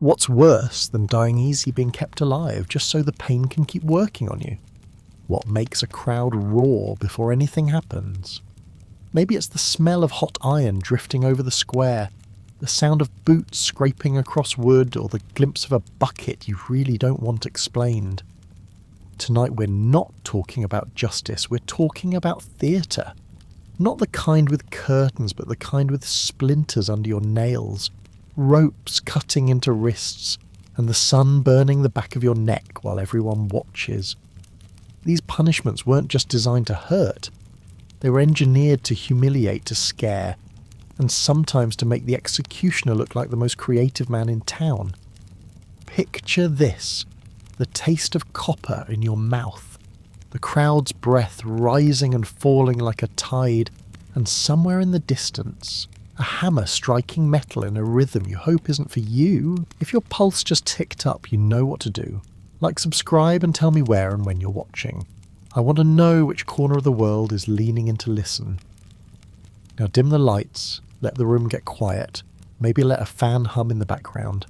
What's worse than dying easy being kept alive just so the pain can keep working on you? What makes a crowd roar before anything happens? Maybe it's the smell of hot iron drifting over the square, the sound of boots scraping across wood, or the glimpse of a bucket you really don't want explained. Tonight we're not talking about justice, we're talking about theatre. Not the kind with curtains, but the kind with splinters under your nails, ropes cutting into wrists, and the sun burning the back of your neck while everyone watches. These punishments weren't just designed to hurt. They were engineered to humiliate, to scare, and sometimes to make the executioner look like the most creative man in town. Picture this: the taste of copper in your mouth, the crowd's breath rising and falling like a tide, and somewhere in the distance, a hammer striking metal in a rhythm you hope isn't for you. If your pulse just ticked up, you know what to do. Like, subscribe and tell me where and when you're watching. I want to know which corner of the world is leaning in to listen. Now dim the lights, let the room get quiet, maybe let a fan hum in the background.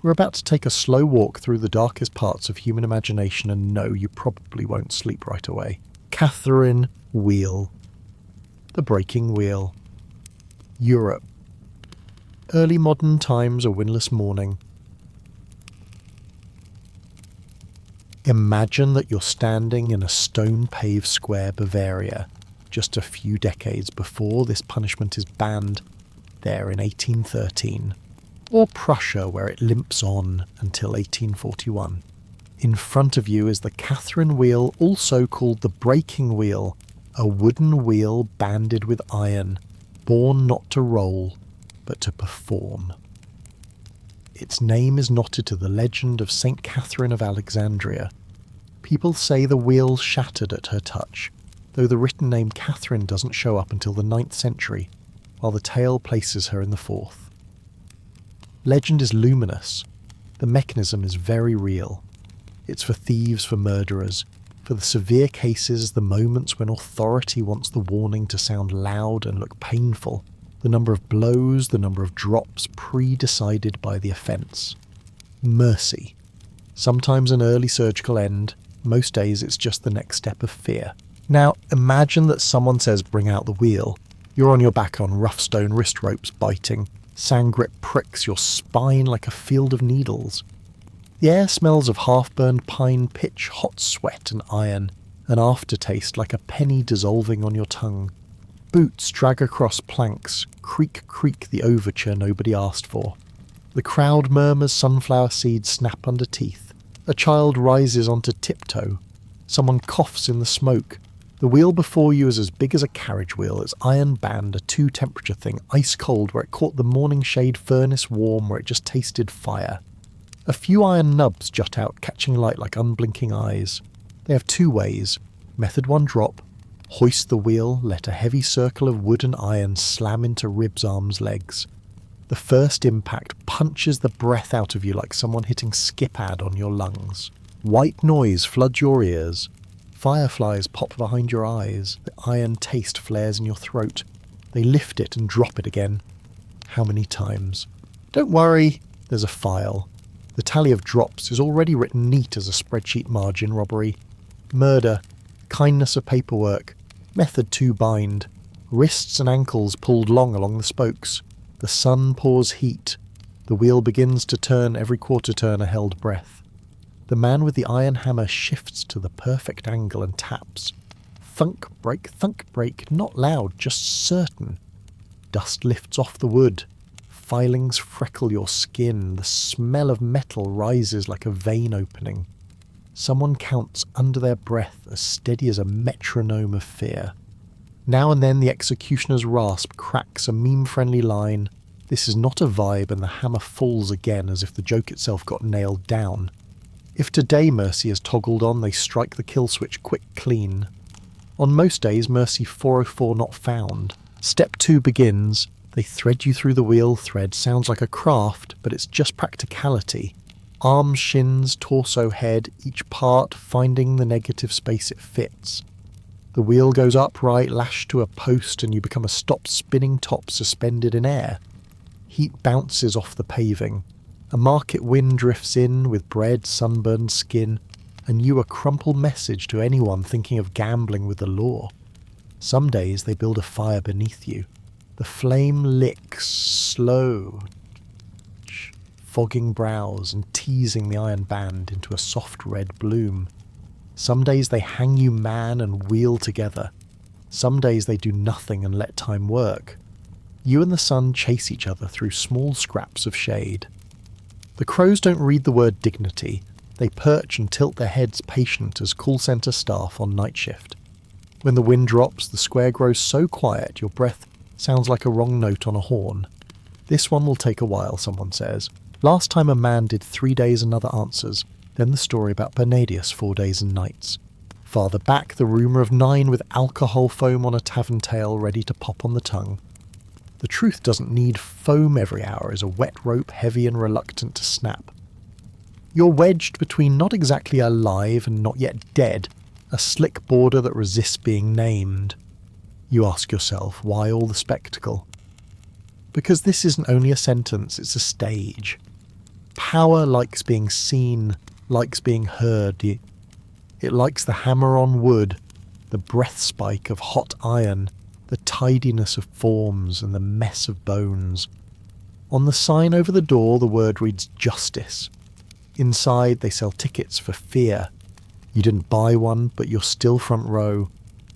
We're about to take a slow walk through the darkest parts of human imagination, and no, you probably won't sleep right away. Catherine Wheel. The Breaking Wheel. Europe. Early modern times, a windless morning. Imagine that you're standing in a stone-paved square Bavaria, just a few decades before this punishment is banned, there in 1813. Or Prussia, where it limps on until 1841. In front of you is the Catherine Wheel, also called the Breaking Wheel, a wooden wheel banded with iron, born not to roll, but to perform. Its name is knotted to the legend of St. Catherine of Alexandria. People say the wheel shattered at her touch, though the written name Catherine doesn't show up until the 9th century, while the tale places her in the 4th. Legend is luminous. The mechanism is very real. It's for thieves, for murderers, for the severe cases, the moments when authority wants the warning to sound loud and look painful, the number of blows, the number of drops pre-decided by the offence. Mercy. Sometimes an early surgical end, most days it's just the next step of fear. Now imagine that someone says bring out the wheel. You're on your back on rough stone wrist ropes biting. Sand grip pricks your spine like a field of needles. The air smells of half-burned pine pitch, hot sweat and iron, an aftertaste like a penny dissolving on your tongue. Boots drag across planks, creak creak the overture nobody asked for. The crowd murmurs, sunflower seeds snap under teeth. A child rises onto tiptoe. Someone coughs in the smoke. The wheel before you is as big as a carriage wheel, its iron band a 2-temperature thing, ice cold where it caught the morning shade, furnace warm where it just tasted fire. A few iron nubs jut out, catching light like unblinking eyes. They have 2 ways. Method 1 drop. Hoist the wheel, let a heavy circle of wood and iron slam into ribs, arms, legs. The first impact punches the breath out of you like someone hitting skip-ad on your lungs. White noise floods your ears. Fireflies pop behind your eyes. The iron taste flares in your throat. They lift it and drop it again. How many times? Don't worry, there's a file. The tally of drops is already written neat as a spreadsheet margin robbery. Murder. Kindness of paperwork. Method 2 bind. Wrists and ankles pulled long along the spokes. The sun pours heat. The wheel begins to turn every quarter turn a held breath. The man with the iron hammer shifts to the perfect angle and taps. Thunk break, not loud, just certain. Dust lifts off the wood. Filings freckle your skin. The smell of metal rises like a vein opening. Someone counts under their breath, as steady as a metronome of fear. Now and then the executioner's rasp cracks a meme-friendly line. This is not a vibe, and the hammer falls again as if the joke itself got nailed down. If today Mercy is toggled on, they strike the kill switch quick clean. On most days, Mercy 404 not found. Step 2 begins. They thread you through the wheel. Thread sounds like a craft, but it's just practicality. Arms, shins, torso, head, each part finding the negative space it fits. The wheel goes upright, lashed to a post, and you become a stop spinning top suspended in air. Heat bounces off the paving. A market wind drifts in with bread, sunburned skin, and you a crumpled message to anyone thinking of gambling with the law. Some days they build a fire beneath you. The flame licks slow, fogging brows and teasing the iron band into a soft red bloom. Some days they hang you man and wheel together. Some days they do nothing and let time work. You and the sun chase each other through small scraps of shade. The crows don't read the word dignity. They perch and tilt their heads patient as call centre staff on night shift. When the wind drops, the square grows so quiet your breath sounds like a wrong note on a horn. This one will take a while, someone says. Last time a man did 3 days and other answers, then the story about Bernadius 4 days and nights. Farther back, the rumour of 9 with alcohol foam on a tavern tail ready to pop on the tongue. The truth doesn't need foam every hour is a wet rope heavy and reluctant to snap. You're wedged between not exactly alive and not yet dead, a slick border that resists being named. You ask yourself, why all the spectacle? Because this isn't only a sentence, it's a stage. Power likes being seen, likes being heard. It likes the hammer on wood, the breath spike of hot iron, the tidiness of forms and the mess of bones. On the sign over the door, the word reads justice. Inside, they sell tickets for fear. You didn't buy one, but you're still front row.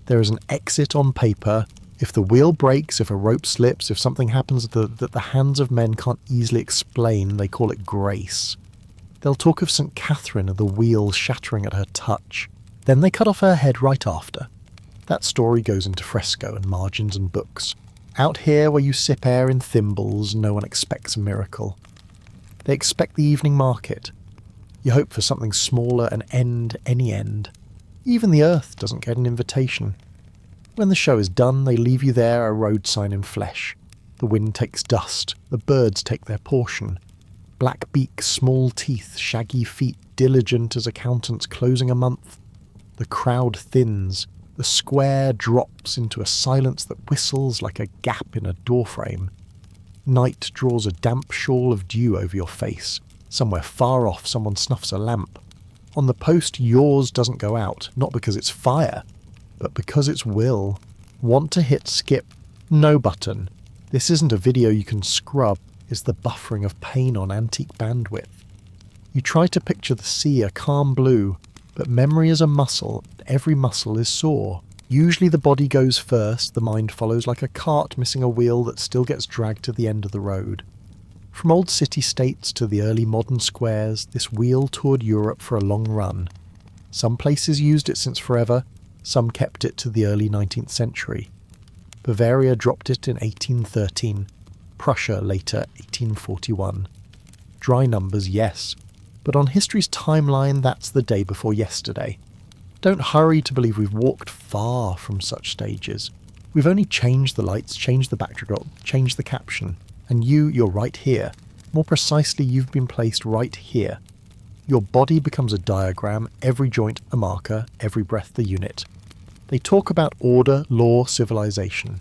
There is an exit on paper. If the wheel breaks, if a rope slips, if something happens that the hands of men can't easily explain, they call it grace. They'll talk of St. Catherine and the wheel shattering at her touch. Then they cut off her head right after. That story goes into fresco and margins and books. Out here where you sip air in thimbles, no one expects a miracle. They expect the evening market. You hope for something smaller and end any end. Even the earth doesn't get an invitation. When the show is done, they leave you there a road sign in flesh. The wind takes dust, the birds take their portion. Black beaks, small teeth, shaggy feet, diligent as accountants closing a month. The crowd thins. The square drops into a silence that whistles like a gap in a doorframe. Night draws a damp shawl of dew over your face. Somewhere far off, someone snuffs a lamp. On the post, yours doesn't go out, not because it's fire, but because it's will. Want to hit skip? No button. This isn't a video you can scrub, it's the buffering of pain on antique bandwidth. You try to picture the sea a calm blue, but memory is a muscle, and every muscle is sore. Usually the body goes first, the mind follows like a cart missing a wheel that still gets dragged to the end of the road. From old city-states to the early modern squares, this wheel toured Europe for a long run. Some places used it since forever, some kept it to the early 19th century. Bavaria dropped it in 1813, Prussia later 1841. Dry numbers, yes, but on history's timeline that's the day before yesterday. Don't hurry to believe we've walked far from such stages. We've only changed the lights, changed the backdrop, changed the caption. And you're right here. More precisely, you've been placed right here. Your body becomes a diagram, every joint a marker, every breath the unit. They talk about order, law, civilization.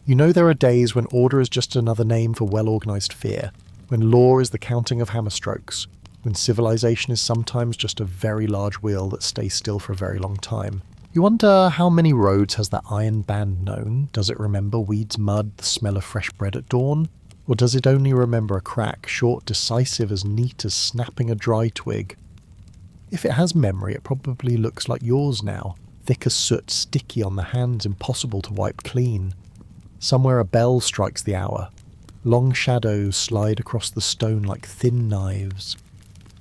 You know there are days when order is just another name for well-organised fear, when law is the counting of hammer strokes, when civilization is sometimes just a very large wheel that stays still for a very long time. You wonder how many roads has that iron band known? Does it remember weeds, mud, the smell of fresh bread at dawn? Or does it only remember a crack, short, decisive, as neat as snapping a dry twig? If it has memory, it probably looks like yours now, thick as soot, sticky on the hands, impossible to wipe clean. Somewhere a bell strikes the hour. Long shadows slide across the stone like thin knives.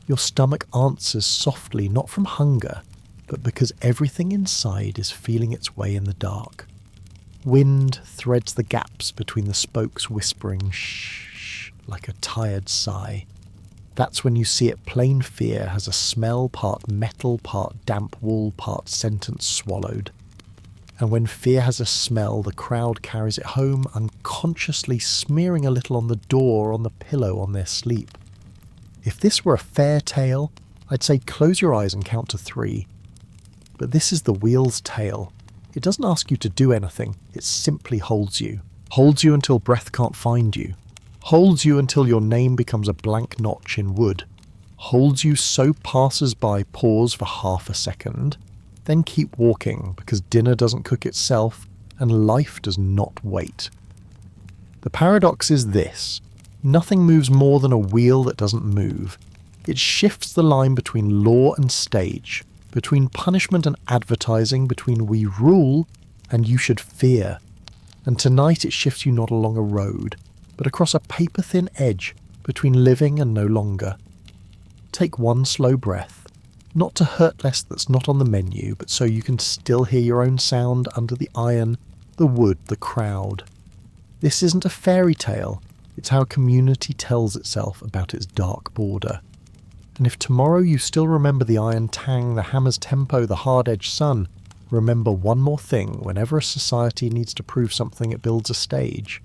Your stomach answers softly, not from hunger, but because everything inside is feeling its way in the dark. Wind threads the gaps between the spokes, whispering shh like a tired sigh. That's when you see it. Plain fear has a smell, part metal, part damp wool, part sentence swallowed. And when fear has a smell, the crowd carries it home, unconsciously smearing a little on the door, on the pillow, on their sleep. If this were a fair tale, I'd say close your eyes and count to 3. But this is the wheel's tale. It doesn't ask you to do anything, it simply holds you. Holds you until breath can't find you. holds you until your name becomes a blank notch in wood, holds you so passers-by pause for half a second, then keep walking because dinner doesn't cook itself and life does not wait. The paradox is this: nothing moves more than a wheel that doesn't move. It shifts the line between law and stage, between punishment and advertising, between we rule and you should fear. And tonight it shifts you not along a road, but across a paper-thin edge between living and no longer. Take one slow breath, not to hurt less that's not on the menu, but so you can still hear your own sound under the iron, the wood, the crowd. This isn't a fairy tale, it's how a community tells itself about its dark border. And if tomorrow you still remember the iron tang, the hammer's tempo, the hard-edged sun, remember one more thing: whenever a society needs to prove something, it builds a stage.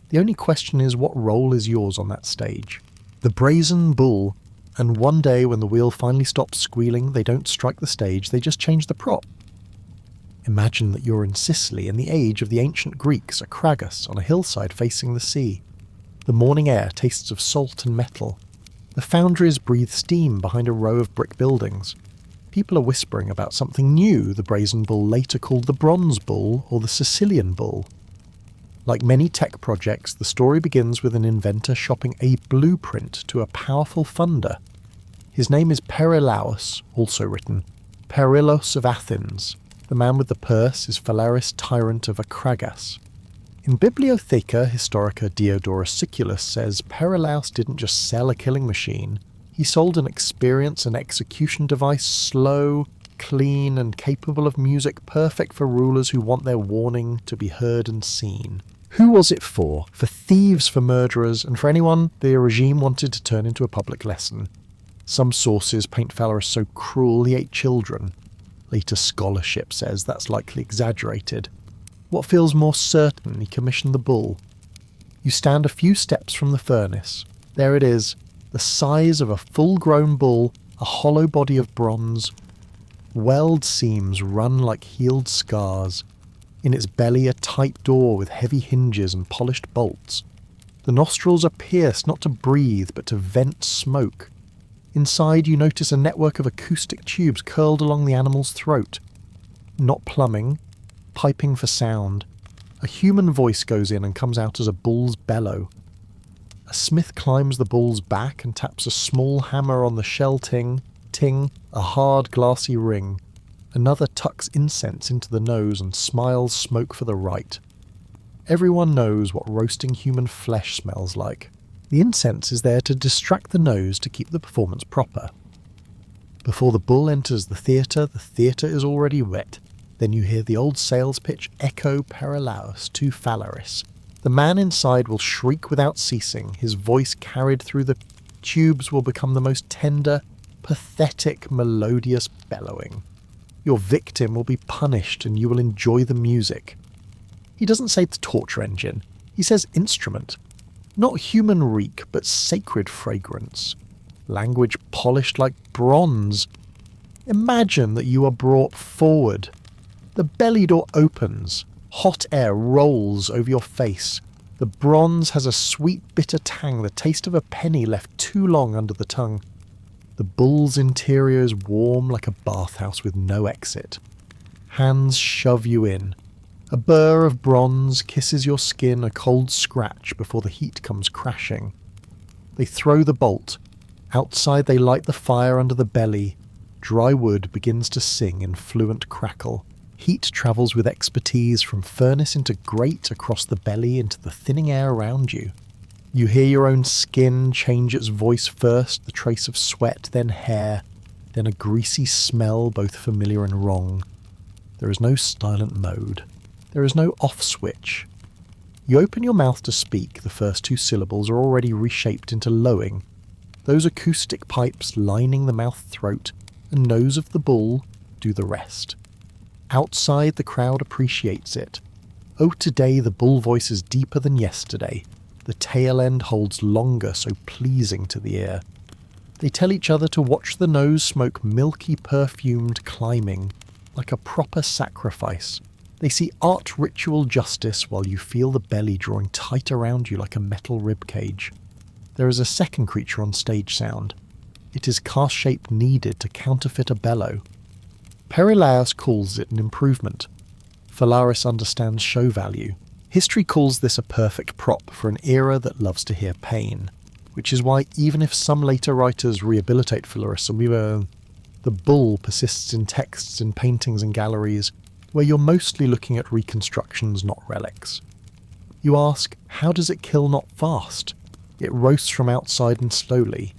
The only question is, what role is yours on that stage? The brazen bull, and one day when the wheel finally stops squealing, they don't strike the stage, they just change the prop. Imagine that you're in Sicily in the age of the ancient Greeks, a Kragus on a hillside facing the sea. The morning air tastes of salt and metal. The foundries breathe steam behind a row of brick buildings. People are whispering about something new the brazen bull later called the bronze bull or the Sicilian bull. Like many tech projects, the story begins with an inventor shopping a blueprint to a powerful funder. His name is Perilaus, also written Perilos of Athens. The man with the purse is Phalaris, tyrant of Akragas. In Bibliotheca Historica Diodorus Siculus says Perilaus didn't just sell a killing machine, he sold an experience and execution device slow, clean, and capable of music, perfect for rulers who want their warning to be heard and seen. Who was it for? For thieves, for murderers, and for anyone the regime wanted to turn into a public lesson. Some sources paint Phalaris so cruel he ate children. Later scholarship says that's likely exaggerated. What feels more certain, he commissioned the bull. You stand a few steps from the furnace. There it is, the size of a full-grown bull, a hollow body of bronze. Weld seams run like healed scars. In its belly a tight door with heavy hinges and polished bolts. The nostrils are pierced not to breathe but to vent smoke. Inside you notice a network of acoustic tubes curled along the animal's throat. Not plumbing, piping for sound. A human voice goes in and comes out as a bull's bellow. A smith climbs the bull's back and taps a small hammer on the shell ting, ting, a hard glassy ring. Another tucks incense into the nose and smiles smoke for the right. Everyone knows what roasting human flesh smells like. The incense is there to distract the nose to keep the performance proper. Before the bull enters the theatre is already wet. Then you hear the old sales pitch echo Perilaus to Phalaris. The man inside will shriek without ceasing. His voice carried through the tubes will become the most tender, pathetic, melodious bellowing. Your victim will be punished and you will enjoy the music. He doesn't say the torture engine. He says instrument. Not human reek, but sacred fragrance. Language polished like bronze. Imagine that you are brought forward. The belly door opens. Hot air rolls over your face. The bronze has a sweet bitter tang, the taste of a penny left too long under the tongue. The bull's interior is warm like a bathhouse with no exit. Hands shove you in. A burr of bronze kisses your skin, a cold scratch before the heat comes crashing. They throw the bolt. Outside they light the fire under the belly. Dry wood begins to sing in fluent crackle. Heat travels with expertise from furnace into grate, across the belly into the thinning air around you. You hear your own skin change its voice first, the trace of sweat, then hair, then a greasy smell both familiar and wrong. There is no silent mode. There is no off switch. You open your mouth to speak, the first two syllables are already reshaped into lowing. Those acoustic pipes lining the mouth throat and nose of the bull do the rest. Outside, the crowd appreciates it. Oh, today the bull voice is deeper than yesterday. The tail end holds longer, so pleasing to the ear. They tell each other to watch the nose smoke milky perfumed climbing, like a proper sacrifice. They see art ritual justice while you feel the belly drawing tight around you like a metal ribcage. There is a second creature on stage sound. It is cast shape needed to counterfeit a bellow. Perilaus calls it an improvement. Phalaris understands show value. History calls this a perfect prop for an era that loves to hear pain, which is why even if some later writers rehabilitate Phalaris, the bull persists in texts, in paintings and galleries, where you're mostly looking at reconstructions, not relics. You ask, how does it kill not fast? It roasts from outside and slowly.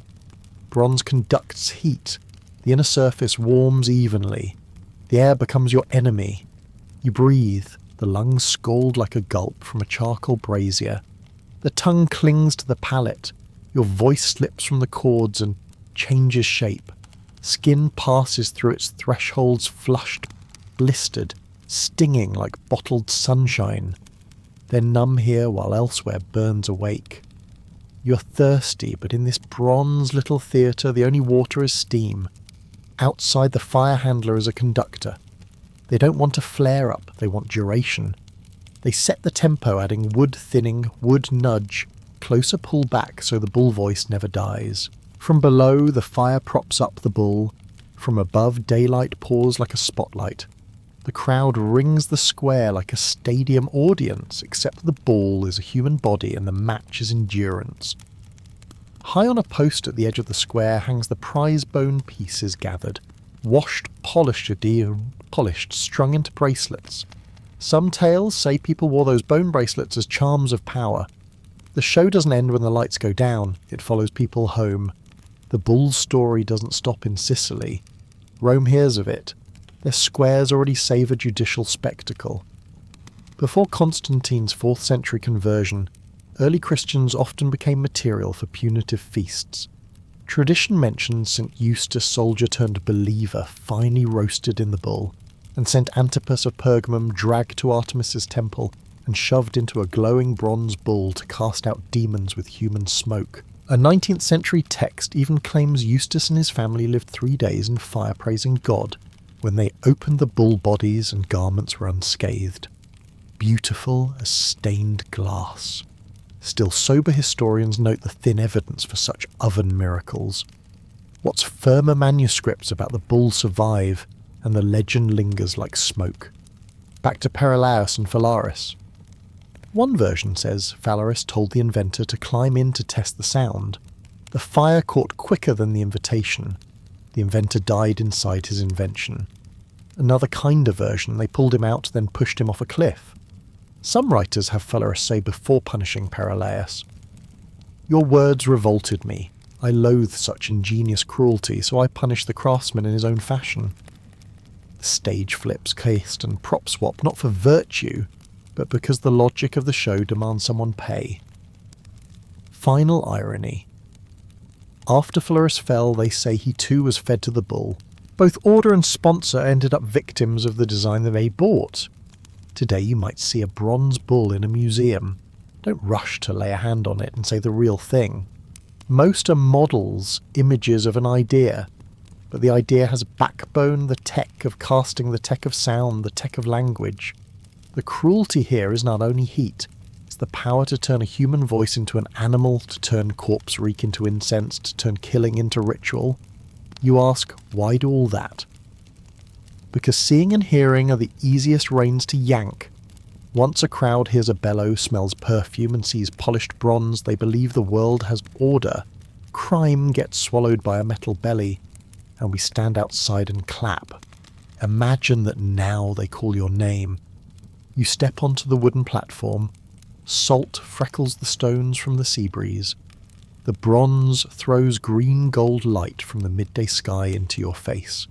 Bronze conducts heat. The inner surface warms evenly. The air becomes your enemy. You breathe. The lungs scald like a gulp from a charcoal brazier. The tongue clings to the palate. Your voice slips from the cords and changes shape. Skin passes through its thresholds flushed, blistered, stinging like bottled sunshine. They're numb here while elsewhere burns awake. You're thirsty, but in this bronze little theatre the only water is steam. Outside, the fire handler is a conductor. They don't want a flare-up, they want duration. They set the tempo, adding wood thinning, wood nudge, closer pull back so the bull voice never dies. From below, the fire props up the bull. From above, daylight pours like a spotlight. The crowd rings the square like a stadium audience, except the ball is a human body and the match is endurance. High on a post at the edge of the square hangs the prize bone pieces gathered, washed, polished, strung into bracelets. Some tales say people wore those bone bracelets as charms of power. The show doesn't end when the lights go down, it follows people home. The bull's story doesn't stop in Sicily. Rome hears of it. Their squares already savour judicial spectacle. Before Constantine's 4th century conversion, early Christians often became material for punitive feasts. Tradition mentions St. Eustace, soldier turned believer, finely roasted in the bull, and St. Antipas of Pergamum dragged to Artemis's temple and shoved into a glowing bronze bull to cast out demons with human smoke. A 19th century text even claims Eustace and his family lived 3 days in fire praising God, when they opened the bull bodies and garments were unscathed. Beautiful as stained glass. Still, sober historians note the thin evidence for such oven miracles. What's firmer manuscripts about the bull survive, and the legend lingers like smoke. Back to Perilaus and Phalaris. One version says Phalaris told the inventor to climb in to test the sound. The fire caught quicker than the invitation. The inventor died inside his invention. Another kinder version, they pulled him out, then pushed him off a cliff. Some writers have Phalaris say before punishing Perilaus, "Your words revolted me. I loathe such ingenious cruelty, so I punish the craftsman in his own fashion." The stage flips, caste and prop swap, not for virtue, but because the logic of the show demands someone pay. Final irony. After Phalaris fell, they say he too was fed to the bull. Both order and sponsor ended up victims of the design that they bought. Today you might see a bronze bull in a museum. Don't rush to lay a hand on it and say the real thing. Most are models, images of an idea, but the idea has backbone, the tech of casting, the tech of sound, the tech of language. The cruelty here is not only heat, it's the power to turn a human voice into an animal, to turn corpse reek into incense, to turn killing into ritual. You ask, why do all that? Because seeing and hearing are the easiest reins to yank. Once a crowd hears a bellow, smells perfume and sees polished bronze, they believe the world has order. Crime gets swallowed by a metal belly, and we stand outside and clap. Imagine that now they call your name. You step onto the wooden platform. Salt freckles the stones from the sea breeze. The bronze throws green-gold light from the midday sky into your face.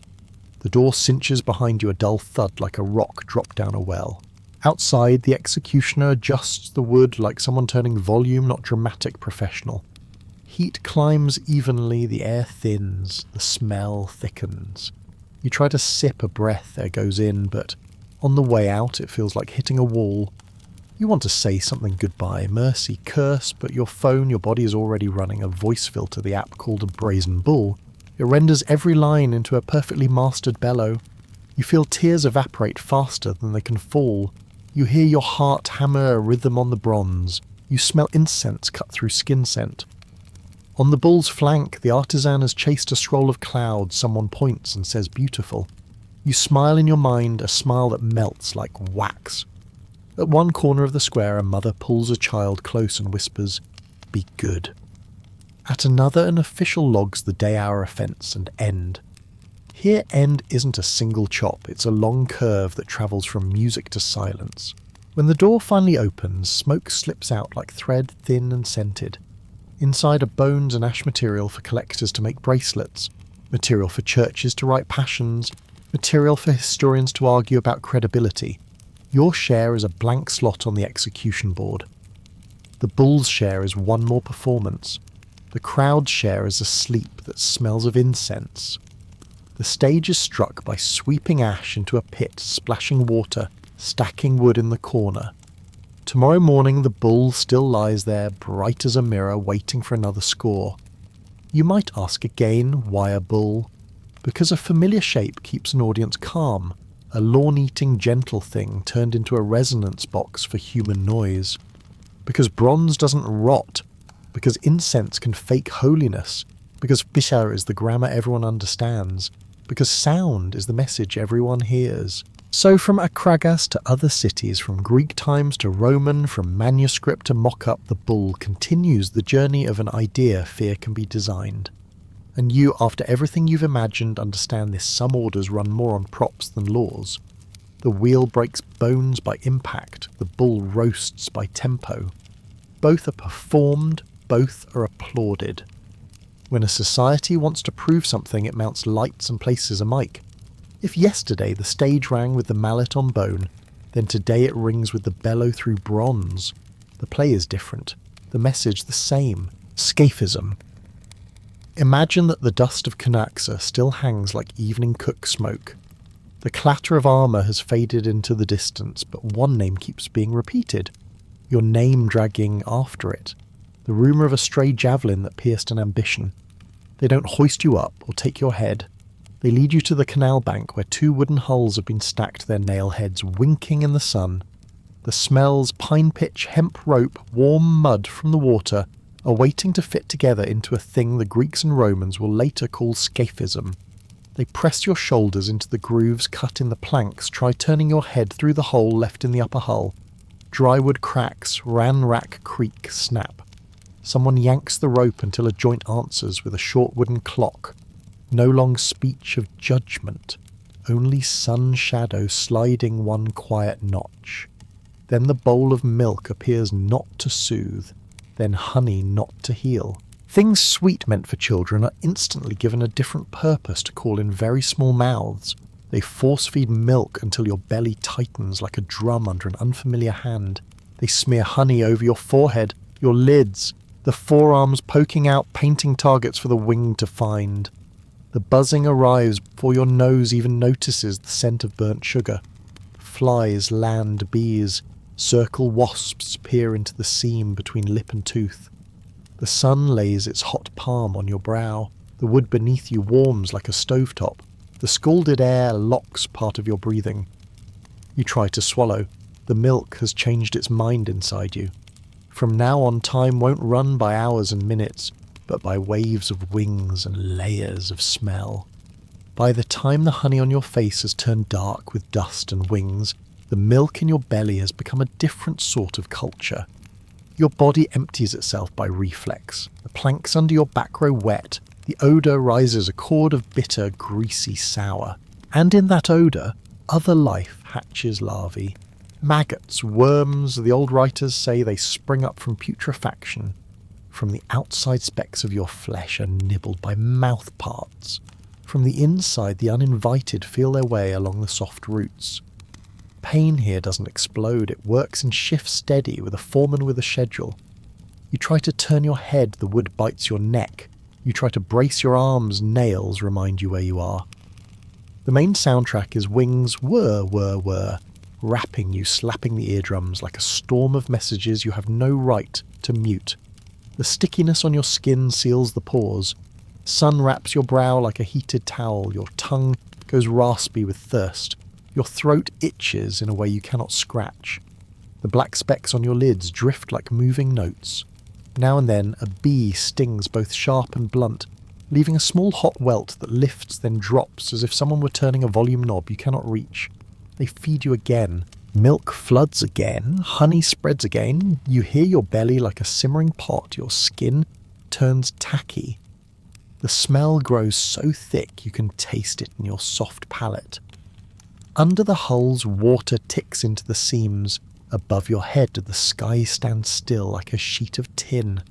The door cinches behind you, a dull thud like a rock dropped down a well. Outside, the executioner adjusts the wood like someone turning volume, not dramatic, professional. Heat climbs evenly, the air thins, the smell thickens. You try to sip a breath, air goes in, but on the way out it feels like hitting a wall. You want to say something goodbye, mercy, curse, but your phone, your body is already running a voice filter, the app called a brazen bull. It renders every line into a perfectly mastered bellow. You feel tears evaporate faster than they can fall. You hear your heart hammer a rhythm on the bronze. You smell incense cut through skin scent. On the bull's flank, the artisan has chased a scroll of clouds. Someone points and says beautiful. You smile in your mind, a smile that melts like wax. At one corner of the square, a mother pulls a child close and whispers, "Be good." At another, an official logs the day-hour offence and end. Here, end isn't a single chop, it's a long curve that travels from music to silence. When the door finally opens, smoke slips out like thread, thin and scented. Inside are bones and ash material for collectors to make bracelets, material for churches to write passions, material for historians to argue about credibility. Your share is a blank slot on the execution board. The bull's share is one more performance. The crowd's share is a sleep that smells of incense. The stage is struck by sweeping ash into a pit, splashing water, stacking wood in the corner. Tomorrow morning the bull still lies there, bright as a mirror, waiting for another score. You might ask again, why a bull? Because a familiar shape keeps an audience calm, a lawn-eating gentle thing turned into a resonance box for human noise. Because bronze doesn't rot, because incense can fake holiness, because Fischer is the grammar everyone understands, because sound is the message everyone hears. So from Akragas to other cities, from Greek times to Roman, from manuscript to mock-up, the bull continues the journey of an idea fear can be designed. And you, after everything you've imagined, understand this: some orders run more on props than laws. The wheel breaks bones by impact, the bull roasts by tempo. Both are performed, both are applauded. When a society wants to prove something, it mounts lights and places a mic. If yesterday the stage rang with the mallet on bone, then today it rings with the bellow through bronze. The play is different, the message the same: scaphism. Imagine that the dust of Cunaxa still hangs like evening cook smoke. The clatter of armour has faded into the distance, but one name keeps being repeated, your name dragging after it, the rumour of a stray javelin that pierced an ambition. They don't hoist you up or take your head. They lead you to the canal bank where two wooden hulls have been stacked, their nail heads winking in the sun. The smells, pine pitch, hemp rope, warm mud from the water, are waiting to fit together into a thing the Greeks and Romans will later call scaphism. They press your shoulders into the grooves cut in the planks, try turning your head through the hole left in the upper hull. Drywood cracks, ran-rack creak, snap. Someone yanks the rope until a joint answers with a short wooden clock. No long speech of judgment, only sun shadow sliding one quiet notch. Then the bowl of milk appears not to soothe, then honey not to heal. Things sweet meant for children are instantly given a different purpose to call in very small mouths. They force-feed milk until your belly tightens like a drum under an unfamiliar hand. They smear honey over your forehead, your lids, the forearms poking out, painting targets for the wing to find. The buzzing arrives before your nose even notices the scent of burnt sugar. Flies land bees, circle wasps peer into the seam between lip and tooth. The sun lays its hot palm on your brow. The wood beneath you warms like a stovetop. The scalded air locks part of your breathing. You try to swallow. The milk has changed its mind inside you. From now on, time won't run by hours and minutes, but by waves of wings and layers of smell. By the time the honey on your face has turned dark with dust and wings, the milk in your belly has become a different sort of culture. Your body empties itself by reflex. The planks under your back row wet. The odour rises a chord of bitter, greasy sour. And in that odour, other life hatches larvae. Maggots, worms, the old writers say they spring up from putrefaction. From the outside specks of your flesh are nibbled by mouth parts. From the inside, the uninvited feel their way along the soft roots. Pain here doesn't explode, it works in shift steady with a foreman with a schedule. You try to turn your head, the wood bites your neck. You try to brace your arms, nails remind you where you are. The main soundtrack is wings whir, whir, whir, rapping you, slapping the eardrums like a storm of messages you have no right to mute. The stickiness on your skin seals the pores. Sun wraps your brow like a heated towel, your tongue goes raspy with thirst. Your throat itches in a way you cannot scratch. The black specks on your lids drift like moving notes. Now and then, a bee stings both sharp and blunt, leaving a small hot welt that lifts then drops as if someone were turning a volume knob you cannot reach. They feed you again. Milk floods again. Honey spreads again. You hear your belly like a simmering pot. Your skin turns tacky. The smell grows so thick you can taste it in your soft palate. Under the hulls, water ticks into the seams. Above your head, the sky stands still like a sheet of tin.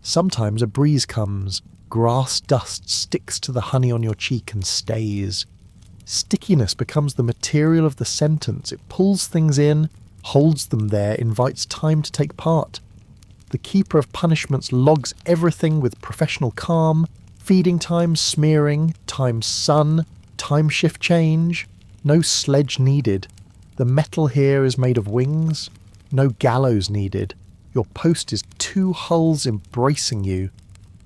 Sometimes a breeze comes. Grass dust sticks to the honey on your cheek and stays. Stickiness becomes the material of the sentence. It pulls things in, holds them there, invites time to take part. The keeper of punishments logs everything with professional calm. Feeding time, smearing, time sun, time shift change. No sledge needed. The metal here is made of wings. No gallows needed. Your post is two hulls embracing you.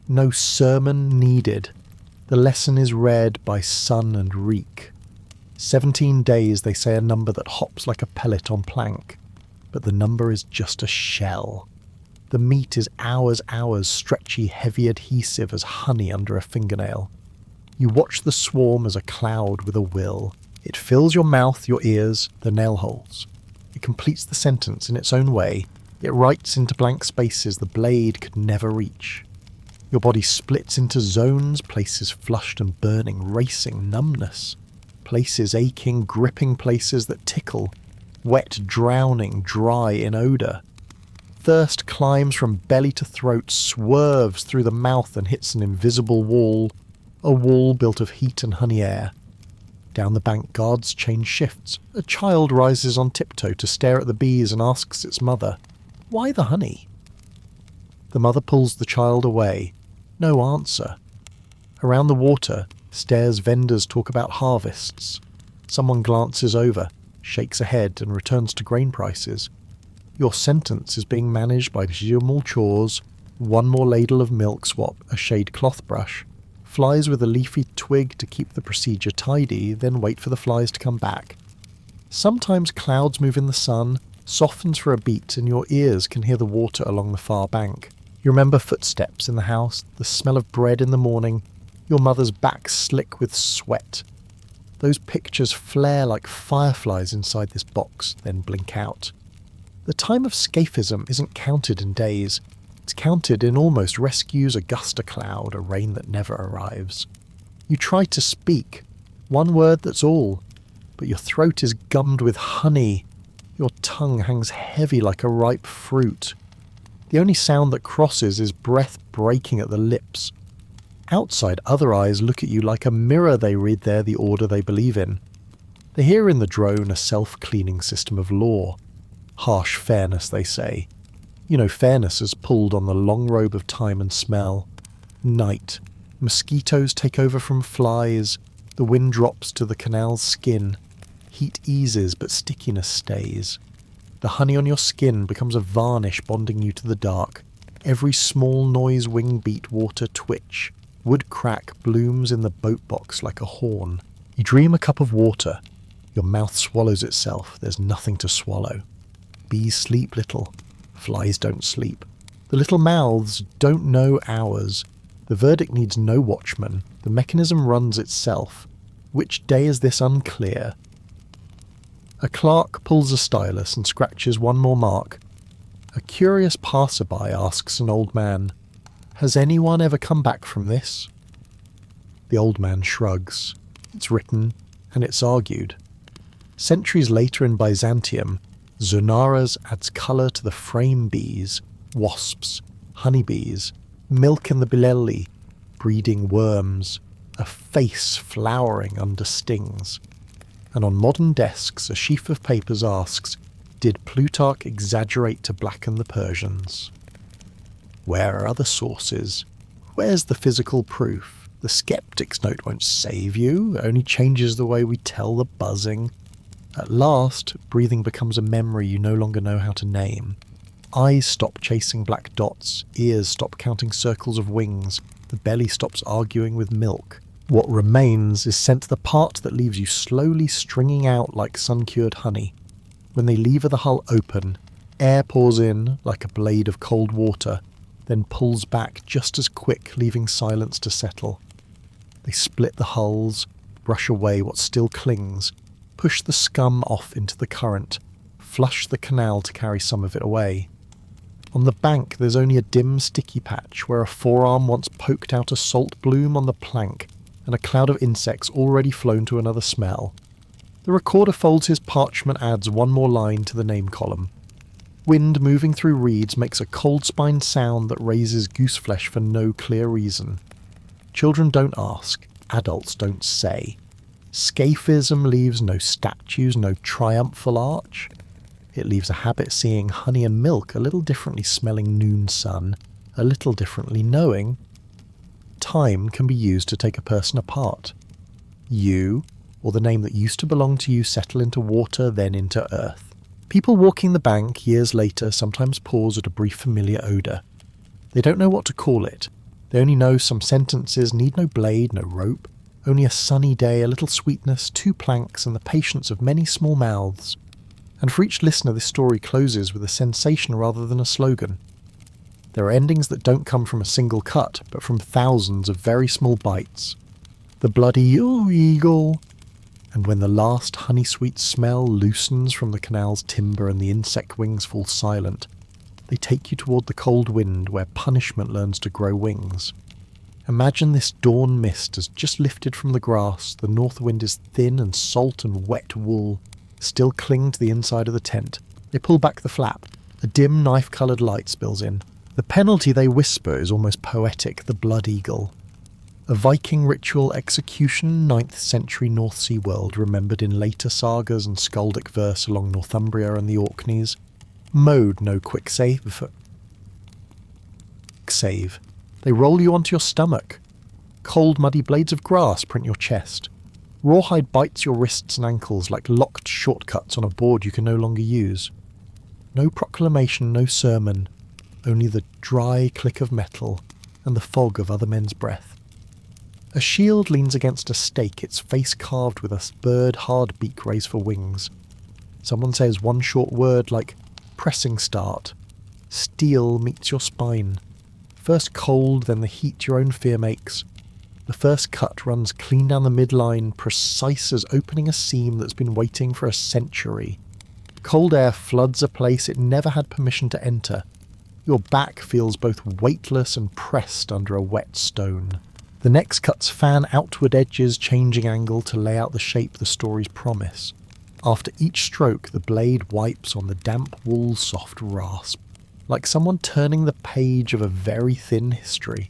No sermon needed. The lesson is read by sun and reek. 17 days, they say, a number that hops like a pellet on plank. But the number is just a shell. The meat is hours, stretchy, heavy adhesive as honey under a fingernail. You watch the swarm as a cloud with a will. It fills your mouth, your ears, the nail holes. It completes the sentence in its own way. It writes into blank spaces the blade could never reach. Your body splits into zones, places flushed and burning, racing, numbness. Places aching, gripping, places that tickle. Wet, drowning, dry in odour. Thirst climbs from belly to throat, swerves through the mouth and hits an invisible wall. A wall built of heat and honey air. Down the bank, guards change shifts. A child rises on tiptoe to stare at the bees and asks its mother, "Why the honey?" The mother pulls the child away. No answer. Around the water, stairs vendors talk about harvests. Someone glances over, shakes a head and returns to grain prices. Your sentence is being managed by normal chores, one more ladle of milk swap, a shade cloth brush, flies with a leafy twig to keep the procedure tidy, then wait for the flies to come back. Sometimes clouds move in the sun, softens for a beat, and your ears can hear the water along the far bank. You remember footsteps in the house, the smell of bread in the morning, your mother's back slick with sweat. Those pictures flare like fireflies inside this box, then blink out. The time of scaphism isn't counted in days. It's counted in almost rescues a gust of cloud, a rain that never arrives. You try to speak, one word that's all, but your throat is gummed with honey. Your tongue hangs heavy like a ripe fruit. The only sound that crosses is breath breaking at the lips. Outside, other eyes look at you like a mirror. They read there the order they believe in. They hear in the drone a self-cleaning system of law. Harsh fairness, they say. You know, fairness is pulled on the long robe of time and smell. Night. Mosquitoes take over from flies. The wind drops to the canal's skin. Heat eases, but stickiness stays. The honey on your skin becomes a varnish bonding you to the dark. Every small noise wing beat, water twitch. Wood crack blooms in the boat box like a horn. You dream a cup of water. Your mouth swallows itself. There's nothing to swallow. Bees sleep little. Flies don't sleep. The little mouths don't know hours. The verdict needs no watchman. The mechanism runs itself. Which day is this unclear? A clerk pulls a stylus and scratches one more mark. A curious passerby asks an old man, "Has anyone ever come back from this?" The old man shrugs. It's written, and it's argued. Centuries later in Byzantium, Zonaras adds colour to the frame bees, wasps, honeybees, milk in the bileli, breeding worms, a face flowering under stings. And on modern desks, a sheaf of papers asks, did Plutarch exaggerate to blacken the Persians? Where are other sources? Where's the physical proof? The skeptic's note won't save you, it only changes the way we tell the buzzing. At last, breathing becomes a memory you no longer know how to name. Eyes stop chasing black dots, ears stop counting circles of wings, the belly stops arguing with milk. What remains is sent to the part that leaves you slowly stringing out like sun-cured honey. When they lever the hull open, air pours in like a blade of cold water, then pulls back just as quick, leaving silence to settle. They split the hulls, brush away what still clings, push the scum off into the current, flush the canal to carry some of it away. On the bank there's only a dim sticky patch where a forearm once poked out a salt bloom on the plank, and a cloud of insects already flown to another smell. The recorder folds his parchment, adds one more line to the name column. Wind moving through reeds makes a cold-spined sound that raises gooseflesh for no clear reason. Children don't ask, adults don't say. Scaphism leaves no statues, no triumphal arch. It leaves a habit seeing honey and milk a little differently smelling noon sun, a little differently knowing. Time can be used to take a person apart. You, or the name that used to belong to you, settle into water, then into earth. People walking the bank years later sometimes pause at a brief familiar odour. They don't know what to call it. They only know some sentences need no blade, no rope, only a sunny day, a little sweetness, 2 planks, and the patience of many small mouths. And for each listener this story closes with a sensation rather than a slogan. There are endings that don't come from a single cut, but from thousands of very small bites. The bloody "oh eagle," and when the last honey-sweet smell loosens from the canal's timber and the insect wings fall silent, they take you toward the cold wind where punishment learns to grow wings. Imagine this dawn mist has just lifted from the grass, the north wind is thin and salt and wet wool, still cling to the inside of the tent. They pull back the flap, a dim knife-coloured light spills in. The penalty they whisper is almost poetic, the blood eagle. A Viking ritual execution, 9th century North Sea world remembered in later sagas and skaldic verse along Northumbria and the Orkneys. Mode no quick save. They roll you onto your stomach. Cold muddy blades of grass print your chest. Rawhide bites your wrists and ankles like locked shortcuts on a board you can no longer use. No proclamation, no sermon, only the dry click of metal and the fog of other men's breath. A shield leans against a stake, its face carved with a bird hard beak raised for wings. Someone says one short word like pressing start. Steel meets your spine. First cold, then the heat your own fear makes. The first cut runs clean down the midline, precise as opening a seam that's been waiting for a century. Cold air floods a place it never had permission to enter. Your back feels both weightless and pressed under a wet stone. The next cuts fan outward edges, changing angle to lay out the shape the stories promise. After each stroke, the blade wipes on the damp wool's soft rasp, like someone turning the page of a very thin history.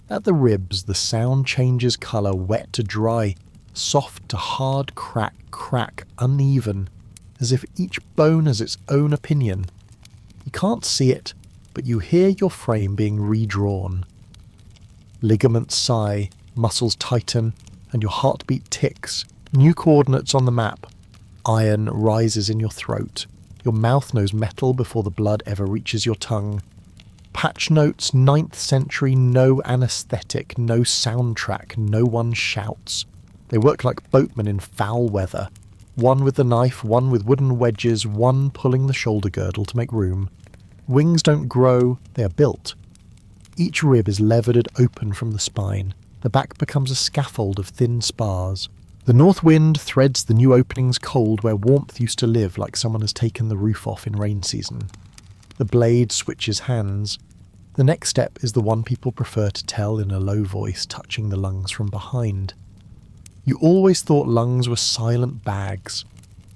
At the ribs, the sound changes colour, wet to dry, soft to hard, crack, uneven, as if each bone has its own opinion. You can't see it, but you hear your frame being redrawn. Ligaments sigh, muscles tighten, and your heartbeat ticks. New coordinates on the map. Iron rises in your throat. Your mouth knows metal before the blood ever reaches your tongue. Patch notes, 9th century, no anaesthetic, no soundtrack, no one shouts. They work like boatmen in foul weather. One with the knife, one with wooden wedges, one pulling the shoulder girdle to make room. Wings don't grow, they are built. Each rib is levered open from the spine. The back becomes a scaffold of thin spars. The north wind threads the new openings cold where warmth used to live, like someone has taken the roof off in rain season. The blade switches hands. The next step is the one people prefer to tell in a low voice, touching the lungs from behind. You always thought lungs were silent bags.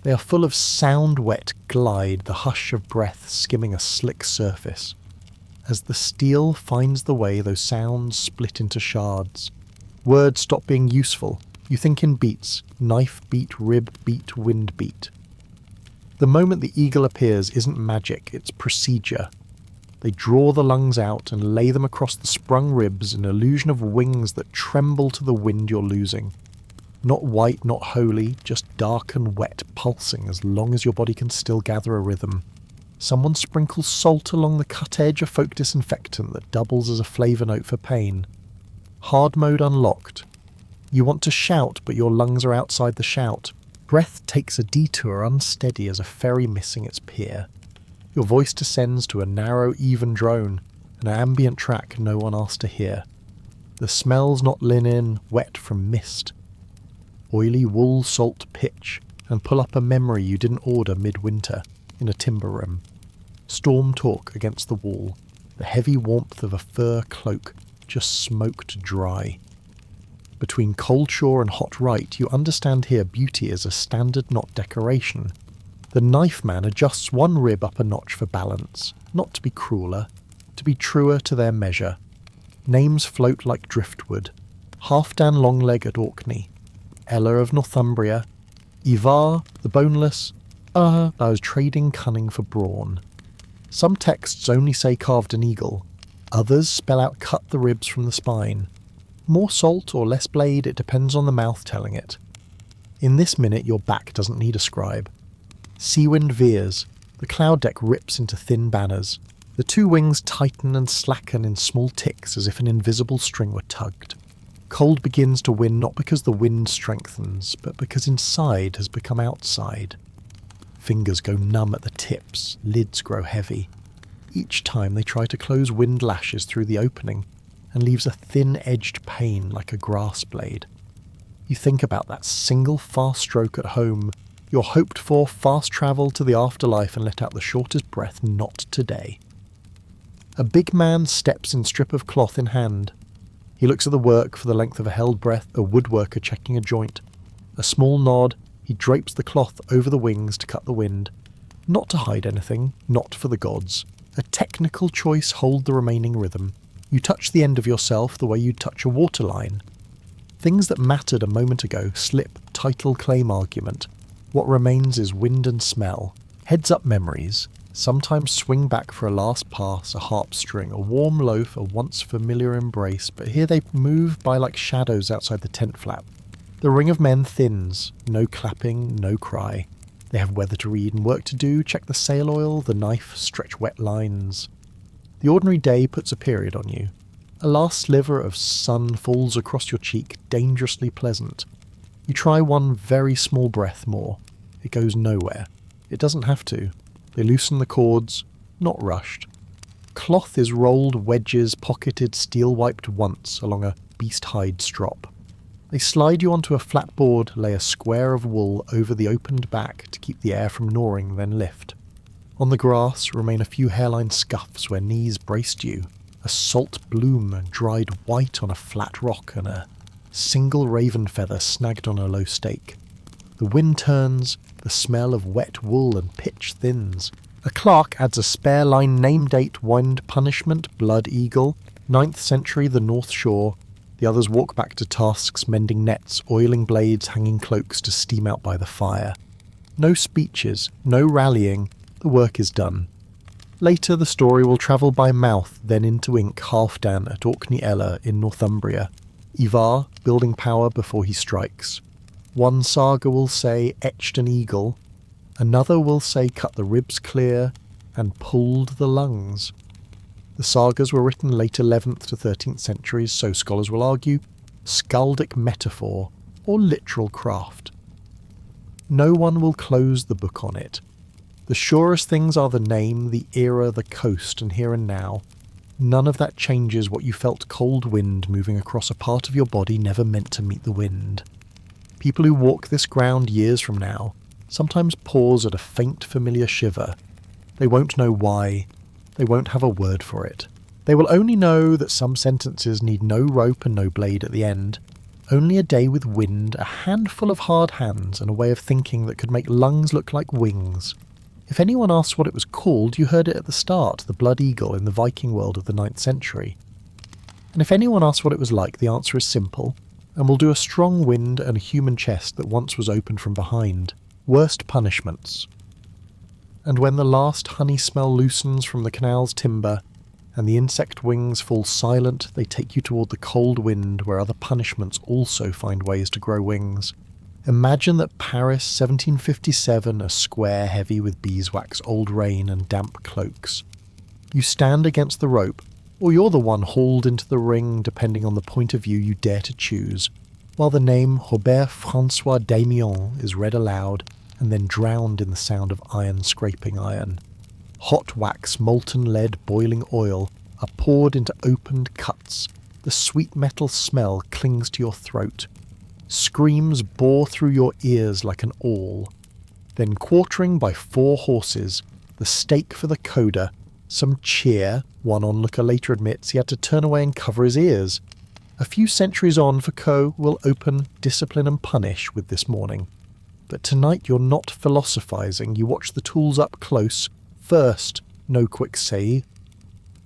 They are full of sound-wet glide, the hush of breath skimming a slick surface. As the steel finds the way, those sounds split into shards. Words stop being useful. You think in beats, knife beat, rib beat, wind beat. The moment the eagle appears isn't magic, it's procedure. They draw the lungs out and lay them across the sprung ribs, an illusion of wings that tremble to the wind you're losing. Not white, not holy, just dark and wet, pulsing as long as your body can still gather a rhythm. Someone sprinkles salt along the cut edge, a folk disinfectant that doubles as a flavour note for pain. Hard mode unlocked. You want to shout, but your lungs are outside the shout. Breath takes a detour unsteady as a ferry missing its pier. Your voice descends to a narrow, even drone, an ambient track no one asked to hear. The smell's not linen, wet from mist. Oily wool, salt, pitch, and pull up a memory you didn't order midwinter in a timber room. Storm talk against the wall, the heavy warmth of a fur cloak just smoked dry. Between cold shore and hot right, you understand here beauty is a standard, not decoration. The knife man adjusts one rib up a notch for balance, not to be crueler, to be truer to their measure. Names float like driftwood. Halfdan Longleg at Orkney, Ella of Northumbria, Ivar, the boneless, I was trading cunning for brawn. Some texts only say carved an eagle, others spell out cut the ribs from the spine. More salt or less blade, it depends on the mouth telling it. In this minute your back doesn't need a scribe. Seawind veers, the cloud deck rips into thin banners. The two wings tighten and slacken in small ticks as if an invisible string were tugged. Cold begins to win not because the wind strengthens, but because inside has become outside. Fingers go numb at the tips, lids grow heavy. Each time they try to close wind lashes through the opening, and leaves a thin-edged pain like a grass blade. You think about that single fast stroke at home, your hoped-for fast travel to the afterlife, and let out the shortest breath, not today. A big man steps in strip of cloth in hand. He looks at the work for the length of a held breath, a woodworker checking a joint. A small nod, he drapes the cloth over the wings to cut the wind. Not to hide anything, not for the gods. A technical choice, hold the remaining rhythm. You touch the end of yourself the way you'd touch a waterline. Things that mattered a moment ago slip title-claim argument. What remains is wind and smell. Heads-up memories. Sometimes swing back for a last pass, a harp string, a warm loaf, a once familiar embrace, but here they move by like shadows outside the tent flap. The ring of men thins. No clapping, no cry. They have weather to read and work to do, check the sail oil, the knife, stretch wet lines. The ordinary day puts a period on you. A last sliver of sun falls across your cheek, dangerously pleasant. You try one very small breath more. It goes nowhere. It doesn't have to. They loosen the cords, not rushed. Cloth is rolled, wedges, pocketed, steel-wiped once along a beast-hide strop. They slide you onto a flat board, lay a square of wool over the opened back to keep the air from gnawing, then lift. On the grass remain a few hairline scuffs where knees braced you, a salt bloom dried white on a flat rock, and a single raven feather snagged on a low stake. The wind turns, the smell of wet wool and pitch thins. A clerk adds a spare line name date, wind punishment, blood eagle, 9th century, the North Shore. The others walk back to tasks, mending nets, oiling blades, hanging cloaks to steam out by the fire. No speeches, no rallying. The work is done. Later the story will travel by mouth, then into ink, Halfdan at Orkney Ella in Northumbria. Ivar, building power before he strikes. One saga will say, etched an eagle. Another will say, cut the ribs clear, and pulled the lungs. The sagas were written late 11th to 13th centuries, so scholars will argue, skaldic metaphor, or literal craft. No one will close the book on it. The surest things are the name, the era, the coast, and here and now. None of that changes what you felt cold wind moving across a part of your body never meant to meet the wind. People who walk this ground years from now sometimes pause at a faint familiar shiver. They won't know why. They won't have a word for it. They will only know that some sentences need no rope and no blade at the end. Only a day with wind, a handful of hard hands, and a way of thinking that could make lungs look like wings. If anyone asks what it was called, you heard it at the start, the blood eagle in the Viking world of the 9th century. And if anyone asks what it was like, the answer is simple, and will do a strong wind and a human chest that once was opened from behind. Worst punishments. And when the last honey smell loosens from the canal's timber, and the insect wings fall silent, they take you toward the cold wind where other punishments also find ways to grow wings. Imagine that Paris 1757, a square heavy with beeswax, old rain and damp cloaks. You stand against the rope, or you're the one hauled into the ring depending on the point of view you dare to choose. while the name Robert François Damien is read aloud and then drowned in the sound of iron scraping iron. Hot wax, molten lead, boiling oil are poured into opened cuts. The sweet metal smell clings to your throat. Screams bore through your ears like an awl. Then quartering by 4 horses, the stake for the coda, some cheer, one onlooker later admits he had to turn away and cover his ears. A few centuries on, Foucault will open Discipline and Punish with this morning. But tonight you're not philosophizing, you watch the tools up close. First, no quick save.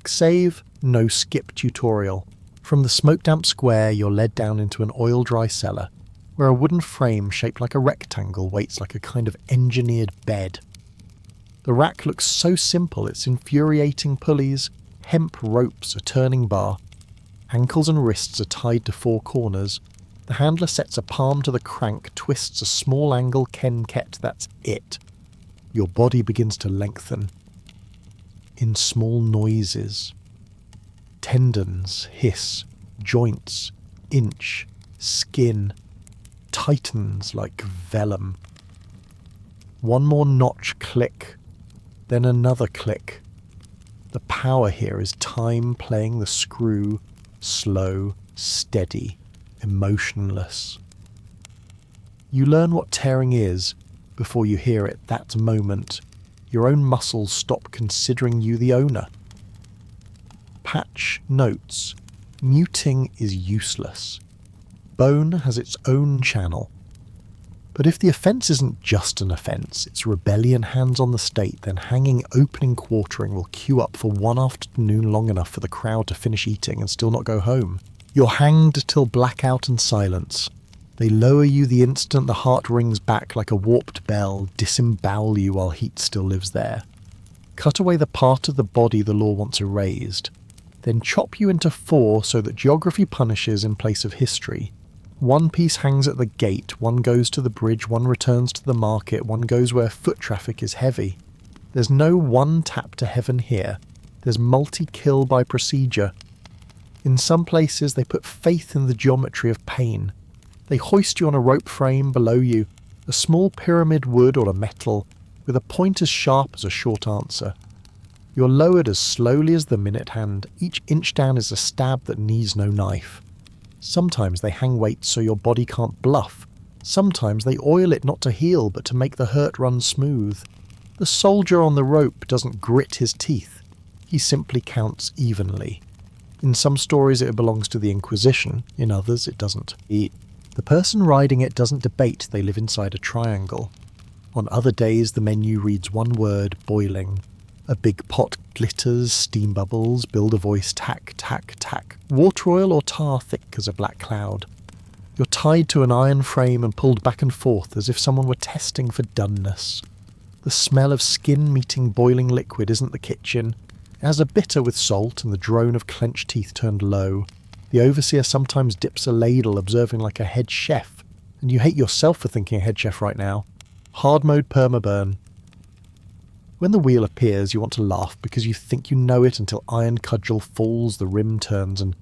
Save, no skip tutorial. From the smoke-damp square, you're led down into an oil-dry cellar, where a wooden frame shaped like a rectangle waits like a kind of engineered bed. The rack looks so simple, it's infuriating pulleys, hemp ropes, a turning bar. Ankles and wrists are tied to 4 corners. The handler sets a palm to the crank, twists a small angle ken-ket, that's it. Your body begins to lengthen. In small noises. Tendons hiss, joints inch, skin tightens like vellum. One more notch click, then another click. The power here is time playing the screw, slow, steady, emotionless. You learn what tearing is before you hear it that moment. Your own muscles stop considering you the owner. Patch notes. Muting is useless. Bone has its own channel. But if the offence isn't just an offence, it's rebellion hands on the state, then hanging opening quartering will queue up for one afternoon long enough for the crowd to finish eating and still not go home. You're hanged till blackout and silence. They lower you the instant the heart rings back like a warped bell, disembowel you while heat still lives there. Cut away the part of the body the law wants erased. Then chop you into 4 so that geography punishes in place of history. One piece hangs at the gate, one goes to the bridge, one returns to the market, one goes where foot traffic is heavy. There's no one tap to heaven here. There's multi-kill by procedure. In some places they put faith in the geometry of pain. They hoist you on a rope frame below you, a small pyramid wood or a metal, with a point as sharp as a short answer. You're lowered as slowly as the minute hand. Each inch down is a stab that needs no knife. Sometimes they hang weights so your body can't bluff. Sometimes they oil it not to heal, but to make the hurt run smooth. The soldier on the rope doesn't grit his teeth. He simply counts evenly. In some stories it belongs to the Inquisition, in others it doesn't. The person riding it doesn't debate, they live inside a triangle. On other days the menu reads one word, boiling. A big pot glitters, steam bubbles, build a voice, tack, tack, tack. Water oil or tar thick as a black cloud. You're tied to an iron frame and pulled back and forth as if someone were testing for doneness. The smell of skin meeting boiling liquid isn't the kitchen. It has a bitter with salt and the drone of clenched teeth turned low. The overseer sometimes dips a ladle, observing like a head chef, and you hate yourself for thinking a head chef right now. Hard mode permaburn. When the wheel appears, you want to laugh because you think you know it until iron cudgel falls, the rim turns, and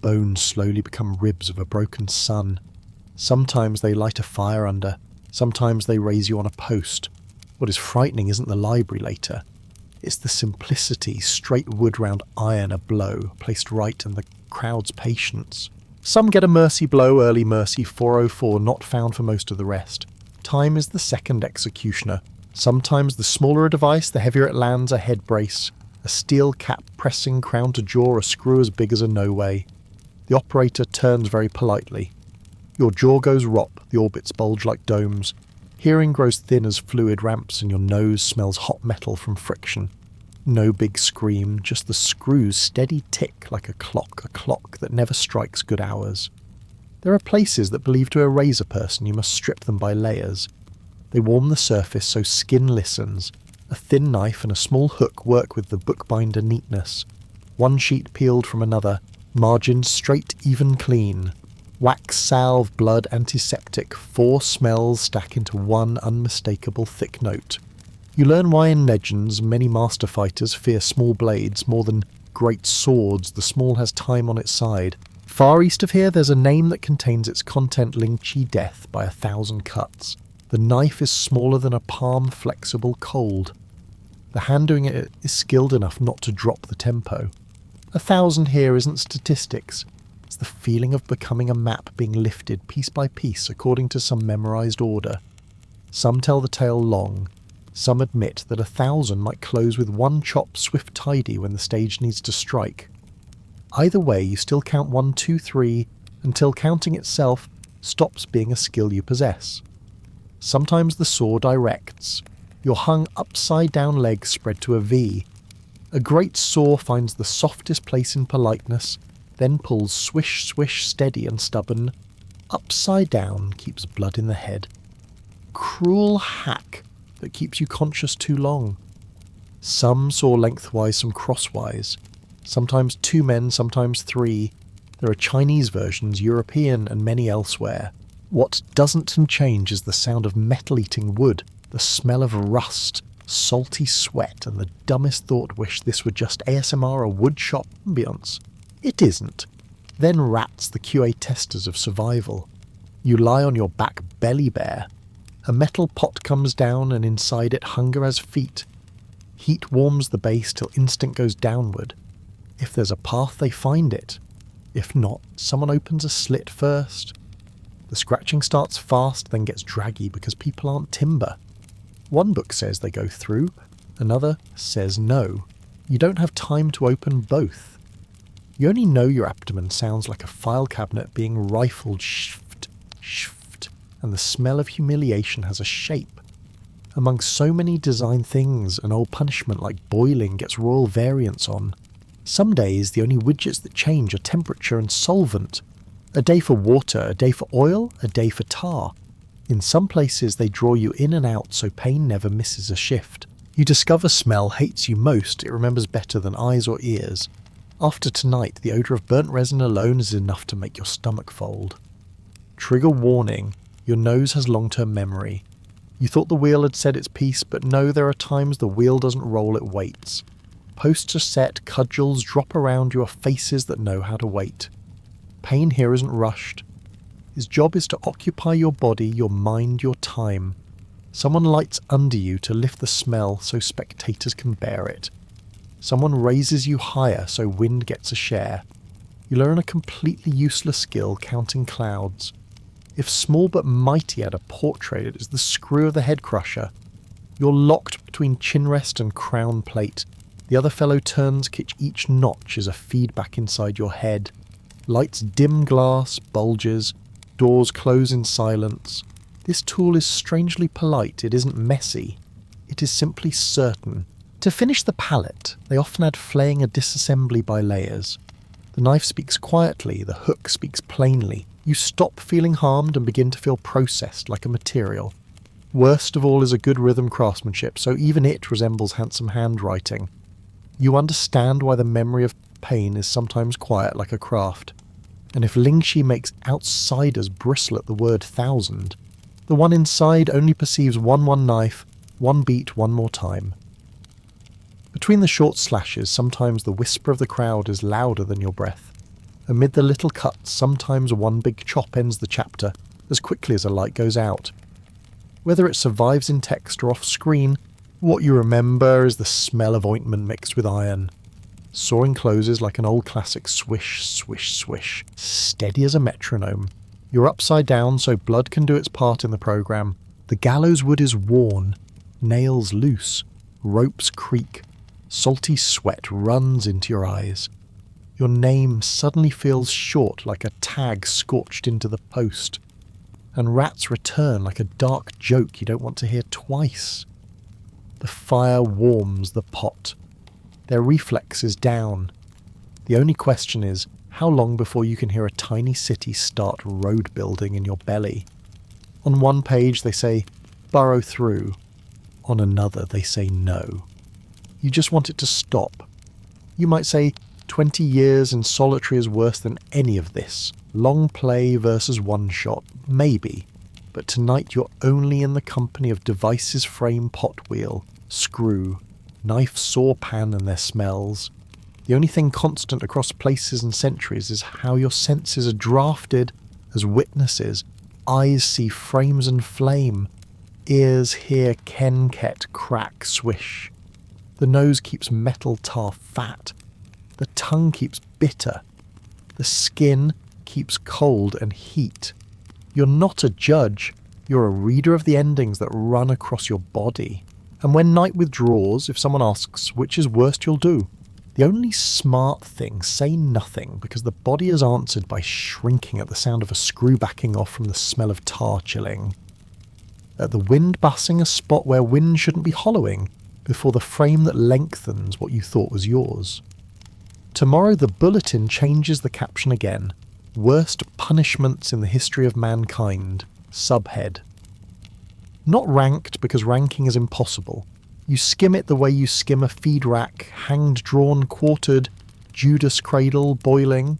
bones slowly become ribs of a broken sun. Sometimes they light a fire under, sometimes they raise you on a post. What is frightening isn't the library later. It's the simplicity, straight wood round iron a blow, placed right, and the crowd's patience. Some get a mercy blow, early mercy, 404, not found for most of the rest. Time is the second executioner. Sometimes the smaller a device, the heavier it lands, a head brace. A steel cap pressing crown to jaw, a screw as big as a no-way. The operator turns very politely. Your jaw goes rop, the orbits bulge like domes. Hearing grows thin as fluid ramps and your nose smells hot metal from friction. No big scream, just the screw's steady tick like a clock that never strikes good hours. There are places that believe to erase a person you must strip them by layers. They warm the surface so skin listens. A thin knife and a small hook work with the bookbinder neatness. One sheet peeled from another, margins straight, even, clean. Wax, salve, blood, antiseptic, 4 smells stack into one unmistakable thick note. You learn why in legends many master fighters fear small blades more than great swords. The small has time on its side. Far east of here, there's a name that contains its content Ling Chi death by 1,000 cuts. The knife is smaller than a palm, flexible, cold. The hand doing it is skilled enough not to drop the tempo. 1,000 here isn't statistics. It's the feeling of becoming a map being lifted piece by piece according to some memorised order. Some tell the tale long. Some admit that 1,000 might close with one chop swift tidy when the stage needs to strike. Either way, you still count 1, 2, 3 until counting itself stops being a skill you possess. Sometimes the saw directs. Your hung upside-down legs spread to a V. A great saw finds the softest place in politeness, then pulls swish, swish, steady and stubborn. Upside down keeps blood in the head. Cruel hack that keeps you conscious too long. Some saw lengthwise, some crosswise. Sometimes 2 men, sometimes 3. There are Chinese versions, European and many elsewhere. What doesn't change is the sound of metal-eating wood, the smell of rust, salty sweat, and the dumbest thought wish this were just ASMR or woodshop ambience. It isn't. Then rats the QA testers of survival. You lie on your back belly bare. A metal pot comes down and inside it hunger has feet. Heat warms the base till instinct goes downward. If there's a path, they find it. If not, someone opens a slit first. The scratching starts fast, then gets draggy because people aren't timber. One book says they go through, another says no. You don't have time to open both. You only know your abdomen sounds like a file cabinet being rifled shift, shift, and the smell of humiliation has a shape. Among so many design things, an old punishment like boiling gets royal variants on. Some days the only widgets that change are temperature and solvent. A day for water, a day for oil, a day for tar. In some places they draw you in and out so pain never misses a shift. You discover smell hates you most, it remembers better than eyes or ears. After tonight, the odour of burnt resin alone is enough to make your stomach fold. Trigger warning, your nose has long-term memory. You thought the wheel had said its piece, but no, there are times the wheel doesn't roll, it waits. Posts are set, cudgels drop around your faces that know how to wait. Pain here isn't rushed. His job is to occupy your body, your mind, your time. Someone lights under you to lift the smell so spectators can bear it. Someone raises you higher so wind gets a share. You learn a completely useless skill counting clouds. If small but mighty at a portrait, it is the screw of the head crusher. You're locked between chin rest and crown plate. The other fellow turns, each notch is a feedback inside your head. Lights dim glass, bulges, doors close in silence. This tool is strangely polite, it isn't messy. It is simply certain. To finish the palette, they often add flaying a disassembly by layers. The knife speaks quietly, the hook speaks plainly. You stop feeling harmed and begin to feel processed like a material. Worst of all is a good rhythm craftsmanship, so even it resembles handsome handwriting. You understand why the memory of pain is sometimes quiet like a craft. And if Ling Chi makes outsiders bristle at the word 1,000, the one inside only perceives one knife, one beat, one more time. Between the short slashes, sometimes the whisper of the crowd is louder than your breath. Amid the little cuts, sometimes one big chop ends the chapter as quickly as a light goes out. Whether it survives in text or off screen, what you remember is the smell of ointment mixed with iron. Sawing closes like an old classic swish, swish, swish, steady as a metronome. You're upside down so blood can do its part in the programme. The gallows wood is worn, nails loose, ropes creak, salty sweat runs into your eyes. Your name suddenly feels short like a tag scorched into the post. And rats return like a dark joke you don't want to hear twice. The fire warms the pot. Their reflex is down. The only question is, how long before you can hear a tiny city start road building in your belly? On one page they say, burrow through. On another they say no. You just want it to stop. You might say, 20 years in solitary is worse than any of this. Long play versus one shot, maybe. But tonight you're only in the company of devices frame pot wheel, screw, knife saw pan and their smells. The only thing constant across places and centuries is how your senses are drafted as witnesses. Eyes see frames and flame. Ears hear ken-ket crack swish. The nose keeps metal tar fat. The tongue keeps bitter. The skin keeps cold and heat. You're not a judge. You're a reader of the endings that run across your body. And when night withdraws, if someone asks which is worst you'll do, the only smart thing, say nothing, because the body is answered by shrinking at the sound of a screw backing off from the smell of tar chilling. At the wind bussing a spot where wind shouldn't be hollowing, before the frame that lengthens what you thought was yours. Tomorrow the bulletin changes the caption again. Worst punishments in the history of mankind. Subhead. Not ranked, because ranking is impossible. You skim it the way you skim a feed rack, hanged, drawn, quartered, Judas cradle, boiling.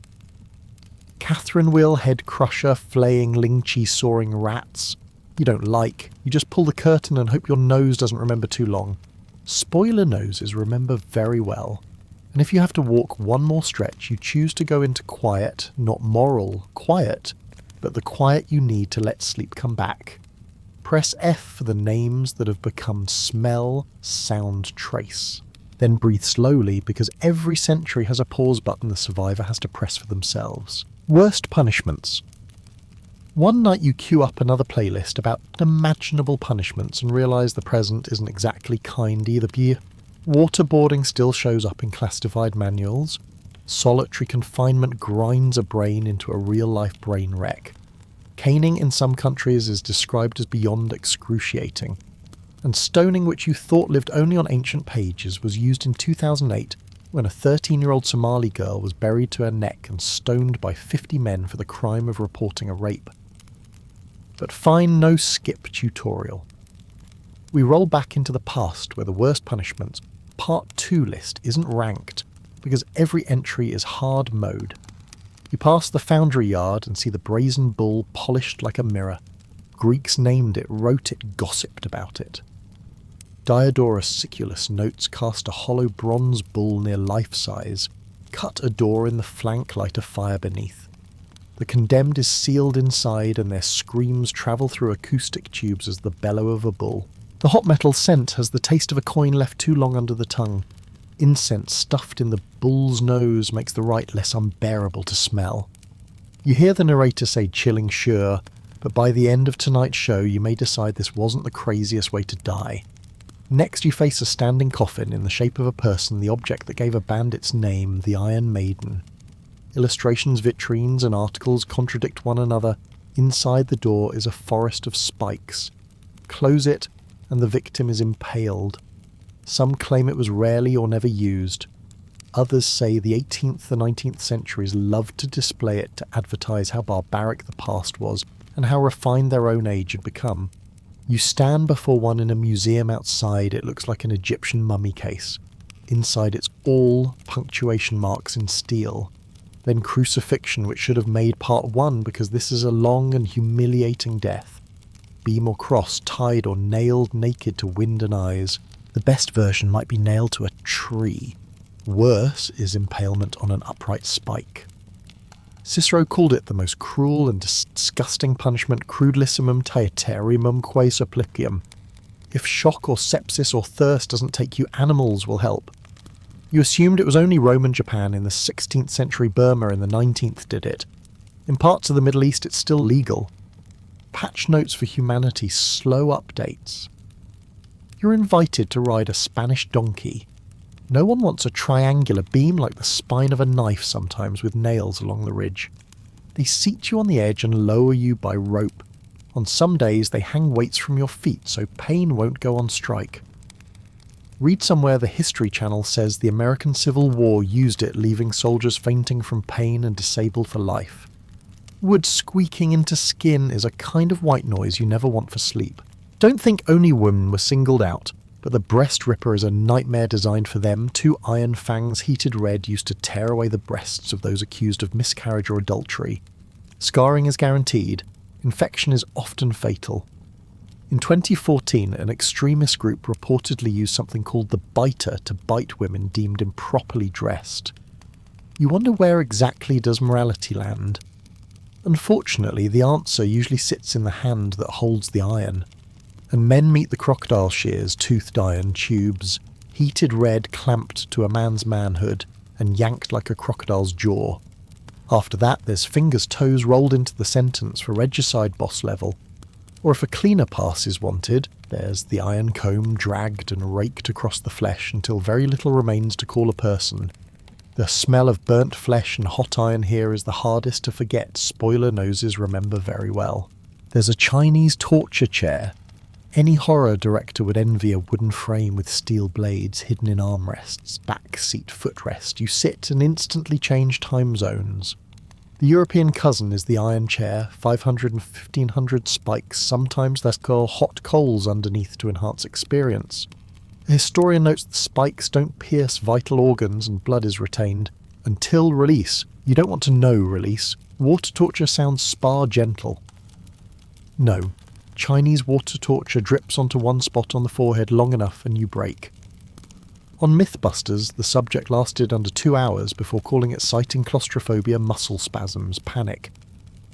Catherine wheel head crusher, flaying, lynchy, sawing rats. You don't like. You just pull the curtain and hope your nose doesn't remember too long. Spoiler noses remember very well. And if you have to walk one more stretch, you choose to go into quiet, not moral quiet, but the quiet you need to let sleep come back. Press F for the names that have become smell, sound, trace. Then breathe slowly, because every century has a pause button the survivor has to press for themselves. Worst punishments. One night you queue up another playlist about imaginable punishments and realise the present isn't exactly kind either. Waterboarding still shows up in classified manuals. Solitary confinement grinds a brain into a real-life brain wreck. Caning in some countries is described as beyond excruciating. And stoning, which you thought lived only on ancient pages, was used in 2008 when a 13-year-old Somali girl was buried to her neck and stoned by 50 men for the crime of reporting a rape. But find no skip tutorial. We roll back into the past where the worst punishments, Part 2 list, isn't ranked because every entry is hard mode. You pass the foundry yard and see the brazen bull polished like a mirror. Greeks named it, wrote it, gossiped about it. Diodorus Siculus notes cast a hollow bronze bull near life-size, cut a door in the flank, light a fire beneath. The condemned is sealed inside and their screams travel through acoustic tubes as the bellow of a bull. The hot metal scent has the taste of a coin left too long under the tongue. Incense stuffed in the bull's nose makes the rite less unbearable to smell. You hear the narrator say chilling sure, but by the end of tonight's show you may decide this wasn't the craziest way to die. Next you face a standing coffin in the shape of a person, the object that gave a band its name, the Iron Maiden. Illustrations, vitrines and articles contradict one another. Inside the door is a forest of spikes. Close it and the victim is impaled. Some claim it was rarely or never used. Others say the 18th and 19th centuries loved to display it to advertise how barbaric the past was and how refined their own age had become. You stand before one in a museum outside. It looks like an Egyptian mummy case. Inside it's all punctuation marks in steel. Then crucifixion, which should have made part 1 because this is a long and humiliating death. Beam or cross, tied or nailed naked to wind and eyes. The best version might be nailed to a tree. Worse is impalement on an upright spike. Cicero called it the most cruel and disgusting punishment, crudelissimum taeterimum quae supplicium. If shock or sepsis or thirst doesn't take you, animals will help. You assumed it was only Roman Japan in the 16th century Burma in the 19th did it. In parts of the Middle East it's still legal. Patch notes for humanity, slow updates. You're invited to ride a Spanish donkey. No one wants a triangular beam like the spine of a knife sometimes with nails along the ridge. They seat you on the edge and lower you by rope. On some days they hang weights from your feet so pain won't go on strike. Read somewhere the History Channel says the American Civil War used it, leaving soldiers fainting from pain and disabled for life. Wood squeaking into skin is a kind of white noise you never want for sleep. Don't think only women were singled out, but the breast ripper is a nightmare designed for them. 2 iron fangs heated red used to tear away the breasts of those accused of miscarriage or adultery. Scarring is guaranteed. Infection is often fatal. In 2014, an extremist group reportedly used something called the biter to bite women deemed improperly dressed. You wonder where exactly does morality land? Unfortunately, the answer usually sits in the hand that holds the iron. And men meet the crocodile shears, toothed iron tubes, heated red clamped to a man's manhood and yanked like a crocodile's jaw. After that, there's fingers toes rolled into the sentence for regicide boss level. Or if a cleaner pass is wanted, there's the iron comb dragged and raked across the flesh until very little remains to call a person. The smell of burnt flesh and hot iron here is the hardest to forget, spoiler noses remember very well. There's a Chinese torture chair. Any horror director would envy a wooden frame with steel blades hidden in armrests, back seat footrest. You sit and instantly change time zones. The European cousin is the iron chair, 500 and 1500 spikes, sometimes there's hot coals underneath to enhance experience. A historian notes the spikes don't pierce vital organs and blood is retained. Until release. You don't want to know release. Water torture sounds spa gentle. No. Chinese water torture drips onto one spot on the forehead long enough and you break. On Mythbusters, the subject lasted under 2 hours before calling it citing claustrophobia, muscle spasms, panic.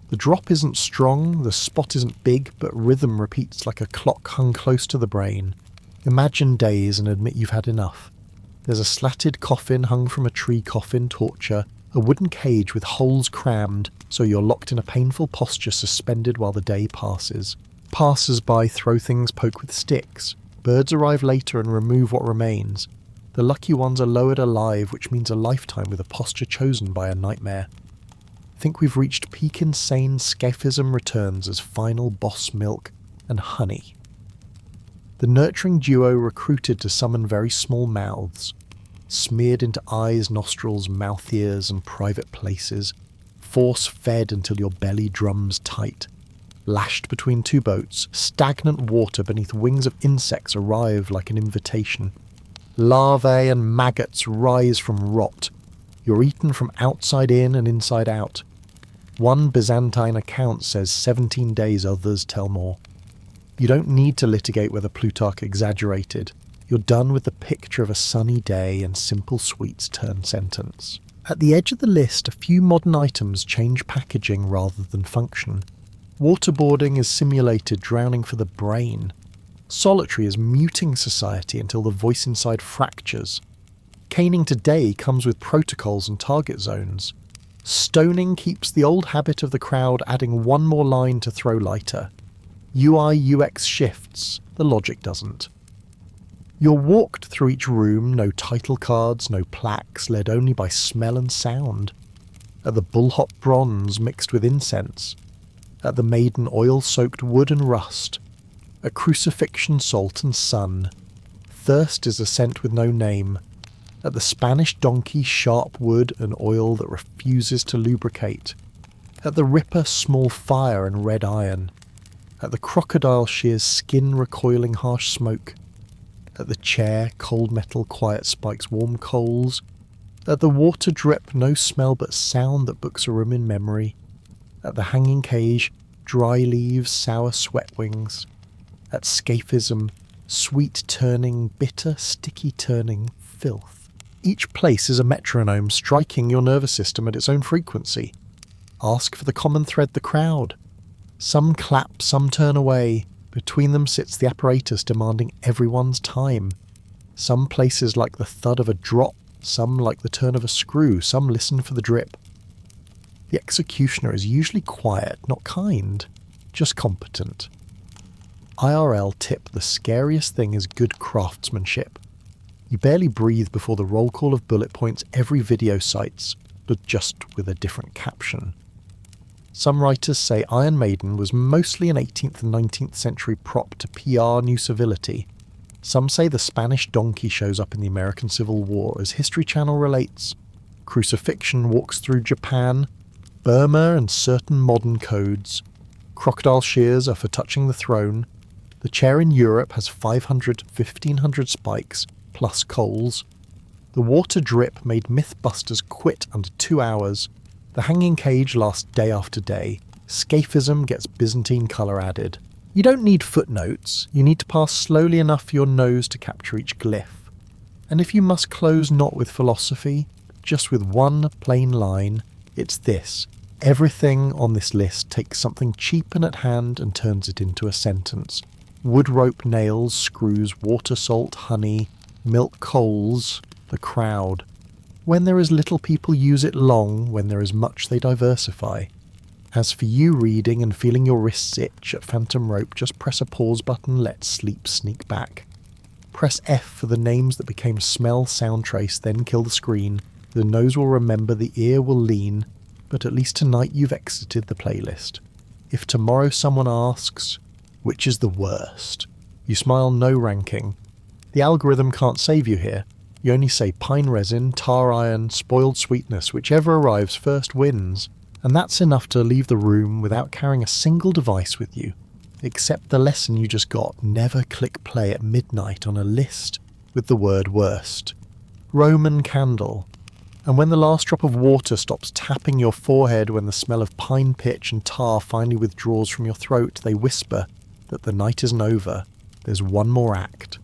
The drop isn't strong, the spot isn't big, but rhythm repeats like a clock hung close to the brain. Imagine days and admit you've had enough. There's a slatted coffin hung from a tree coffin torture, a wooden cage with holes crammed, so you're locked in a painful posture suspended while the day passes. Passers-by throw things, poke with sticks. Birds arrive later and remove what remains. The lucky ones are lowered alive, which means a lifetime with a posture chosen by a nightmare. I think we've reached peak insane. Scaphism returns as final boss milk and honey. The nurturing duo recruited to summon very small mouths, smeared into eyes, nostrils, mouth, ears, and private places, force-fed until your belly drums tight. Lashed between two boats, stagnant water beneath wings of insects arrive like an invitation. Larvae and maggots rise from rot. You're eaten from outside in and inside out. One Byzantine account says 17 days, others tell more. You don't need to litigate whether Plutarch exaggerated. You're done with the picture of a sunny day and simple sweets turn sentence. At the edge of the list, a few modern items change packaging rather than function. Waterboarding is simulated drowning for the brain. Solitary is muting society until the voice inside fractures. Caning today comes with protocols and target zones. Stoning keeps the old habit of the crowd adding one more line to throw lighter. UI UX shifts, the logic doesn't. You're walked through each room, no title cards, no plaques, led only by smell and sound. At the bullhop bronze mixed with incense. At the maiden oil-soaked wood and rust. At crucifixion salt and sun. Thirst is a scent with no name. At the Spanish donkey sharp wood and oil that refuses to lubricate. At the ripper small fire and red iron. At the crocodile shears skin recoiling harsh smoke. At the chair cold metal quiet spikes warm coals. At the water drip no smell but sound that books a room in memory. At the hanging cage dry leaves sour sweat wings. At scaphism sweet turning bitter sticky turning filth. Each place is a metronome striking your nervous system at its own frequency. Ask for the common thread, the crowd. Some clap, some turn away. Between them sits the apparatus demanding everyone's time. Some places like the thud of a drop, some like the turn of a screw, some listen for the drip. The executioner is usually quiet, not kind, just competent. IRL tip: the scariest thing is good craftsmanship. You barely breathe before the roll call of bullet points every video cites, but just with a different caption. Some writers say Iron Maiden was mostly an 18th and 19th century prop to PR new civility. Some say the Spanish donkey shows up in the American Civil War, as History Channel relates. Crucifixion walks through Japan, Burma and certain modern codes. Crocodile shears are for touching the throne. The chair in Europe has 500 to 1500 spikes, plus coals. The water drip made Mythbusters quit under 2 hours. The hanging cage lasts day after day. Scaphism gets Byzantine colour added. You don't need footnotes, you need to pass slowly enough for your nose to capture each glyph. And if you must close not with philosophy, just with one plain line, it's this. Everything on this list takes something cheap and at hand and turns it into a sentence. Wood rope, nails, screws, water, salt, honey, milk, coals, the crowd. When there is little, people use it long. When there is much, they diversify. As for you reading and feeling your wrists itch at phantom rope, just press a pause button, let sleep sneak back. Press F for the names that became smell, sound trace, then kill the screen. The nose will remember, the ear will lean, but at least tonight you've exited the playlist. If tomorrow someone asks, which is the worst? You smile, no ranking. The algorithm can't save you here. You only say pine resin, tar iron, spoiled sweetness, whichever arrives first wins. And that's enough to leave the room without carrying a single device with you. Except the lesson you just got, never click play at midnight on a list with the word worst. Roman candle. And when the last drop of water stops tapping your forehead, when the smell of pine pitch and tar finally withdraws from your throat, they whisper that the night isn't over. There's one more act.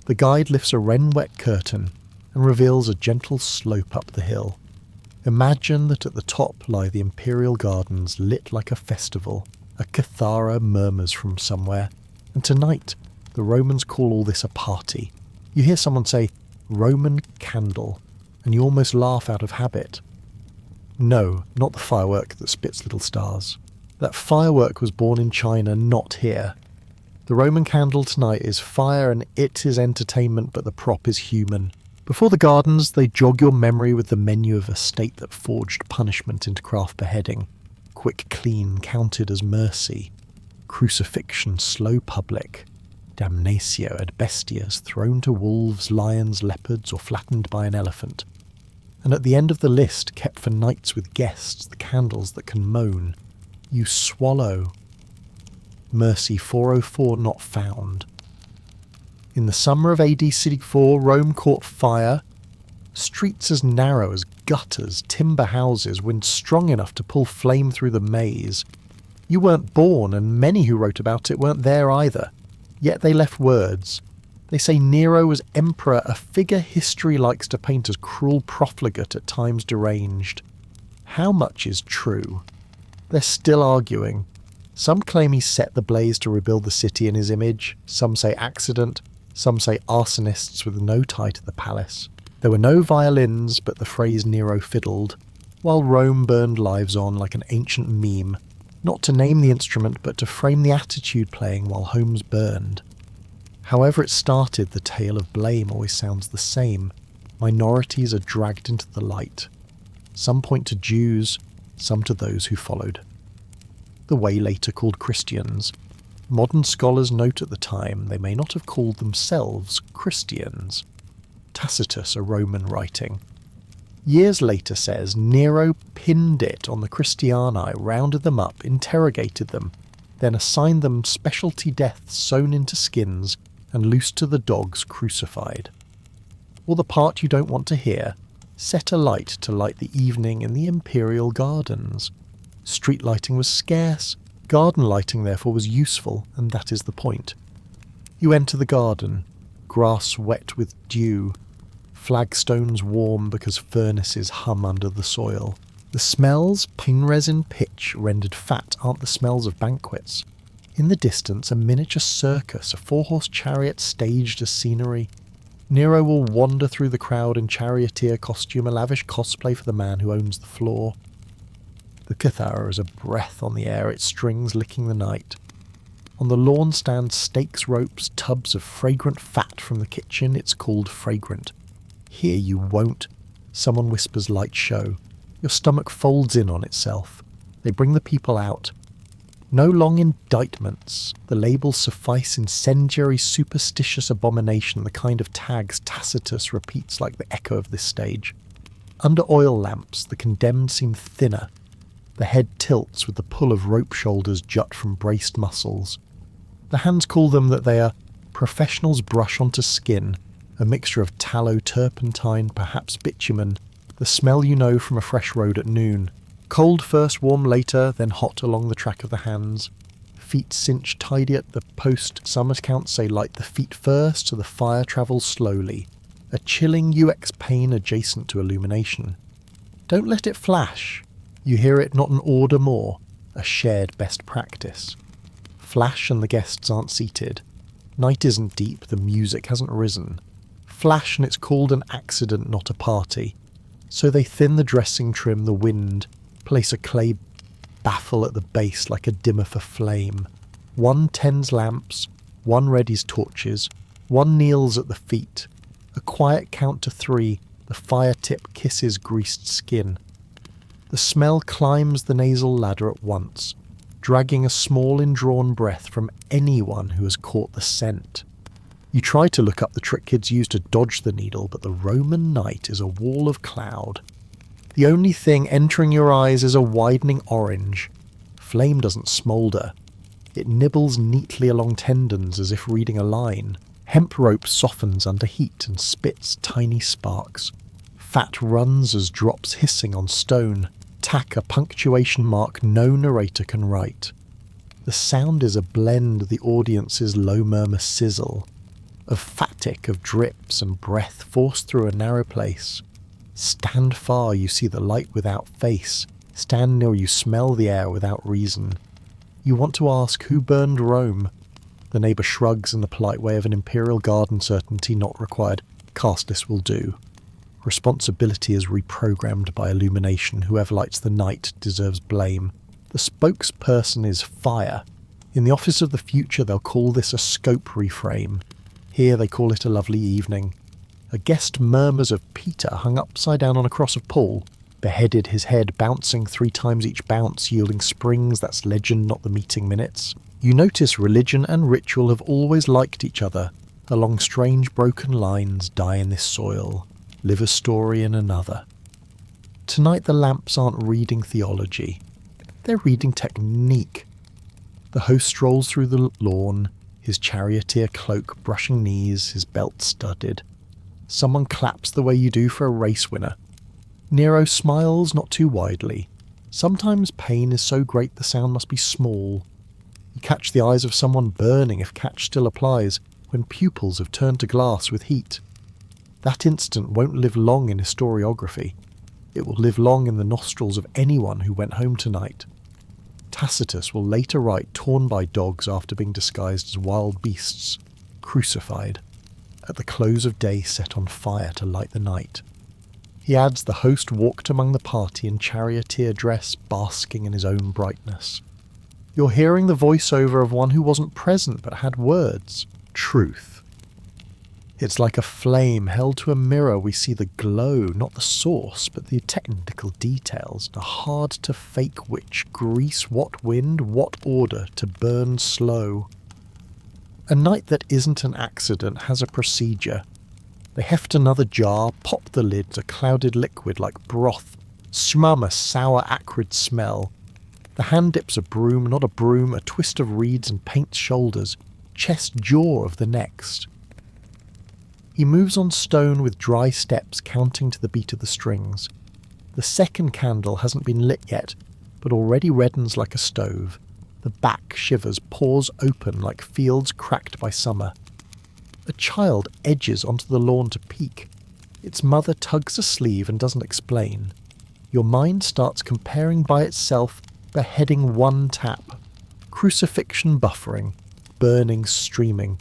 The guide lifts a wren-wet curtain and reveals a gentle slope up the hill. Imagine that at the top lie the imperial gardens lit like a festival. A kithara murmurs from somewhere, and tonight the Romans call all this a party. You hear someone say, Roman candle, and you almost laugh out of habit. No, not the firework that spits little stars. That firework was born in China, not here. The Roman candle tonight is fire and it is entertainment, but the prop is human. Before the gardens, they jog your memory with the menu of a state that forged punishment into craft beheading. Quick clean counted as mercy. Crucifixion slow public. Damnatio ad bestias thrown to wolves, lions, leopards, or flattened by an elephant. And at the end of the list, kept for nights with guests, the candles that can moan. You swallow. Mercy 404 not found. In the summer of AD 64, Rome caught fire. Streets as narrow as gutters, timber houses, wind strong enough to pull flame through the maze. You weren't born, and many who wrote about it weren't there either. Yet they left words. They say Nero was emperor, a figure history likes to paint as cruel profligate, at times deranged. How much is true? They're still arguing. Some claim he set the blaze to rebuild the city in his image. Some say accident. Some say arsonists with no tie to the palace. There were no violins, but the phrase Nero fiddled, while Rome burned lives on like an ancient meme, not to name the instrument, but to frame the attitude playing while homes burned. However it started, the tale of blame always sounds the same. Minorities are dragged into the light. Some point to Jews, some to those who followed. The way later called Christians. Modern scholars note at the time they may not have called themselves Christians. Tacitus, a Roman writing. Years later says Nero pinned it on the Christiani, rounded them up, interrogated them, then assigned them specialty deaths sewn into skins and loosed to the dogs crucified. Or the part you don't want to hear, set a light to light the evening in the imperial gardens. Street lighting was scarce, garden lighting therefore was useful, and that is the point. You enter the garden, grass wet with dew, flagstones warm because furnaces hum under the soil. The smells, pine resin, pitch, rendered fat, aren't the smells of banquets. In the distance, a miniature circus, a 4-horse chariot staged as scenery. Nero will wander through the crowd in charioteer costume, a lavish cosplay for the man who owns the floor. The kithara is a breath on the air, its strings licking the night. On the lawn stand stakes, ropes, tubs of fragrant fat from the kitchen. It's called fragrant. Here you won't. Someone whispers light show. Your stomach folds in on itself. They bring the people out. No long indictments. The labels suffice, incendiary, superstitious abomination, the kind of tags Tacitus repeats like the echo of this stage. Under oil lamps, the condemned seem thinner. The head tilts with the pull of rope shoulders jut from braced muscles. The hands call them that they are professionals brush onto skin, a mixture of tallow, turpentine, perhaps bitumen, the smell you know from a fresh road at noon. Cold first, warm later, then hot along the track of the hands. feet cinch tidy at the post. Some accounts say light the feet first so the fire travels slowly. A chilling UX pain adjacent to illumination. Don't let it flash. You hear it, not an order more, a shared best practice. Flash and the guests aren't seated. Night isn't deep, the music hasn't risen. Flash and it's called an accident, not a party. So they thin the dressing trim, the wind, place a clay baffle at the base like a dimmer for flame. One tends lamps, one readies torches, one kneels at the feet. A quiet count to 3, the fire tip kisses greased skin. The smell climbs the nasal ladder at once, dragging a small indrawn breath from anyone who has caught the scent. You try to look up the trick kids use to dodge the needle, but the Roman night is a wall of cloud. The only thing entering your eyes is a widening orange. Flame doesn't smoulder. It nibbles neatly along tendons as if reading a line. Hemp rope softens under heat and spits tiny sparks. Fat runs as drops hissing on stone. Tack a punctuation mark no narrator can write. The sound is a blend the audience's low murmur sizzle. Of fatic, of drips and breath forced through a narrow place. Stand far, you see the light without face. Stand near, you smell the air without reason. You want to ask who burned Rome. The neighbour shrugs in the polite way of an imperial garden certainty not required. Castless will do. Responsibility is reprogrammed by illumination. Whoever lights the night deserves blame. The spokesperson is fire. In the office of the future they'll call this a scope reframe. Here they call it a lovely evening. A guest murmurs of Peter hung upside down on a cross of Paul. Beheaded, his head bouncing 3 times each bounce, yielding springs. That's legend, not the meeting minutes. You notice religion and ritual have always liked each other. Along strange broken lines, die in this soil. Live a story in another. Tonight the lamps aren't reading theology. They're reading technique. The host strolls through the lawn, his charioteer cloak brushing knees, his belt studded. Someone claps the way you do for a race winner. Nero smiles not too widely. Sometimes pain is so great the sound must be small. You catch the eyes of someone burning if catch still applies, when pupils have turned to glass with heat. That instant won't live long in historiography. It will live long in the nostrils of anyone who went home tonight. Tacitus will later write torn by dogs after being disguised as wild beasts, crucified, at the close of day set on fire to light the night. He adds the host walked among the party in charioteer dress, basking in his own brightness. You're hearing the voiceover of one who wasn't present but had words. Truth. It's like a flame held to a mirror. We see the glow, not the source, but the technical details. A hard-to-fake witch, grease what wind, what order, to burn slow. A night that isn't an accident has a procedure. They heft another jar, pop the lid, a clouded liquid like broth. Smum, a sour, acrid smell. The hand dips a broom, not a broom, a twist of reeds and paints shoulders. Chest jaw of the next. He moves on stone with dry steps counting to the beat of the strings. The second candle hasn't been lit yet, but already reddens like a stove. The back shivers, pores open like fields cracked by summer. A child edges onto the lawn to peek. Its mother tugs a sleeve and doesn't explain. Your mind starts comparing by itself, beheading one tap. Crucifixion buffering, burning streaming.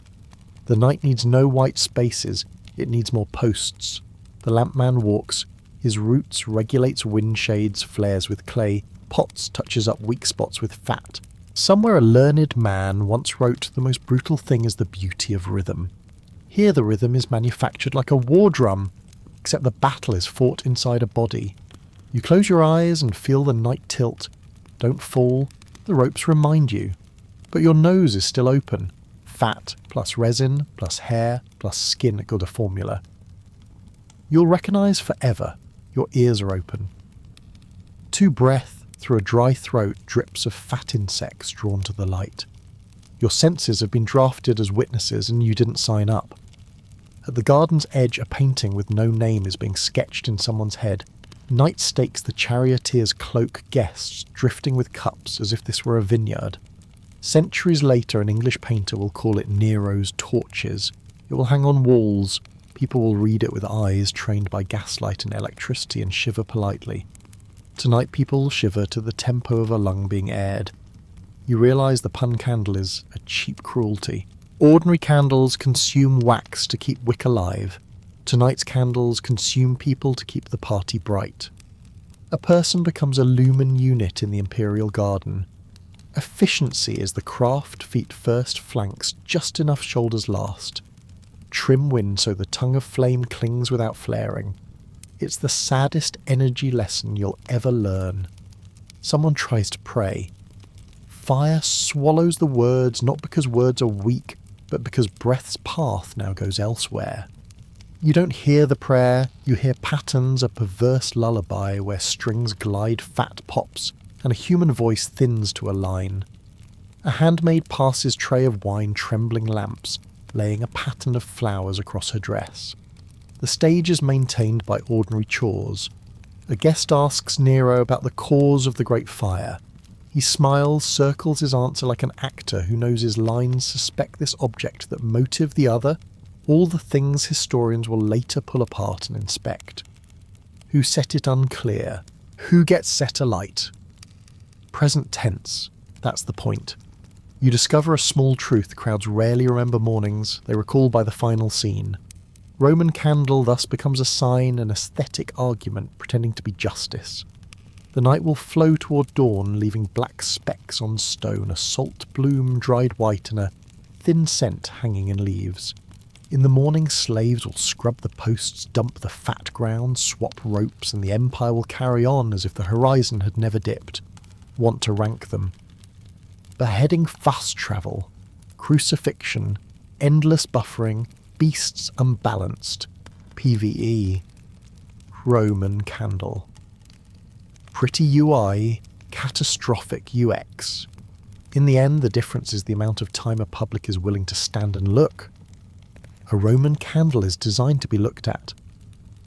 The night needs no white spaces, it needs more posts. The lampman walks, his roots regulates wind shades, flares with clay, pots touches up weak spots with fat. Somewhere a learned man once wrote, the most brutal thing is the beauty of rhythm. Here the rhythm is manufactured like a war drum, except the battle is fought inside a body. You close your eyes and feel the night tilt. Don't fall, the ropes remind you. But your nose is still open. Fat plus resin plus hair plus skin got a formula. You'll recognise forever. Your ears are open. To breath, through a dry throat, drips of fat insects drawn to the light. Your senses have been drafted as witnesses and you didn't sign up. At the garden's edge, a painting with no name is being sketched in someone's head. Night stakes the charioteer's cloak guests, drifting with cups as if this were a vineyard. Centuries later, an English painter will call it Nero's torches. It will hang on walls. People will read it with eyes trained by gaslight and electricity and shiver politely. Tonight people will shiver to the tempo of a lung being aired. You realise the pun candle is a cheap cruelty. Ordinary candles consume wax to keep wick alive. Tonight's candles consume people to keep the party bright. A person becomes a lumen unit in the imperial garden. Efficiency is the craft feet first flanks just enough shoulders last. Trim wind so the tongue of flame clings without flaring. It's the saddest energy lesson you'll ever learn. Someone tries to pray. Fire swallows the words not because words are weak, but because breath's path now goes elsewhere. You don't hear the prayer, you hear patterns, a perverse lullaby where strings glide fat pops and a human voice thins to a line. A handmaid passes tray of wine trembling lamps, laying a pattern of flowers across her dress. The stage is maintained by ordinary chores. A guest asks Nero about the cause of the great fire. He smiles, circles his answer like an actor who knows his lines suspect this object that motive the other, all the things historians will later pull apart and inspect. Who set it unclear? Who gets set alight? Present tense, that's the point. You discover a small truth crowds rarely remember mornings, they recall by the final scene. Roman candle thus becomes a sign, an aesthetic argument pretending to be justice. The night will flow toward dawn, leaving black specks on stone, a salt bloom dried white and a thin scent hanging in leaves. In the morning, slaves will scrub the posts, dump the fat ground, swap ropes, and the empire will carry on as if the horizon had never dipped. Want to rank them. Beheading fast travel, crucifixion, endless buffering, beasts unbalanced, PvE, Roman candle. Pretty UI, catastrophic UX. In the end, the difference is the amount of time a public is willing to stand and look. A Roman candle is designed to be looked at.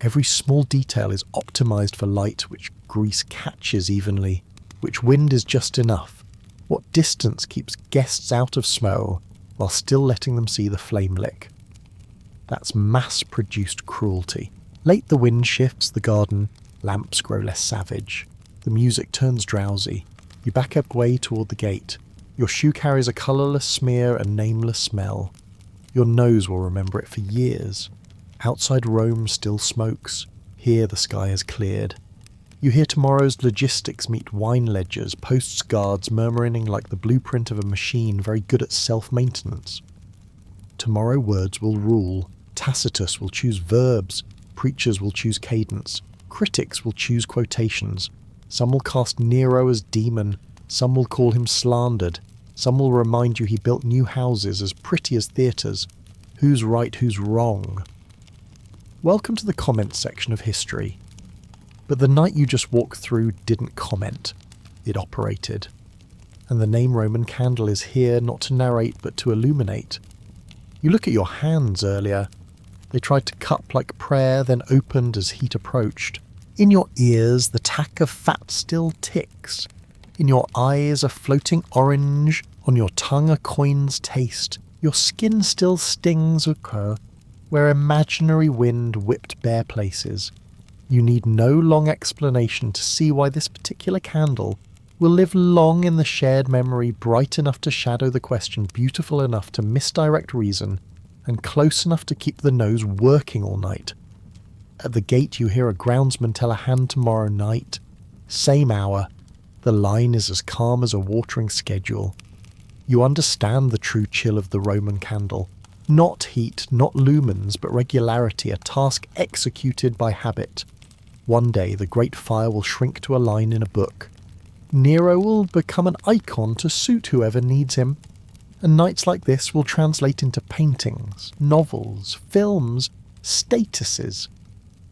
Every small detail is optimized for light, which grease catches evenly, which wind is just enough, what distance keeps guests out of smell while still letting them see the flame lick. That's mass-produced cruelty. Late the wind shifts the garden, lamps grow less savage. The music turns drowsy. You back up way toward the gate. Your shoe carries a colourless smear and nameless smell. Your nose will remember it for years. Outside Rome still smokes. Here the sky has cleared. You hear tomorrow's logistics meet wine ledgers, posts guards murmuring like the blueprint of a machine very good at self-maintenance. Tomorrow words will rule. Tacitus will choose verbs. Preachers will choose cadence. Critics will choose quotations. Some will cast Nero as demon. Some will call him slandered. Some will remind you he built new houses as pretty as theatres. Who's right, who's wrong? Welcome to the comments section of history. But the night you just walked through didn't comment. It operated. And the name Roman candle is here not to narrate but to illuminate. You look at your hands earlier. They tried to cup like prayer, then opened as heat approached. In your ears, the tack of fat still ticks. In your eyes, a floating orange. On your tongue, a coin's taste. Your skin still stings occur, where imaginary wind whipped bare places. You need no long explanation to see why this particular candle will live long in the shared memory, bright enough to shadow the question, beautiful enough to misdirect reason, and close enough to keep the nose working all night. At the gate you hear a groundsman tell a hand tomorrow night. Same hour. The line is as calm as a watering schedule. You understand the true chill of the Roman candle. Not heat, not lumens, but regularity, a task executed by habit. One day the great fire will shrink to a line in a book. Nero will become an icon to suit whoever needs him. And nights like this will translate into paintings, novels, films, statuses.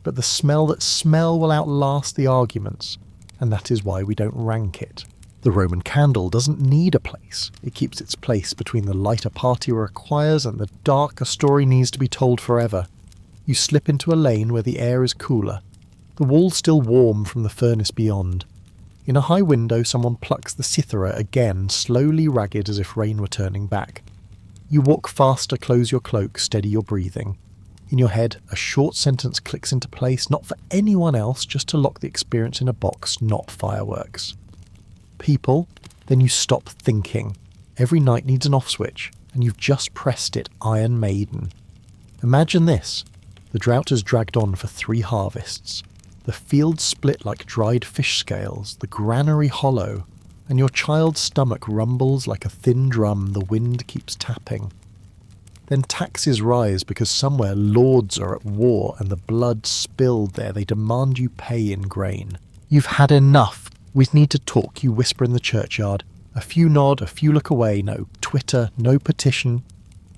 But the smell that smell will outlast the arguments, and that is why we don't rank it. The Roman candle doesn't need a place. It keeps its place between the light a party requires and the dark a story needs to be told forever. You slip into a lane where the air is cooler. The walls still warm from the furnace beyond. In a high window, someone plucks the cithara again, slowly ragged as if rain were turning back. You walk faster, close your cloak, steady your breathing. In your head, a short sentence clicks into place, not for anyone else, just to lock the experience in a box, not fireworks. People, then you stop thinking. Every night needs an off switch, and you've just pressed it, Iron Maiden. Imagine this. The drought has dragged on for 3 harvests. The fields split like dried fish scales, the granary hollow, and your child's stomach rumbles like a thin drum the wind keeps tapping. Then taxes rise because somewhere lords are at war and the blood spilled there they demand you pay in grain. You've had enough. We need to talk, you whisper in the churchyard. A few nod, a few look away, no Twitter, no petition.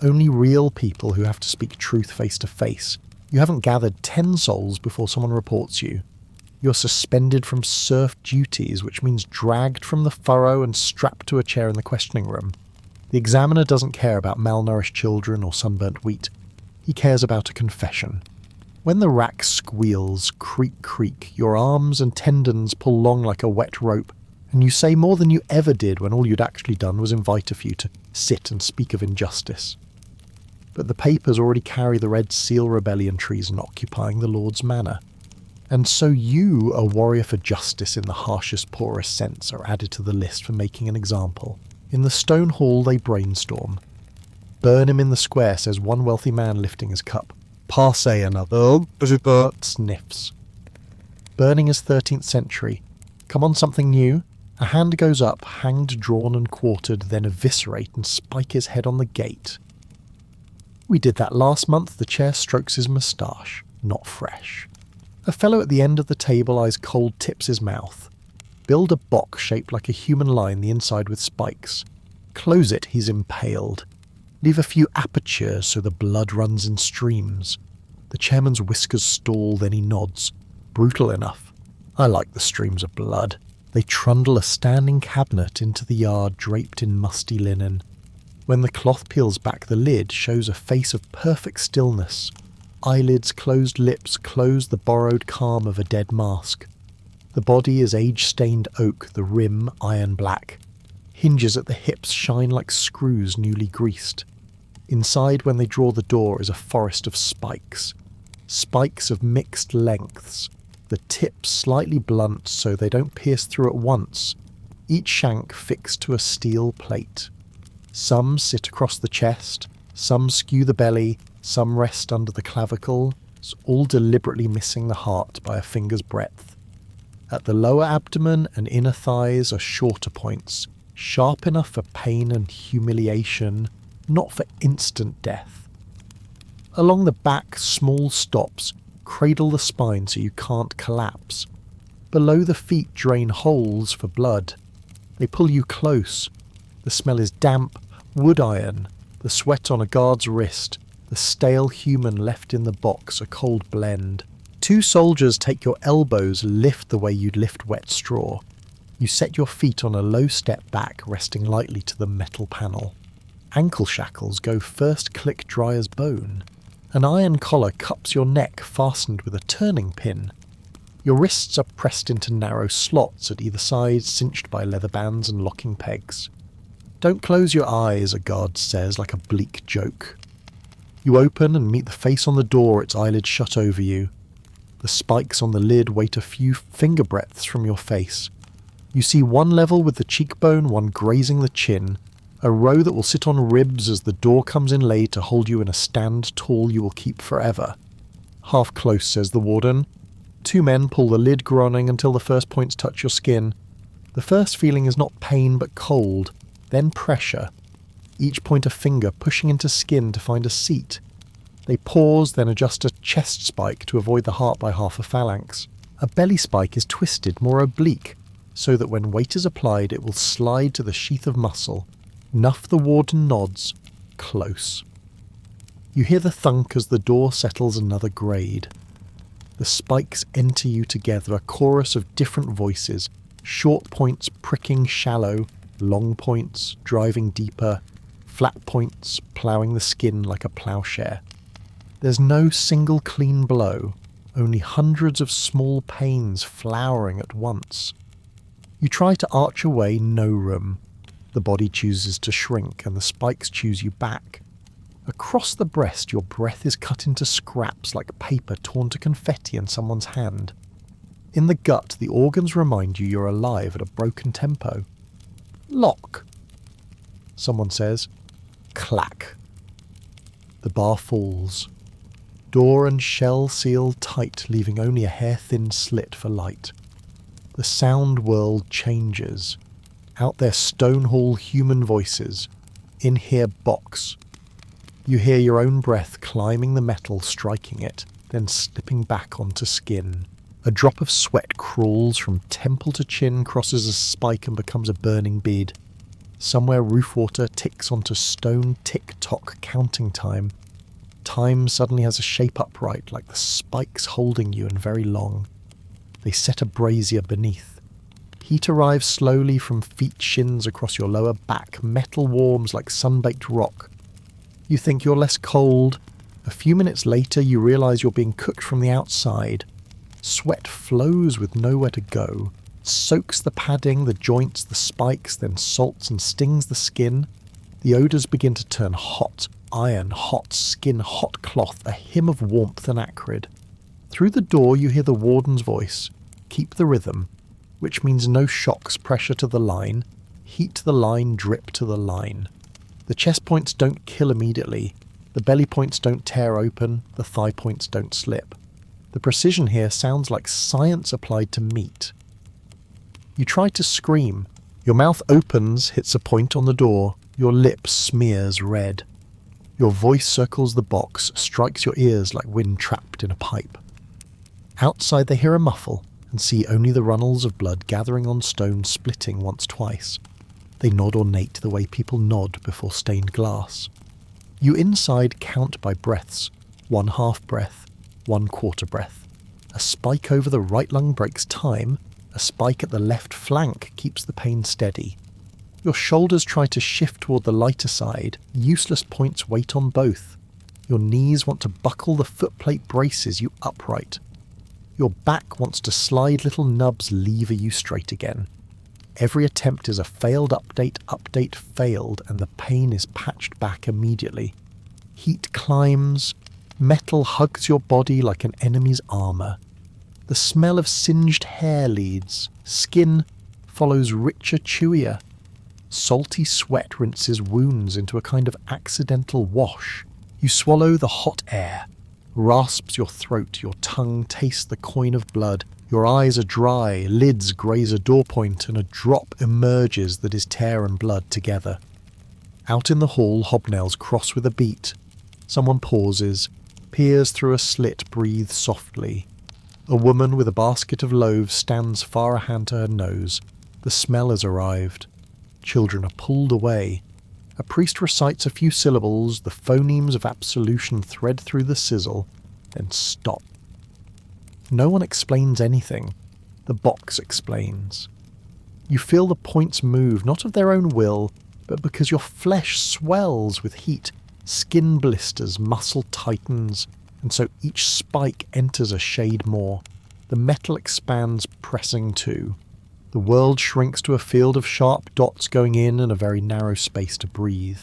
Only real people who have to speak truth face to face. You haven't gathered 10 souls before someone reports you. You're suspended from serf duties, which means dragged from the furrow and strapped to a chair in the questioning room. The examiner doesn't care about malnourished children or sunburnt wheat. He cares about a confession. When the rack squeals, creak, creak, your arms and tendons pull long like a wet rope, and you say more than you ever did when all you'd actually done was invite a few to sit and speak of injustice. But the papers already carry the Red Seal rebellion treason occupying the Lord's manor. And so you, a warrior for justice in the harshest, poorest sense, are added to the list for making an example. In the stone hall they brainstorm. Burn him in the square, says one wealthy man lifting his cup. Passe another, but sniffs. Burning is 13th century. Come on, something new. A hand goes up, hanged, drawn and quartered, then eviscerate and spike his head on the gate. We did that last month, the chair strokes his moustache. Not fresh. A fellow at the end of the table eyes cold tips his mouth. Build a box shaped like a human line, the inside with spikes. Close it, he's impaled. Leave a few apertures so the blood runs in streams. The chairman's whiskers stall, then he nods. Brutal enough. I like the streams of blood. They trundle a standing cabinet into the yard draped in musty linen. When the cloth peels back, the lid shows a face of perfect stillness. Eyelids, closed lips close the borrowed calm of a dead mask. The body is age-stained oak, the rim iron black. Hinges at the hips shine like screws newly greased. Inside, when they draw the door, is a forest of spikes. Spikes of mixed lengths. The tips slightly blunt so they don't pierce through at once. Each shank fixed to a steel plate. Some sit across the chest, some skew the belly, some rest under the clavicle, all deliberately missing the heart by a finger's breadth. At the lower abdomen and inner thighs are shorter points, sharp enough for pain and humiliation, not for instant death. Along the back, small stops cradle the spine so you can't collapse. Below the feet drain holes for blood. They pull you close. The smell is damp, wood iron, the sweat on a guard's wrist, the stale human left in the box, a cold blend. 2 soldiers take your elbows, lift the way you'd lift wet straw. You set your feet on a low step back, resting lightly to the metal panel. Ankle shackles go first click dry as bone. An iron collar cups your neck, fastened with a turning pin. Your wrists are pressed into narrow slots at either side, cinched by leather bands and locking pegs. Don't close your eyes, a guard says, like a bleak joke. You open and meet the face on the door, its eyelids shut over you. The spikes on the lid wait a few finger breadths from your face. You see one level with the cheekbone, one grazing the chin, a row that will sit on ribs as the door comes in late to hold you in a stand tall you will keep forever. Half close, says the warden. 2 men pull the lid, groaning until the first points touch your skin. The first feeling is not pain but cold, then pressure. Each point a finger pushing into skin to find a seat. They pause, then adjust a chest spike to avoid the heart by half a phalanx. A belly spike is twisted, more oblique, so that when weight is applied it will slide to the sheath of muscle. Nuff the warden nods. Close. You hear the thunk as the door settles another grade. The spikes enter you together, a chorus of different voices, short points pricking shallow, long points driving deeper, flat points ploughing the skin like a ploughshare. There's no single clean blow, only hundreds of small pains flowering at once. You try to arch away, no room. The body chooses to shrink and the spikes choose you back. Across the breast, your breath is cut into scraps like paper torn to confetti in someone's hand. In the gut, the organs remind you you're alive at a broken tempo. Lock. Someone says, clack. The bar falls. Door and shell seal tight, leaving only a hair-thin slit for light. The sound world changes. Out there stone-hall human voices. In here box. You hear your own breath climbing the metal, striking it, then slipping back onto skin. A drop of sweat crawls from temple to chin, crosses a spike and becomes a burning bead. Somewhere roof water ticks onto stone tick-tock counting time. Time suddenly has a shape upright, like the spikes holding you and very long. They set a brazier beneath. Heat arrives slowly from feet shins across your lower back. Metal warms like sun-baked rock. You think you're less cold. A few minutes later you realise you're being cooked from the outside. Sweat flows with nowhere to go. Soaks the padding, the joints, the spikes, then salts and stings the skin. The odours begin to turn hot. Iron, hot skin, hot cloth, a hymn of warmth and acrid. Through the door you hear the warden's voice. Keep the rhythm, which means no shocks, pressure to the line. Heat to the line, drip to the line. The chest points don't kill immediately. The belly points don't tear open. The thigh points don't slip. The precision here sounds like science applied to meat. You try to scream. Your mouth opens, hits a point on the door. Your lip smears red. Your voice circles the box, strikes your ears like wind trapped in a pipe. Outside they hear a muffle and see only the runnels of blood gathering on stone, splitting once twice. They nod ornate the way people nod before stained glass. You inside count by breaths. 1/2 breath, 1/4 breath. A spike over the right lung breaks time. A spike at the left flank keeps the pain steady. Your shoulders try to shift toward the lighter side. Useless points wait on both. Your knees want to buckle the footplate braces you upright. Your back wants to slide little nubs lever you straight again. Every attempt is a failed update failed, and the pain is patched back immediately. Heat climbs. Metal hugs your body like an enemy's armour. The smell of singed hair leads. Skin follows richer, chewier. Salty sweat rinses wounds into a kind of accidental wash. You swallow the hot air. Rasps your throat, your tongue tastes the coin of blood. Your eyes are dry, lids graze a door point, and a drop emerges that is tear and blood together. Out in the hall, hobnails cross with a beat. Someone pauses, peers through a slit, breathes softly. A woman with a basket of loaves stands far a hand to her nose. The smell has arrived. Children are pulled away. A priest recites a few syllables, the phonemes of absolution thread through the sizzle, then stop. No one explains anything. The box explains. You feel the points move, not of their own will, but because your flesh swells with heat, skin blisters, muscle tightens, and so each spike enters a shade more. The metal expands, pressing too. The world shrinks to a field of sharp dots going in and a very narrow space to breathe.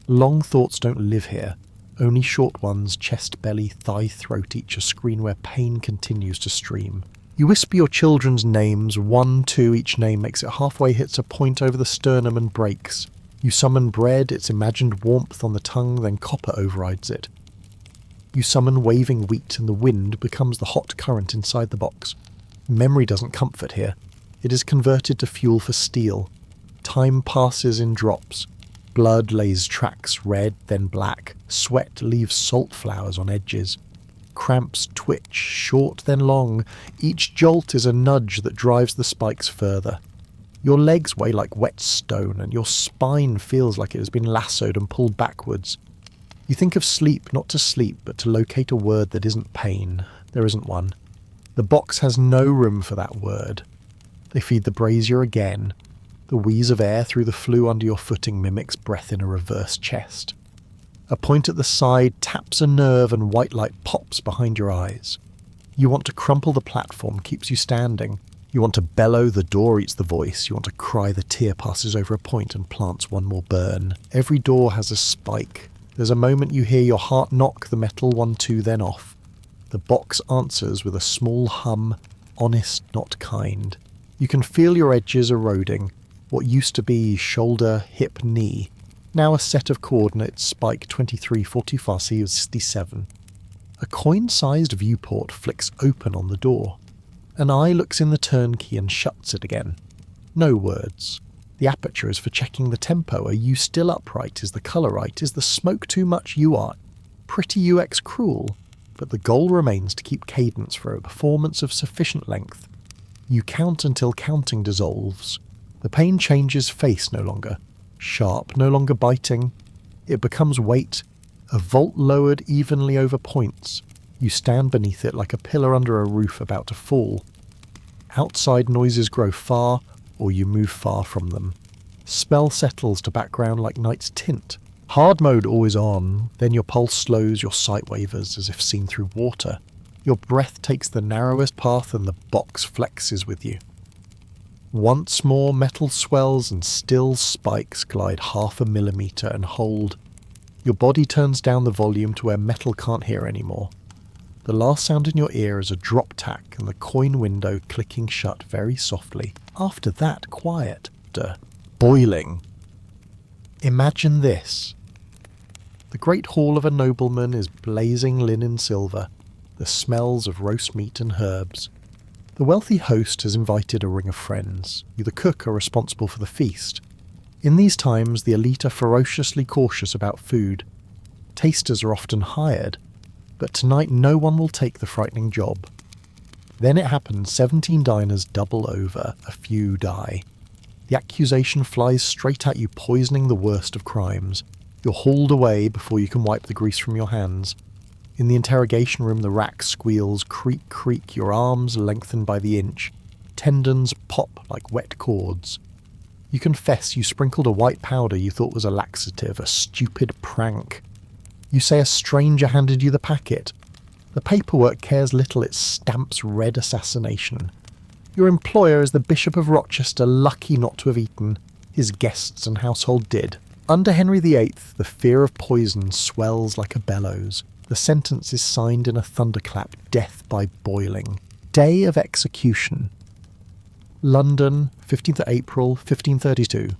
Long thoughts don't live here. Only short ones, chest, belly, thigh, throat, each a screen where pain continues to stream. You whisper your children's names, 1, 2, each name makes it halfway, hits a point over the sternum and breaks. You summon bread, its imagined warmth on the tongue, then copper overrides it. You summon waving wheat and the wind becomes the hot current inside the box. Memory doesn't comfort here. It is converted to fuel for steel. Time passes in drops. Blood lays tracks, red, then black. Sweat leaves salt flowers on edges. Cramps twitch, short then long. Each jolt is a nudge that drives the spikes further. Your legs weigh like wet stone, and your spine feels like it has been lassoed and pulled backwards. You think of sleep, not to sleep, but to locate a word that isn't pain. There isn't one. The box has no room for that word. They feed the brazier again. The wheeze of air through the flue under your footing mimics breath in a reverse chest. A point at the side taps a nerve and white light pops behind your eyes. You want to crumple the platform, keeps you standing. You want to bellow, the door eats the voice. You want to cry, the tear passes over a point and plants one more burn. Every door has a spike. There's a moment you hear your heart knock the metal 1-2 then off. The box answers with a small hum, honest, not kind. You can feel your edges eroding. What used to be shoulder, hip, knee. Now a set of coordinates, spike 2340-67. A coin-sized viewport flicks open on the door. An eye looks in the turnkey and shuts it again. No words. The aperture is for checking the tempo. Are you still upright? Is the colour right? Is the smoke too much? You are. Pretty UX cruel. But the goal remains to keep cadence for a performance of sufficient length. You count until counting dissolves. The pain changes face no longer. Sharp, no longer biting. It becomes weight, a vault lowered evenly over points. You stand beneath it like a pillar under a roof about to fall. Outside noises grow far, or you move far from them. Spell settles to background like night's tint. Hard mode always on, then your pulse slows, your sight wavers as if seen through water. Your breath takes the narrowest path and the box flexes with you. Once more metal swells and still spikes glide 0.5 millimeter and hold. Your body turns down the volume to where metal can't hear anymore. The last sound in your ear is a drop tack and the coin window clicking shut very softly. After that, quiet. Boiling. Imagine this. The great hall of a nobleman is blazing linen silver, the smells of roast meat and herbs. The wealthy host has invited a ring of friends. You, the cook, are responsible for the feast. In these times, the elite are ferociously cautious about food. Tasters are often hired, but tonight no one will take the frightening job. Then it happens, 17 diners double over, a few die. The accusation flies straight at you, poisoning the worst of crimes. You're hauled away before you can wipe the grease from your hands. In the interrogation room, the rack squeals, creak, creak, your arms lengthen by the inch. Tendons pop like wet cords. You confess you sprinkled a white powder you thought was a laxative, a stupid prank. You say a stranger handed you the packet. The paperwork cares little, it stamps red assassination. Your employer is the Bishop of Rochester, lucky not to have eaten. His guests and household did. Under Henry VIII, the fear of poison swells like a bellows. The sentence is signed in a thunderclap, death by boiling. Day of execution. London, 15th of April, 1532.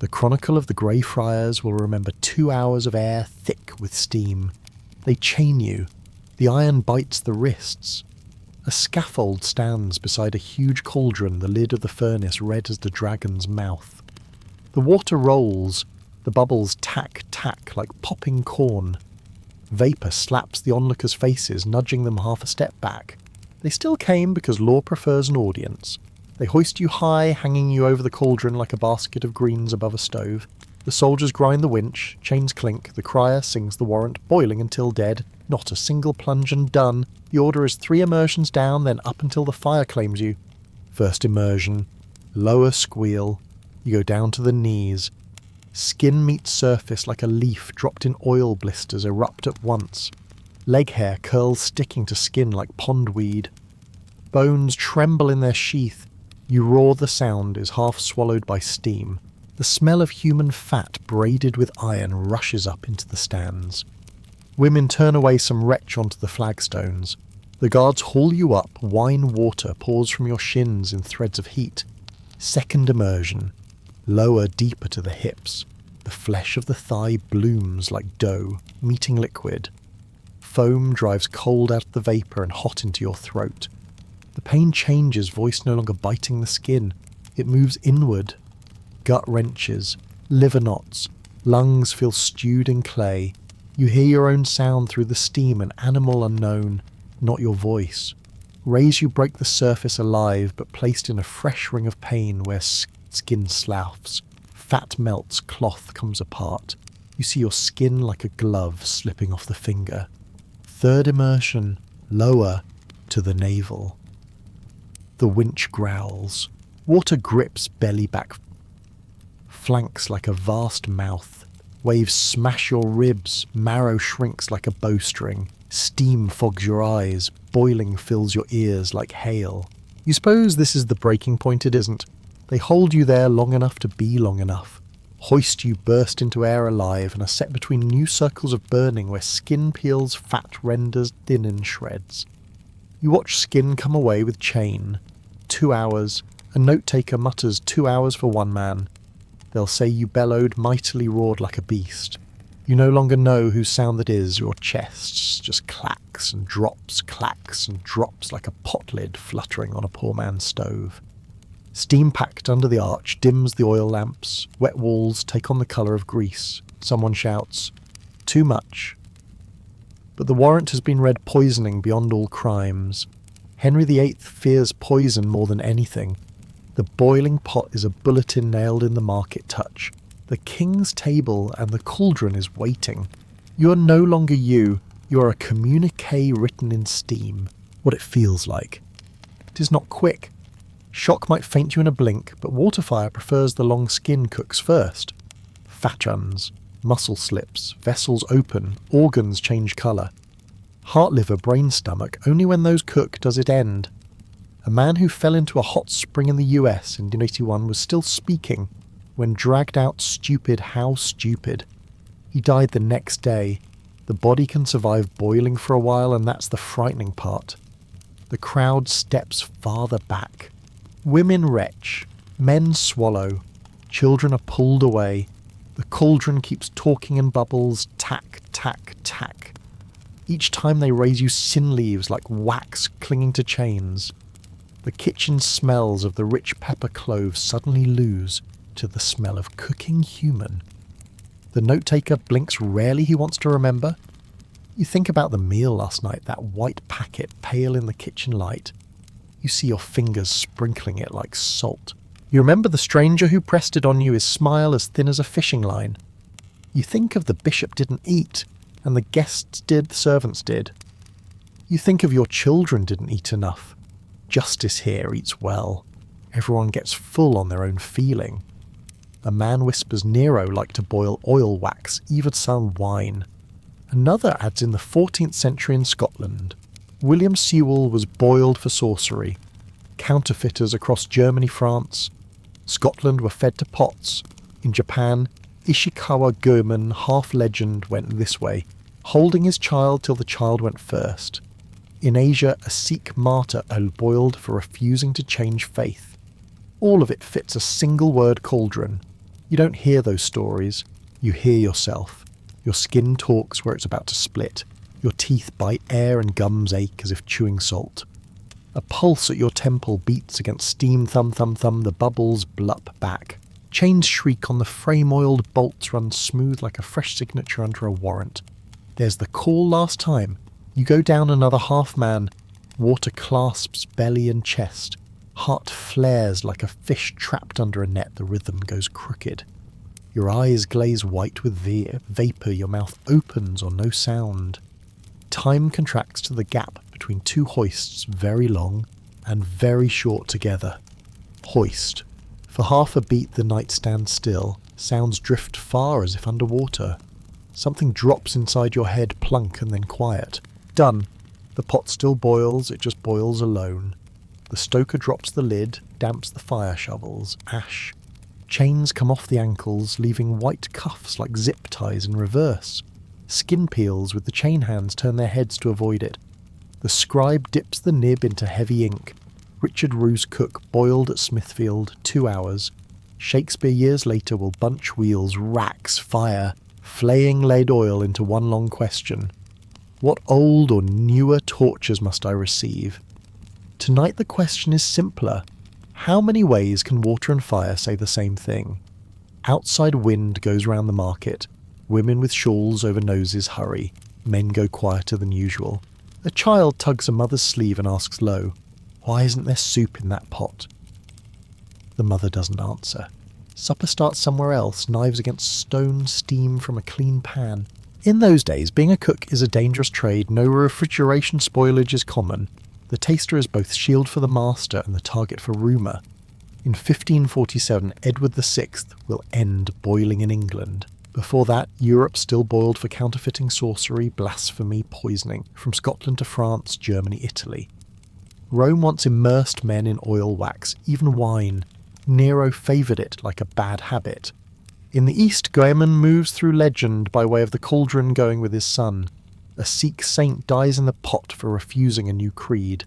The Chronicle of the Grey Friars will remember 2 hours of air thick with steam. They chain you. The iron bites the wrists. A scaffold stands beside a huge cauldron, the lid of the furnace red as the dragon's mouth. The water rolls. The bubbles tack, tack like popping corn. Vapour slaps the onlookers' faces, nudging them half a step back. They still came because law prefers an audience. They hoist you high, hanging you over the cauldron like a basket of greens above a stove. The soldiers grind the winch, chains clink, the crier sings the warrant, boiling until dead. Not a single plunge and done. The order is 3 immersions down, then up until the fire claims you. First immersion. Lower squeal. You go down to the knees. Skin meets surface like a leaf dropped in oil blisters erupt at once. Leg hair curls sticking to skin like pondweed. Bones tremble in their sheath. You roar, the sound is half swallowed by steam. The smell of human fat braided with iron rushes up into the stands. Women turn away some wretch onto the flagstones. The guards haul you up, wine water pours from your shins in threads of heat. Second immersion. Lower, deeper to the hips. The flesh of the thigh blooms like dough, meeting liquid. Foam drives cold out of the vapour and hot into your throat. The pain changes, voice no longer biting the skin. It moves inward. Gut wrenches, liver knots, lungs feel stewed in clay. You hear your own sound through the steam, an animal unknown, not your voice. Rays you break the surface alive, but placed in a fresh ring of pain where skin sloughs. Fat melts, cloth comes apart. You see your skin like a glove slipping off the finger. Third immersion, lower, to the navel. The winch growls. Water grips belly back. Flanks like a vast mouth. Waves smash your ribs. Marrow shrinks like a bowstring. Steam fogs your eyes. Boiling fills your ears like hail. You suppose this is the breaking point? It isn't. They hold you there long enough to be long enough, hoist you burst into air alive, and are set between new circles of burning where skin peels, fat renders thin in shreds. You watch skin come away with chain. 2 hours. A note-taker mutters 2 hours for one man. They'll say you bellowed, mightily roared like a beast. You no longer know whose sound that is. Your chest just clacks and drops like a pot lid fluttering on a poor man's stove. Steam packed under the arch dims the oil lamps. Wet walls take on the colour of grease. Someone shouts, "Too much." But the warrant has been read poisoning beyond all crimes. Henry VIII fears poison more than anything. The boiling pot is a bulletin nailed in the market touch. The king's table and the cauldron is waiting. You are no longer you. You are a communique written in steam. What it feels like. It is not quick. Shock might faint you in a blink, but Waterfire prefers the long skin cooks first. Fat runs, muscle slips, vessels open, organs change colour. Heart, liver, brain, stomach, only when those cook does it end. A man who fell into a hot spring in the US in 1981 was still speaking when dragged out stupid, how stupid. He died the next day. The body can survive boiling for a while, and that's the frightening part. The crowd steps farther back. Women retch, men swallow, children are pulled away. The cauldron keeps talking in bubbles, tack, tack, tack. Each time they raise you sin leaves like wax clinging to chains. The kitchen smells of the rich pepper cloves suddenly lose to the smell of cooking human. The note-taker blinks rarely he wants to remember. You think about the meal last night, that white packet pale in the kitchen light. You see your fingers sprinkling it like salt. You remember the stranger who pressed it on you, his smile as thin as a fishing line. You think of the bishop didn't eat, and the guests did, the servants did. You think of your children didn't eat enough. Justice here eats well. Everyone gets full on their own feeling. A man whispers Nero liked to boil oil wax, even some wine. Another adds in the 14th century in Scotland. William Sewell was boiled for sorcery. Counterfeiters across Germany, France, Scotland were fed to pots. In Japan, Ishikawa Goemon, half legend, went this way, holding his child till the child went first. In Asia, a Sikh martyr boiled for refusing to change faith. All of it fits a single word cauldron. You don't hear those stories. You hear yourself. Your skin talks where it's about to split. Your teeth bite air and gums ache as if chewing salt. A pulse at your temple beats against steam thumb thumb thumb, the bubbles blup back. Chains shriek on the frame-oiled bolts run smooth like a fresh signature under a warrant. There's the call last time. You go down another half-man. Water clasps belly and chest. Heart flares like a fish trapped under a net. The rhythm goes crooked. Your eyes glaze white with vapour. Your mouth opens or no sound. Time contracts to the gap between two hoists, very long and very short together. Hoist. For half a beat the night stands still. Sounds drift far as if underwater. Something drops inside your head, plunk and then quiet. Done. The pot still boils, it just boils alone. The stoker drops the lid, damps the fire shovels, ash. Chains come off the ankles, leaving white cuffs like zip ties in reverse. Skin peels with the chain hands turn their heads to avoid it. The scribe dips the nib into heavy ink. Richard Roos Cook boiled at Smithfield 2 hours. Shakespeare years later will bunch wheels, racks, fire, flaying lead oil into one long question. What old or newer tortures must I receive? Tonight the question is simpler. How many ways can water and fire say the same thing? Outside wind goes round the market. Women with shawls over noses hurry. Men go quieter than usual. A child tugs a mother's sleeve and asks low, "Why isn't there soup in that pot?" The mother doesn't answer. Supper starts somewhere else, knives against stone, steam from a clean pan. In those days, being a cook is a dangerous trade. No refrigeration spoilage is common. The taster is both shield for the master and the target for rumour. In 1547, Edward VI will end boiling in England. Before that, Europe still boiled for counterfeiting, sorcery, blasphemy, poisoning, from Scotland to France, Germany, Italy. Rome once immersed men in oil wax, even wine. Nero favoured it like a bad habit. In the east, Goemon moves through legend by way of the cauldron going with his son. A Sikh saint dies in the pot for refusing a new creed.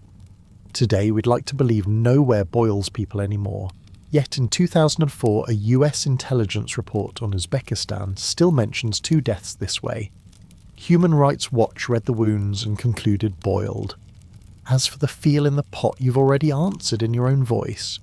Today, we'd like to believe nowhere boils people anymore. Yet in 2004, a US intelligence report on Uzbekistan still mentions 2 deaths this way. Human Rights Watch read the wounds and concluded boiled. As for the feel in the pot, you've already answered in your own voice.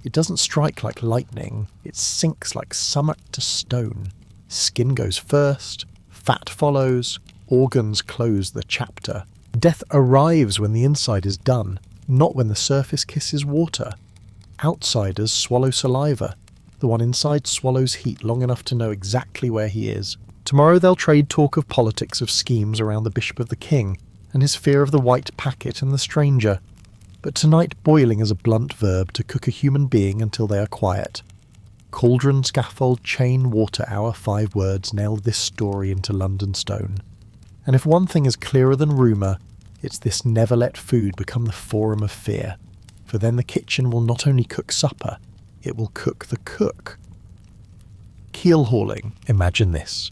It doesn't strike like lightning, it sinks like summit to stone. Skin goes first, fat follows, organs close the chapter. Death arrives when the inside is done, not when the surface kisses water. Outsiders swallow saliva. The one inside swallows heat long enough to know exactly where he is. Tomorrow they'll trade talk of politics of schemes around the Bishop of the King, and his fear of the white packet and the stranger. But tonight boiling is a blunt verb to cook a human being until they are quiet. Cauldron, scaffold, chain, water hour, 5 words nailed this story into London stone. And if one thing is clearer than rumour, it's this never let food become the forum of fear. For then the kitchen will not only cook supper, it will cook the cook. Keel hauling, imagine this.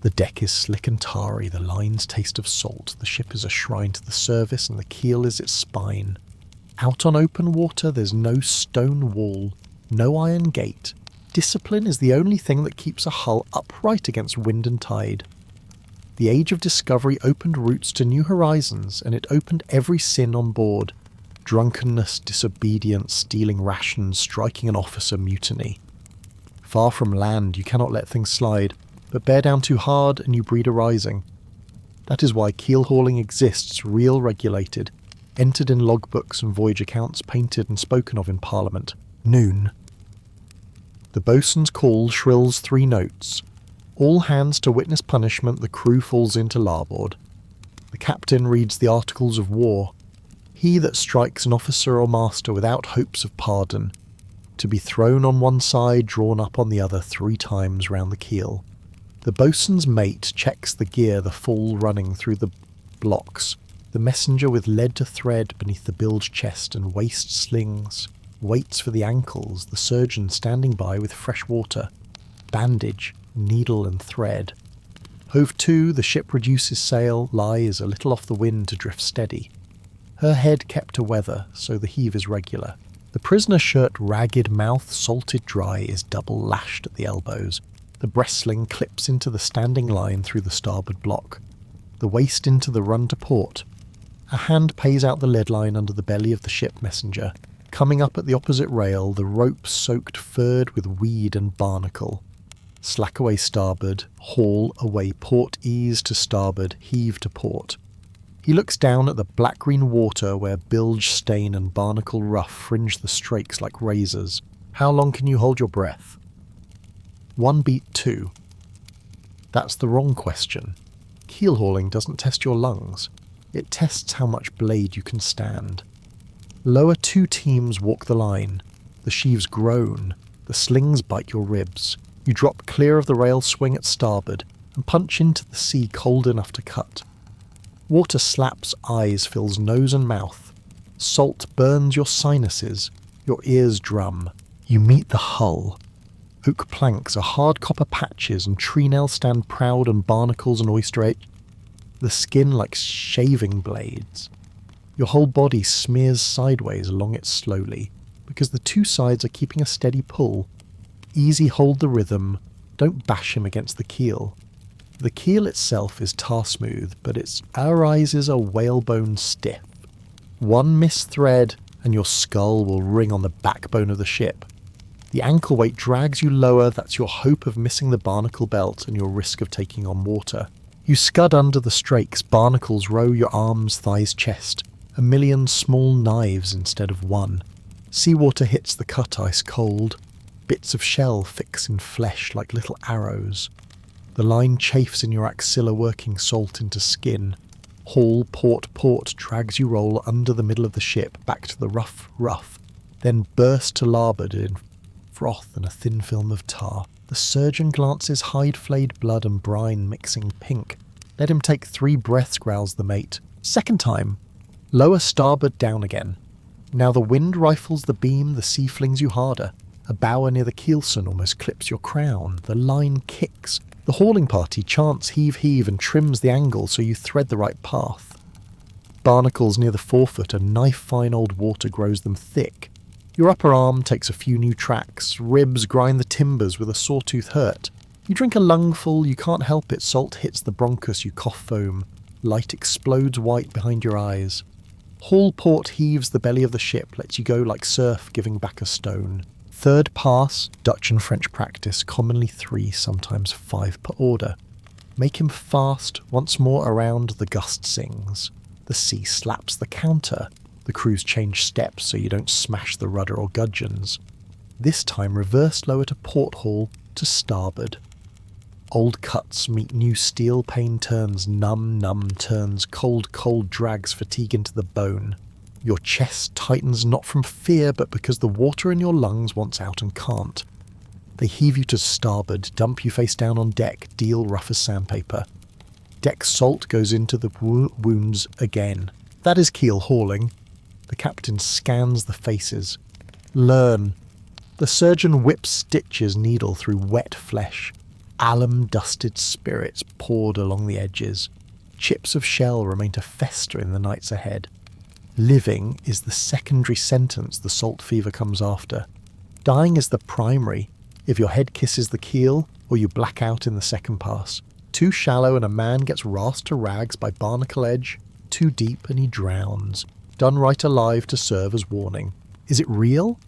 The deck is slick and tarry, the lines taste of salt, the ship is a shrine to the service and the keel is its spine. Out on open water there's no stone wall, no iron gate. Discipline is the only thing that keeps a hull upright against wind and tide. The age of discovery opened routes to new horizons, and it opened every sin on board. Drunkenness, disobedience, stealing rations, striking an officer, mutiny. Far from land you cannot let things slide, but bear down too hard and you breed a rising. That is why keel hauling exists, real regulated, entered in logbooks and voyage accounts, painted and spoken of in Parliament. Noon. The boatswain's call shrills 3 notes. All hands to witness punishment, the crew falls into larboard. The captain reads the articles of war. He that strikes an officer or master without hopes of pardon, to be thrown on one side, drawn up on the other 3 times round the keel. The boatswain's mate checks the gear, the full running through the blocks. The messenger with lead to thread beneath the bilge chest and waist slings, waits for the ankles, the surgeon standing by with fresh water, bandage, needle and thread. Hove to, the ship reduces sail, lies a little off the wind to drift steady. Her head kept to weather, so the heave is regular. The prisoner's shirt, ragged, mouth salted dry, is double lashed at the elbows. The breastsling clips into the standing line through the starboard block. The waist into the run to port. A hand pays out the lead line under the belly of the ship messenger. Coming up at the opposite rail, the rope soaked furred with weed and barnacle. Slack away starboard, haul away port, ease to starboard, heave to port. He looks down at the black-green water where bilge stain and barnacle rough fringe the strakes like razors. How long can you hold your breath? 1 beat 2. That's the wrong question. Keel hauling doesn't test your lungs. It tests how much blade you can stand. Lower 2 teams walk the line. The sheaves groan. The slings bite your ribs. You drop clear of the rail swing at starboard and punch into the sea cold enough to cut. Water slaps eyes, fills nose and mouth. Salt burns your sinuses. Your ears drum. You meet the hull. Oak planks are hard copper patches and treenails stand proud and barnacles and oyster edge. The skin like shaving blades. Your whole body smears sideways along it slowly, because the 2 sides are keeping a steady pull. Easy hold the rhythm, don't bash him against the keel. The keel itself is tar smooth, but its arises are whalebone stiff. 1 missed thread and your skull will ring on the backbone of the ship. The ankle weight drags you lower, that's your hope of missing the barnacle belt and your risk of taking on water. You scud under the strakes, barnacles row your arms, thighs, chest. A million small knives instead of 1. Seawater hits the cut ice cold. Bits of shell fix in flesh like little arrows. The line chafes in your axilla, working salt into skin. Haul, port, drags you roll under the middle of the ship, back to the rough, then burst to larboard in froth and a thin film of tar. The surgeon glances hide-flayed blood and brine mixing pink. Let him take 3 breaths, growls the mate. 2nd time. Lower starboard down again. Now the wind rifles the beam, the sea flings you harder. A bower near the keelson almost clips your crown. The line kicks. The hauling party chants heave heave and trims the angle so you thread the right path. Barnacles near the forefoot, a knife-fine old water grows them thick. Your upper arm takes a few new tracks. Ribs grind the timbers with a sawtooth hurt. You drink a lungful, you can't help it. Salt hits the bronchus, you cough foam. Light explodes white behind your eyes. Haul port heaves the belly of the ship, lets you go like surf giving back a stone. Third pass, Dutch and French practice, commonly 3, sometimes 5 per order. Make him fast, once more around the gust sings. The sea slaps the counter. The crews change steps so you don't smash the rudder or gudgeons. This time reverse lower to porthole to starboard. Old cuts meet new steel pane turns, numb turns, cold drags fatigue into the bone. Your chest tightens not from fear, but because the water in your lungs wants out and can't. They heave you to starboard, dump you face down on deck, deal rough as sandpaper. Deck salt goes into the wounds again. That is keel hauling. The captain scans the faces. Learn. The surgeon whips stitches needle through wet flesh. Alum-dusted spirits poured along the edges. Chips of shell remain to fester in the nights ahead. Living is the secondary sentence the salt fever comes after. Dying is the primary, if your head kisses the keel or you black out in the second pass. Too shallow and a man gets rasped to rags by barnacle edge. Too deep and he drowns. Done right alive to serve as warning. Is it real?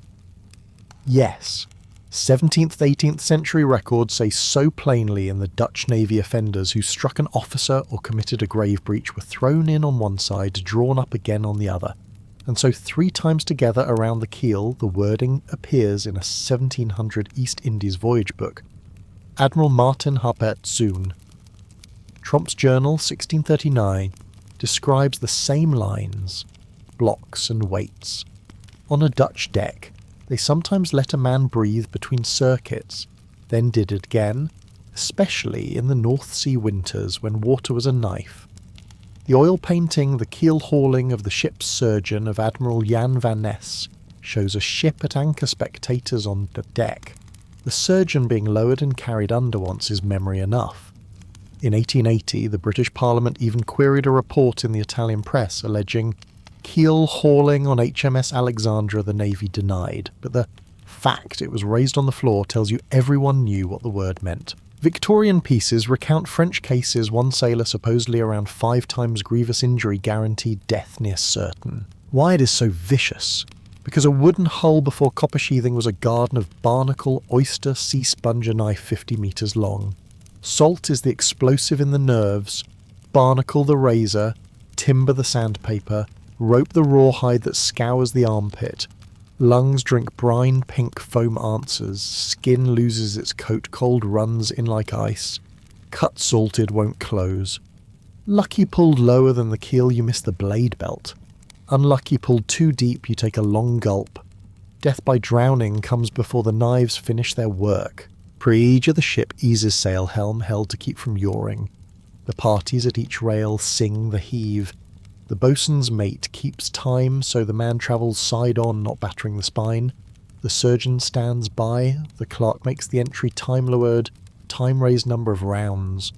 Yes. 17th, 18th century records say so plainly in the Dutch Navy offenders who struck an officer or committed a grave breach were thrown in on one side, drawn up again on the other. And so 3 times together around the keel the wording appears in a 1700 East Indies voyage book. Admiral Martin Harpert Zoon. Tromp's Journal, 1639, describes the same lines, blocks and weights. On a Dutch deck, they sometimes let a man breathe between circuits, then did it again, especially in the North Sea winters when water was a knife. The oil painting The Keel Hauling of the Ship's Surgeon of Admiral Jan van Ness shows a ship at anchor, spectators on the deck. The surgeon being lowered and carried under once is memory enough. In 1880, the British Parliament even queried a report in the Italian press alleging keel hauling on HMS Alexandra the Navy denied, but the fact it was raised on the floor tells you everyone knew what the word meant. Victorian pieces recount French cases, one sailor supposedly around 5 times grievous injury guaranteed death near certain. Why it is so vicious? Because a wooden hull before copper sheathing was a garden of barnacle, oyster, sea sponger knife 50 metres long. Salt is the explosive in the nerves, barnacle the razor, timber the sandpaper, rope the rawhide that scours the armpit. Lungs drink brine pink foam answers, skin loses its coat, cold runs in like ice. Cut salted won't close. Lucky pulled lower than the keel you miss the blade belt. Unlucky pulled too deep you take a long gulp. Death by drowning comes before the knives finish their work. Preage of the ship eases sail, helm held to keep from yawing. The parties at each rail sing the heave. The boatswain's mate keeps time so the man travels side on, not battering the spine. The surgeon stands by, the clerk makes the entry time lowered, time raised number of rounds.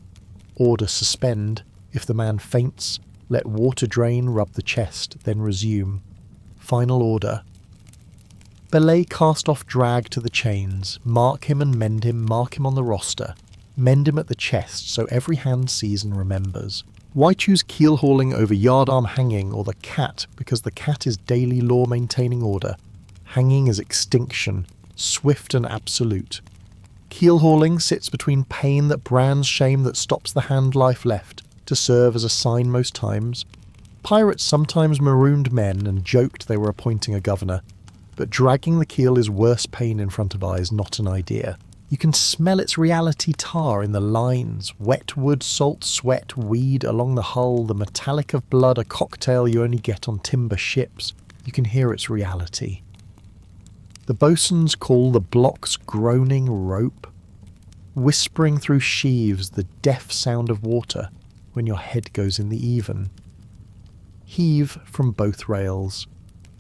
Order suspend, if the man faints, let water drain, rub the chest, then resume. Final order. Belay cast off drag to the chains, mark him and mend him, mark him on the roster. Mend him at the chest so every hand sees and remembers. Why choose keel hauling over yardarm hanging or the cat? Because the cat is daily law maintaining order. Hanging is extinction, swift and absolute. Keel hauling sits between pain that brands shame that stops the hand life left, to serve as a sign most times. Pirates sometimes marooned men and joked they were appointing a governor, but dragging the keel is worse pain in front of eyes, not an idea. You can smell its reality tar in the lines, wet wood, salt, sweat, weed along the hull, the metallic of blood, a cocktail you only get on timber ships. You can hear its reality. The boatswains call the blocks groaning rope, whispering through sheaves the deaf sound of water when your head goes in the even. heave from both rails.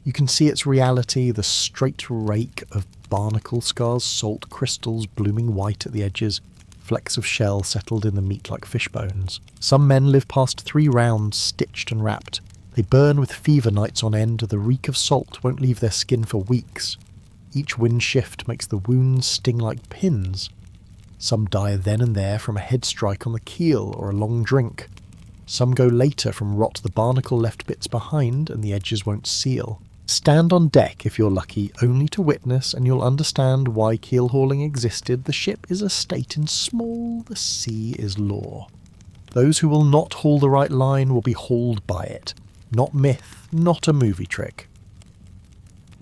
You can see its reality, the straight rake of barnacle scars, salt crystals blooming white at the edges, flecks of shell settled in the meat like fish bones. Some men live past 3 rounds, stitched and wrapped. They burn with fever nights on end, the reek of salt won't leave their skin for weeks. Each wind shift makes the wounds sting like pins. Some die then and there from a head strike on the keel or a long drink. Some go later from rot the barnacle left bits behind and the edges won't seal. Stand on deck if you're lucky, only to witness, and you'll understand why keel hauling existed. The ship is a state in small, the sea is law. Those who will not haul the right line will be hauled by it. Not myth, not a movie trick.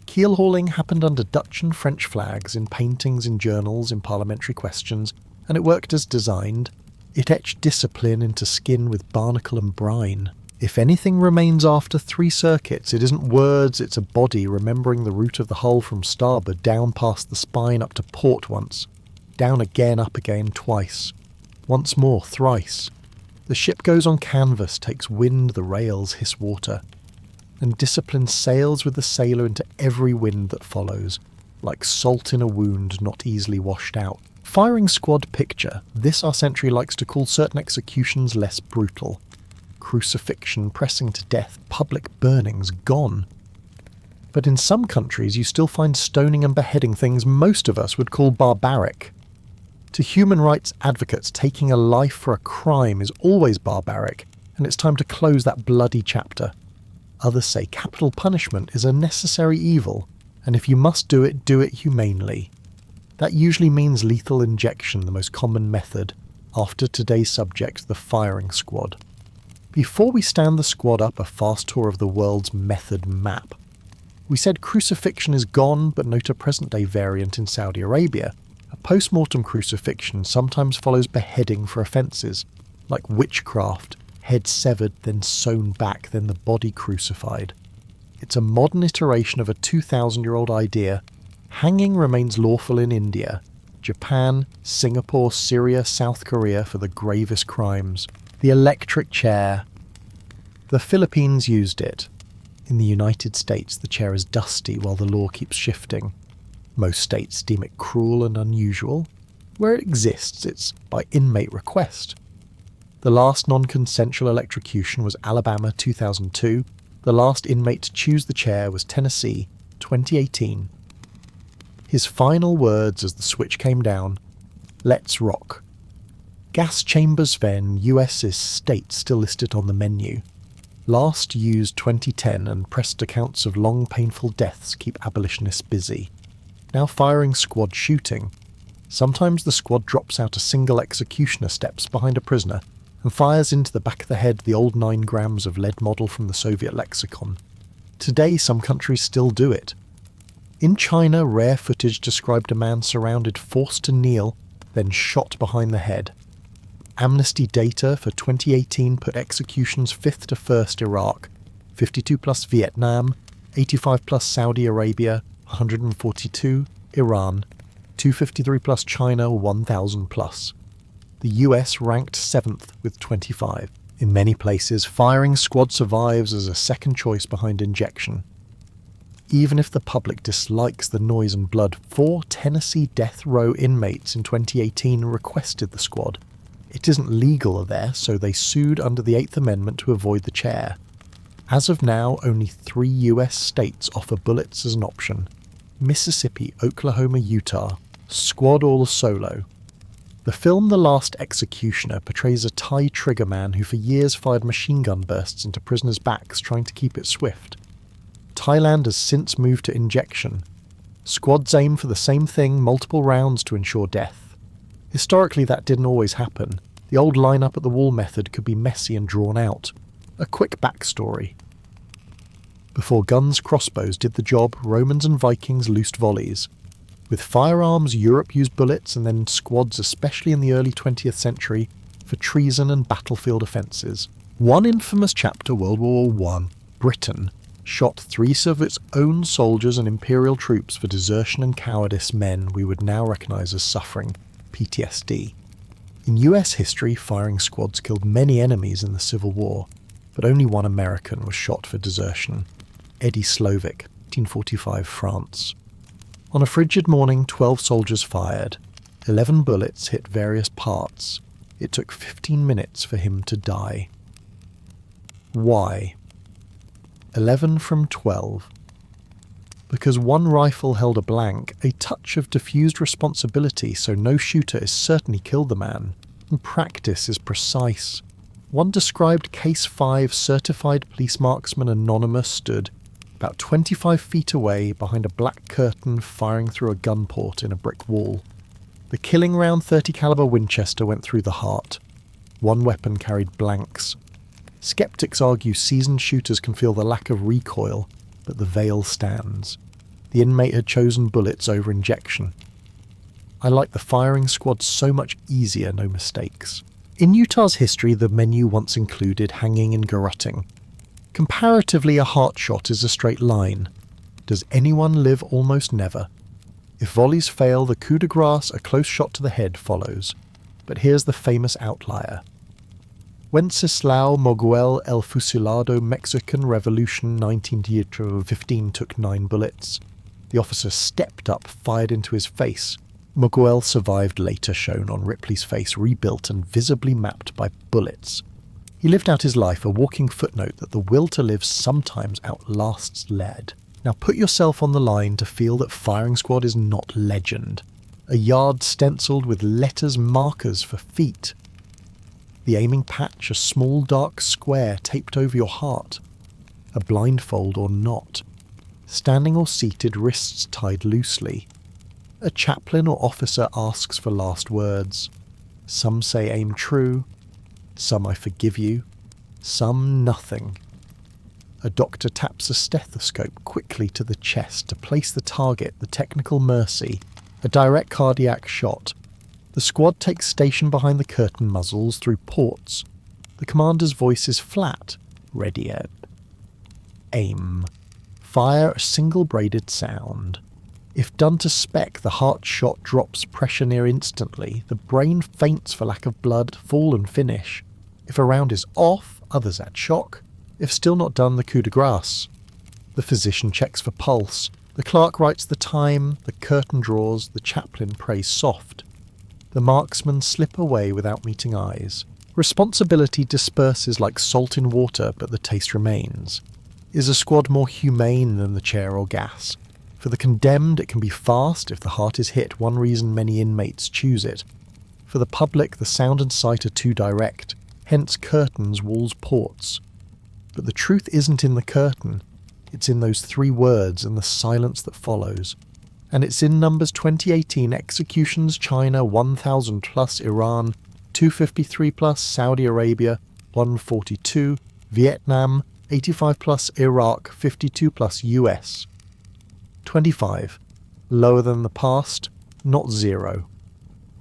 Keel hauling happened under Dutch and French flags, in paintings, in journals, in parliamentary questions, and it worked as designed. It etched discipline into skin with barnacle and brine. If anything remains after 3 circuits, it isn't words, it's a body remembering the route of the hull from starboard, down past the spine, up to port once, down again, up again, twice, once more, thrice. The ship goes on canvas, takes wind, the rails hiss water, and discipline sails with the sailor into every wind that follows, like salt in a wound not easily washed out. Firing squad picture, this our century likes to call certain executions less brutal. Crucifixion, pressing to death, public burnings gone. But in some countries you still find stoning and beheading things most of us would call barbaric. To human rights advocates, taking a life for a crime is always barbaric, and it's time to close that bloody chapter. Others say capital punishment is a necessary evil, and if you must do it humanely. That usually means lethal injection, the most common method, after today's subject, the firing squad. Before we stand the squad up a fast tour of the world's method map. We said crucifixion is gone, but note a present-day variant in Saudi Arabia. A post-mortem crucifixion sometimes follows beheading for offences, like witchcraft, head severed, then sewn back, then the body crucified. It's a modern iteration of a 2,000-year-old idea. Hanging remains lawful in India, Japan, Singapore, Syria, South Korea for the gravest crimes. The electric chair. The Philippines used it. In the United States, the chair is dusty while the law keeps shifting. Most states deem it cruel and unusual. Where it exists, it's by inmate request. The last non-consensual electrocution was Alabama 2002. The last inmate to choose the chair was Tennessee 2018. His final words as the switch came down, "Let's rock." Gas chambers then, US's state still listed on the menu. Last used 2010, and pressed accounts of long painful deaths keep abolitionists busy. Now firing squad shooting. Sometimes the squad drops out a single executioner steps behind a prisoner and fires into the back of the head the old 9 grams of lead model from the Soviet lexicon. Today some countries still do it. In China, rare footage described a man surrounded, forced to kneel, then shot behind the head. Amnesty data for 2018 put executions 5th to 1st Iraq, 52 plus Vietnam, 85 plus Saudi Arabia, 142 Iran, 253 plus China, 1,000 plus. The US ranked 7th with 25. In many places, firing squad survives as a second choice behind injection. Even if the public dislikes the noise and blood, 4 Tennessee death row inmates in 2018 requested the squad. It isn't legal there, so they sued under the 8th Amendment to avoid the chair. As of now, only 3 US states offer bullets as an option. Mississippi, Oklahoma, Utah. Squad or solo. The film The Last Executioner portrays a Thai trigger man who for years fired machine gun bursts into prisoners' backs trying to keep it swift. Thailand has since moved to injection. Squads aim for the same thing, multiple rounds to ensure death. Historically that didn't always happen. The old line-up at the wall method could be messy and drawn out. A quick backstory. Before guns, crossbows did the job, Romans and Vikings loosed volleys. With firearms, Europe used bullets, and then squads, especially in the early 20th century, for treason and battlefield offences. One infamous chapter, World War I, Britain, shot 3 of its own soldiers and imperial troops for desertion and cowardice, men we would now recognise as suffering PTSD. In US history, firing squads killed many enemies in the Civil War, but only one American was shot for desertion. Eddie Slovic, 1845 France. On a frigid morning, 12 soldiers fired. 11 bullets hit various parts. It took 15 minutes for him to die. Why? 11 from 12. Because one rifle held a blank, a touch of diffused responsibility so no shooter is certain he killed the man, and practice is precise. One described Case 5 certified police marksman Anonymous stood about 25 feet away behind a black curtain firing through a gun port in a brick wall. The killing round .30 caliber Winchester went through the heart. One weapon carried blanks. Skeptics argue seasoned shooters can feel the lack of recoil, but the veil stands. The inmate had chosen bullets over injection. I like the firing squad so much easier, no mistakes. In Utah's history, the menu once included hanging and garroting. Comparatively, a heart shot is a straight line. Does anyone live? Almost never. If volleys fail, the coup de grace, a close shot to the head, follows. But here's the famous outlier. Wenceslao Moguel el Fusilado, Mexican Revolution, 1915, took 9 bullets. The officer stepped up, fired into his face. Moguel survived, later shown on Ripley's face, rebuilt and visibly mapped by bullets. He lived out his life, a walking footnote that the will to live sometimes outlasts lead. Now put yourself on the line to feel that firing squad is not legend. A yard stenciled with letters markers for feet. The aiming patch, a small dark square taped over your heart. A blindfold or not. Standing or seated, wrists tied loosely. A chaplain or officer asks for last words. Some say aim true. Some I forgive you. Some nothing. A doctor taps a stethoscope quickly to the chest to place the target, the technical mercy. A direct cardiac shot. The squad takes station behind the curtain muzzles through ports. The commander's voice is flat. Ready, Ed. Aim. Fire a single-braided sound. If done to spec, the heart shot drops pressure near instantly. The brain faints for lack of blood, fall and finish. If a round is off, others add shock. If still not done, the coup de grace. The physician checks for pulse. The clerk writes the time, the curtain draws, the chaplain prays soft. The marksmen slip away without meeting eyes. Responsibility disperses like salt in water, but the taste remains. Is a squad more humane than the chair or gas? For the condemned, it can be fast. If the heart is hit, one reason many inmates choose it. For the public, the sound and sight are too direct. Hence curtains, walls, ports. But the truth isn't in the curtain. It's in those 3 words and the silence that follows. And it's in Numbers 2018, executions China 1,000 plus Iran, 253 plus Saudi Arabia, 142, Vietnam, 85 plus Iraq, 52 plus US. 25. Lower than the past, not 0.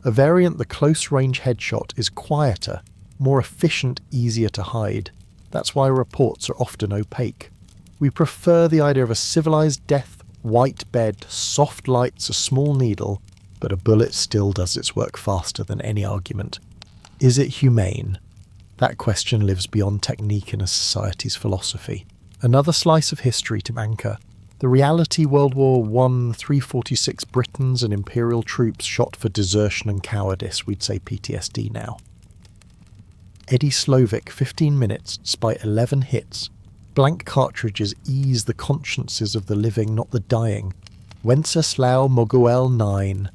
A variant, the close-range headshot, is quieter, more efficient, easier to hide. That's why reports are often opaque. We prefer the idea of a civilized death, white bed, soft lights, a small needle, but a bullet still does its work faster than any argument. Is it humane? That question lives beyond technique in a society's philosophy. Another slice of history to anchor. The reality World War I, 346 Britons and Imperial troops shot for desertion and cowardice, we'd say PTSD now. Eddie Slovic, 15 minutes, despite 11 hits. Blank cartridges ease the consciences of the living, not the dying. Wenceslao Moguel 9.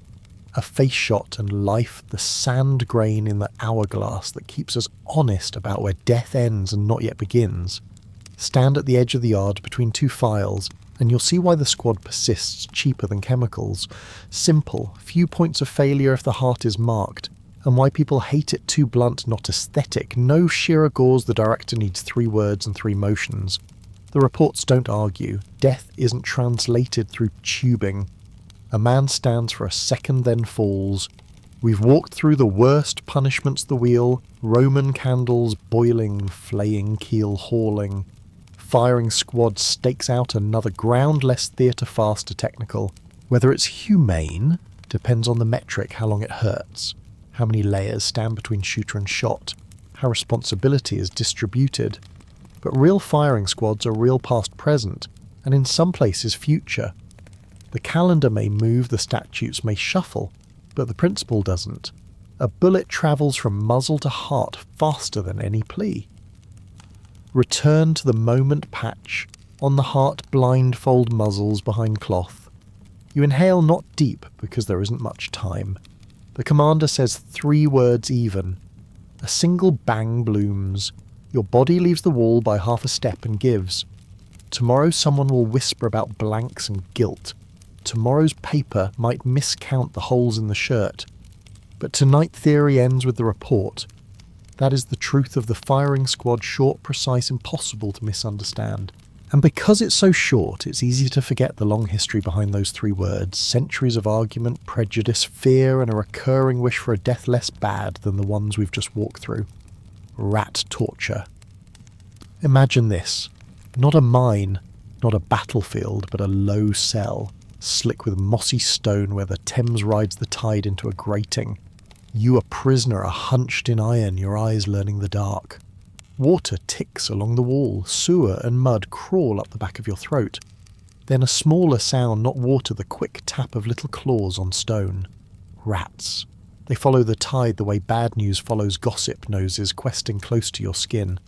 A face shot and life, the sand grain in the hourglass that keeps us honest about where death ends and not yet begins. Stand at the edge of the yard between 2 files, and you'll see why the squad persists cheaper than chemicals. Simple, few points of failure if the heart is marked, and why people hate it too blunt, not aesthetic. No Shearer gauze, the director needs 3 words and 3 motions. The reports don't argue. Death isn't translated through tubing. A man stands for a second, then falls. We've walked through the worst punishments the wheel, Roman candles boiling, flaying, keel hauling. Firing squad stakes out another ground, less theatre, faster, technical. Whether it's humane depends on the metric, how long it hurts, how many layers stand between shooter and shot, how responsibility is distributed. But real firing squads are real past present, and in some places future. The calendar may move, the statutes may shuffle, but the principle doesn't. A bullet travels from muzzle to heart faster than any plea. Return to the moment patch, on the heart blindfold muzzles behind cloth. You inhale not deep because there isn't much time. The commander says 3 words even. A single bang blooms. Your body leaves the wall by half a step and gives. Tomorrow someone will whisper about blanks and guilt. Tomorrow's paper might miscount the holes in the shirt. But tonight theory ends with the report. That is the truth of the firing squad, short, precise, impossible to misunderstand. And because it's so short, it's easy to forget the long history behind those 3 words, centuries of argument, prejudice, fear, and a recurring wish for a death less bad than the ones we've just walked through. Rat torture. Imagine this. Not a mine, not a battlefield, but a low cell, slick with mossy stone where the Thames rides the tide into a grating. You a prisoner, hunched in iron, your eyes learning the dark. Water ticks along the wall, sewer and mud crawl up the back of your throat. Then a smaller sound, not water, the quick tap of little claws on stone. Rats. They follow the tide the way bad news follows gossip noses questing close to your skin.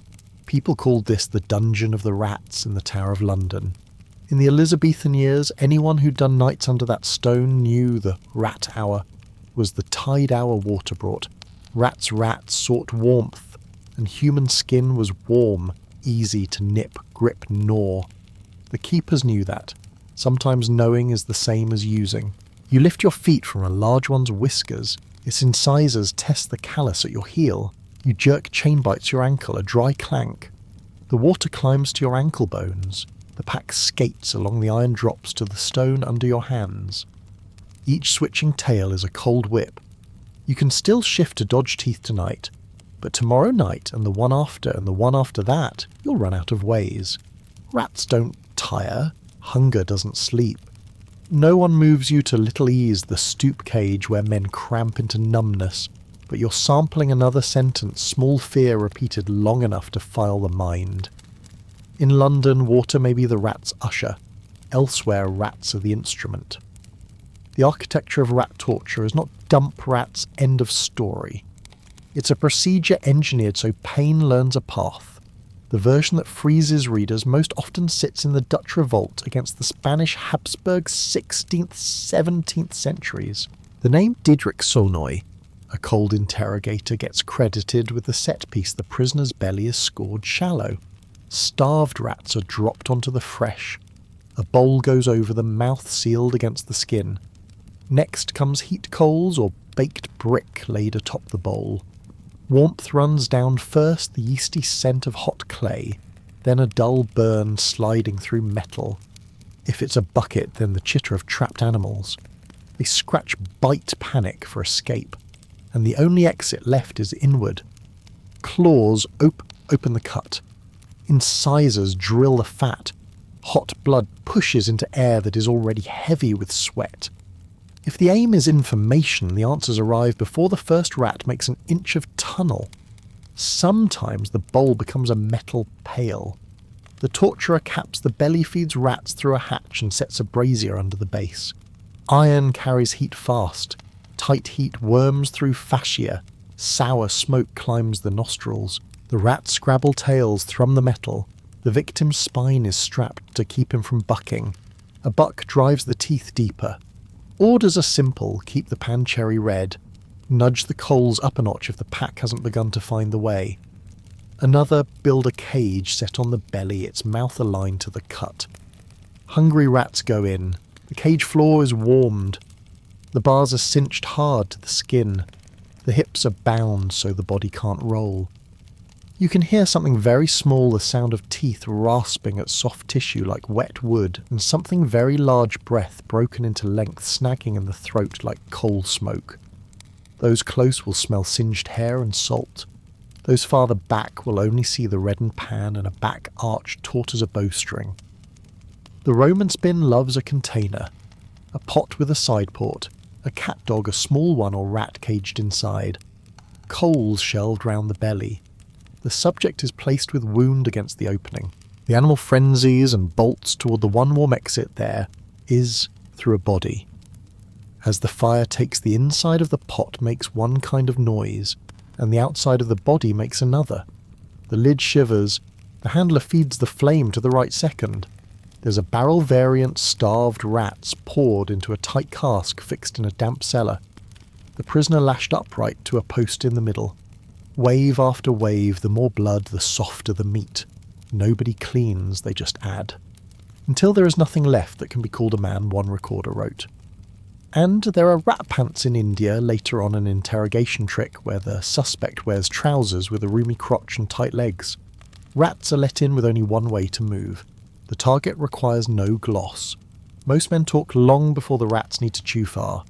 People called this the Dungeon of the Rats in the Tower of London. In the Elizabethan years, anyone who'd done nights under that stone knew the rat hour was the tide hour water brought. Rats sought warmth, and human skin was warm, easy to nip, grip, gnaw. The keepers knew that. Sometimes knowing is the same as using. You lift your feet from a large one's whiskers. Its incisors test the callus at your heel. You jerk chain bites your ankle, a dry clank. The water climbs to your ankle bones. The pack skates along the iron drops to the stone under your hands. Each switching tail is a cold whip. You can still shift to dodge teeth tonight, but tomorrow night and the one after that, you'll run out of ways. Rats don't tire. Hunger doesn't sleep. No one moves you to little ease, the stoop cage where men cramp into numbness, but you're sampling another sentence, small fear repeated long enough to file the mind. In London, water may be the rat's usher. Elsewhere, rats are the instrument. The architecture of rat torture is not dump rats, end of story. It's a procedure engineered so pain learns a path. The version that freezes readers most often sits in the Dutch revolt against the Spanish Habsburg 16th, 17th centuries. The name Diederik Sonoy, a cold interrogator, gets credited with the set piece. The prisoner's belly is scored shallow. Starved rats are dropped onto the fresh. A bowl goes over them, mouth sealed against the skin. Next comes heat coals or baked brick laid atop the bowl. Warmth runs down first the yeasty scent of hot clay, then a dull burn sliding through metal. If it's a bucket, then the chitter of trapped animals. They scratch, bite, panic for escape, and the only exit left is inward. Claws open the cut. Incisors drill the fat. Hot blood pushes into air that is already heavy with sweat. If the aim is information, the answers arrive before the first rat makes an inch of tunnel. Sometimes the bowl becomes a metal pail. The torturer caps the belly, feeds rats through a hatch and sets a brazier under the base. Iron carries heat fast. Tight heat worms through fascia. Sour smoke climbs the nostrils. The rats scrabble tails, thrum the metal. The victim's spine is strapped to keep him from bucking. A buck drives the teeth deeper. Orders are simple: keep the pan cherry red. Nudge the coals up a notch if the pack hasn't begun to find the way. Another, build a cage set on the belly, its mouth aligned to the cut. Hungry rats go in. The cage floor is warmed. The bars are cinched hard to the skin. The hips are bound so the body can't roll. You can hear something very small, the sound of teeth rasping at soft tissue like wet wood, and something very large, breath broken into length, snagging in the throat like coal smoke. Those close will smell singed hair and salt. Those farther back will only see the reddened pan and a back arch taut as a bowstring. The Roman spin loves a container, a pot with a side port, a cat dog, a small one or rat caged inside, coals shelved round the belly. The subject is placed with wound against the opening. The animal frenzies and bolts toward the one warm exit there is through a body. As the fire takes the inside of the pot makes one kind of noise, and the outside of the body makes another. The lid shivers. The handler feeds the flame to the right second. There's a barrel variant starved rats poured into a tight cask fixed in a damp cellar. The prisoner lashed upright to a post in the middle. Wave after wave, the more blood, the softer the meat. Nobody cleans, they just add. Until there is nothing left that can be called a man, one recorder wrote. And there are rat pants in India, later on an interrogation trick where the suspect wears trousers with a roomy crotch and tight legs. Rats are let in with only one way to move. The target requires no gloss. Most men talk long before the rats need to chew far.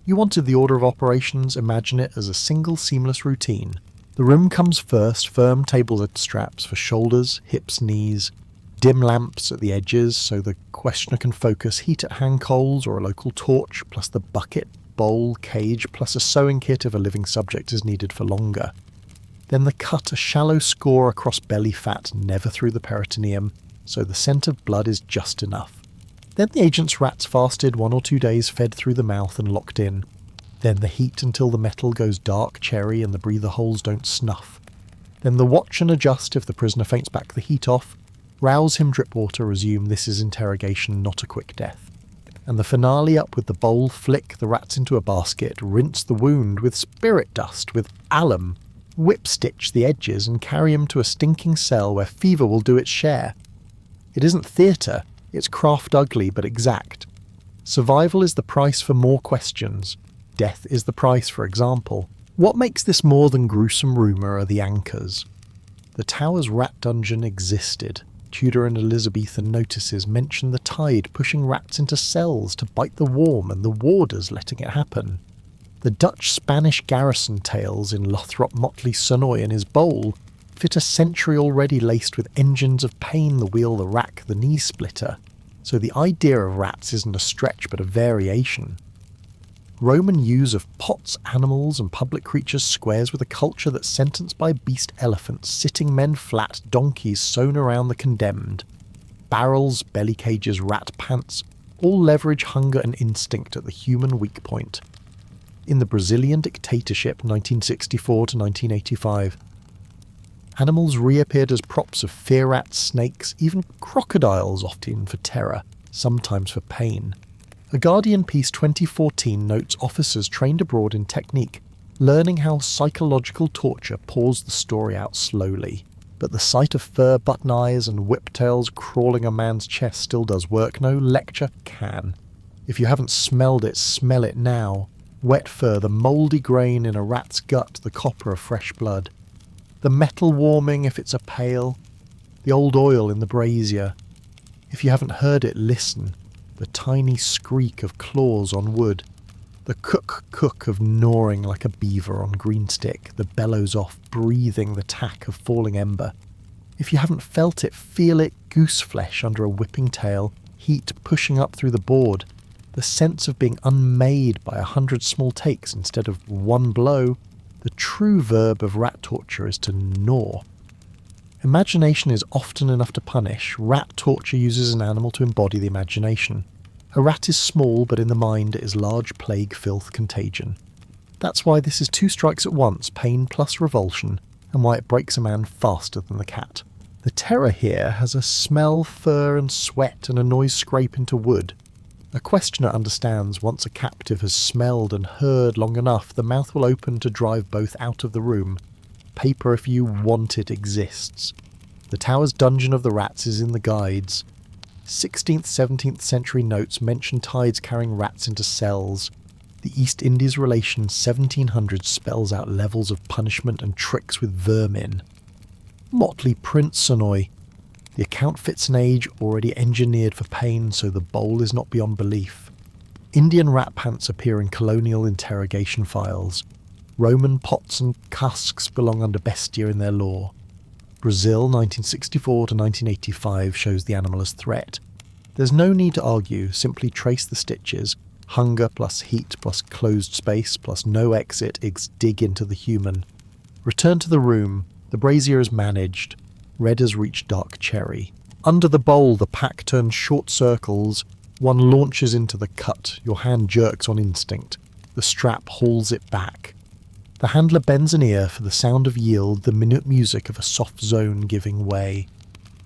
You wanted the order of operations, imagine it as a single seamless routine. The room comes first, firm table straps for shoulders, hips, knees, dim lamps at the edges so the questioner can focus, heat at hand coals or a local torch, plus the bucket, bowl, cage, plus a sewing kit if a living subject is needed for longer. Then the cut, a shallow score across belly fat, never through the peritoneum, so the scent of blood is just enough. Then the agent's rats fasted 1 or 2 days, fed through the mouth and locked in. Then the heat until the metal goes dark cherry and the breather holes don't snuff. Then the watch and adjust if the prisoner faints back the heat off. Rouse him, drip water, resume, this is interrogation, not a quick death. And the finale up with the bowl, flick the rats into a basket, rinse the wound with spirit dust, with alum, whip stitch the edges and carry him to a stinking cell where fever will do its share. It isn't theatre, it's craft ugly but exact. Survival is the price for more questions. Death is the price, for example. What makes this more than gruesome rumour are the anchors. The Tower's rat dungeon existed. Tudor and Elizabethan notices mention the tide pushing rats into cells to bite the warm and the warders letting it happen. The Dutch-Spanish garrison tales in Lothrop Motley Sonoy and his bowl fit a century already laced with engines of pain, the wheel, the rack, the knee splitter. So the idea of rats isn't a stretch but a variation. Roman use of pots, animals and public creatures squares with a culture that sentenced by beast elephants, sitting men flat, donkeys sewn around the condemned. Barrels, belly cages, rat pants, all leverage hunger and instinct at the human weak point. In the Brazilian dictatorship 1964 to 1985, animals reappeared as props of fear rats, snakes, even crocodiles, often for terror, sometimes for pain. A Guardian piece 2014 notes officers trained abroad in technique, learning how psychological torture pours the story out slowly. But the sight of fur button eyes and whiptails crawling a man's chest still does work. No lecture can. If you haven't smelled it, smell it now. Wet fur, the mouldy grain in a rat's gut, the copper of fresh blood. The metal warming if it's a pail. The old oil in the brazier. If you haven't heard it, listen. The tiny squeak of claws on wood, the cook of gnawing like a beaver on green stick, the bellows off, breathing the tack of falling ember. If you haven't felt it, feel it, goose flesh under a whipping tail, heat pushing up through the board, the sense of being unmade by 100 small takes instead of one blow. The true verb of rat torture is to gnaw. Imagination is often enough to punish. Rat torture uses an animal to embody the imagination. A rat is small, but in the mind it is large plague, filth, contagion. That's why this is 2 strikes at once, pain plus revulsion, and why it breaks a man faster than the cat. The terror here has a smell, fur and sweat and a noise scrape into wood. A questioner understands once a captive has smelled and heard long enough, the mouth will open to drive both out of the room. Paper if you want it exists. The Tower's Dungeon of the Rats is in the guides. 16th, 17th century notes mention tides carrying rats into cells. The East Indies relation 1700 spells out levels of punishment and tricks with vermin. Motley print, Sonoy. The account fits an age already engineered for pain, so the bowl is not beyond belief. Indian rat pants appear in colonial interrogation files. Roman pots and casks belong under bestia in their lore. Brazil 1964 to 1985 shows the animal as threat. There's no need to argue, simply trace the stitches. Hunger plus heat plus closed space plus no exit dig into the human. Return to the room. The brazier is managed. Red has reached dark cherry. Under the bowl, the pack turns short circles. One launches into the cut. Your hand jerks on instinct. The strap hauls it back. The handler bends an ear for the sound of yield, the minute music of a soft zone giving way.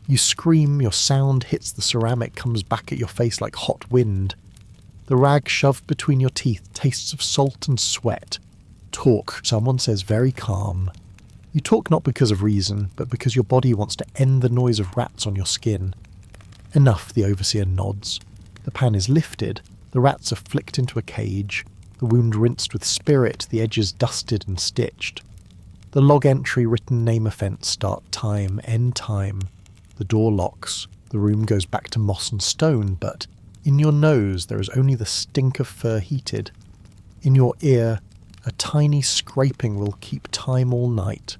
You scream, your sound hits the ceramic, comes back at your face like hot wind. The rag shoved between your teeth tastes of salt and sweat. Talk, someone says very calm. You talk not because of reason, but because your body wants to end the noise of rats on your skin. Enough, the overseer nods. The pan is lifted, the rats are flicked into a cage, the wound rinsed with spirit, the edges dusted and stitched. The log entry written name offence, start time, end time. The door locks, the room goes back to moss and stone, but in your nose there is only the stink of fur heated. In your ear, a tiny scraping will keep time all night.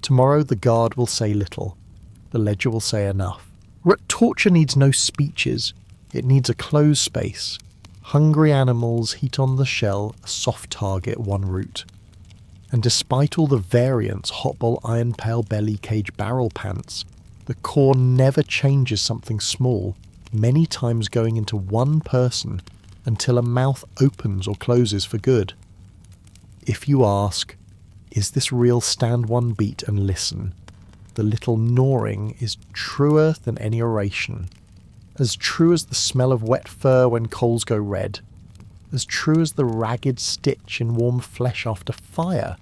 Tomorrow the guard will say little. The ledger will say enough. Torture needs no speeches. It needs a closed space. Hungry animals heat on the shell, a soft target, one route. And despite all the variants, hot bowl, iron pail, belly cage, barrel pants, the core never changes something small, many times going into one person until a mouth opens or closes for good. If you ask, is this real, stand one beat and listen. The little gnawing is truer than any oration. As true as the smell of wet fur when coals go red. As true as the ragged stitch in warm flesh after fire.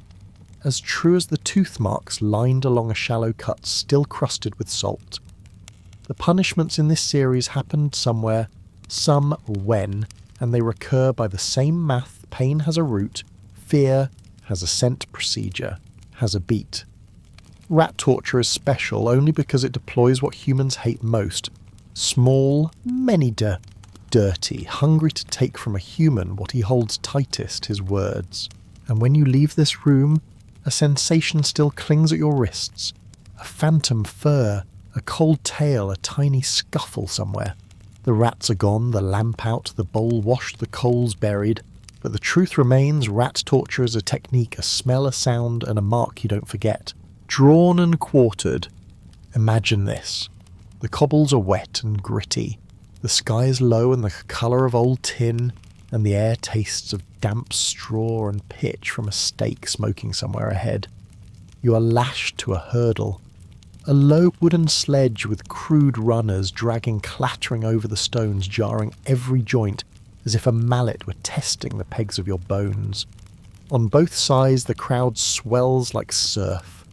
As true as the tooth marks lined along a shallow cut still crusted with salt. The punishments in this series happened somewhere, some when, and they recur by the same math. Pain has a root, fear has a scent procedure, has a beat. Rat torture is special only because it deploys what humans hate most. Small, dirty, hungry to take from a human what he holds tightest, his words. And when you leave this room, a sensation still clings at your wrists. A phantom fur, a cold tail, a tiny scuffle somewhere. The rats are gone, the lamp out, the bowl washed, the coals buried. But the truth remains, rat torture is a technique, a smell, a sound, and a mark you don't forget. Drawn and quartered. Imagine this. The cobbles are wet and gritty. The sky is low and the colour of old tin, and the air tastes of damp straw and pitch from a stake smoking somewhere ahead. You are lashed to a hurdle. A low wooden sledge with crude runners dragging clattering over the stones, jarring every joint, as if a mallet were testing the pegs of your bones. On both sides the crowd swells like surf.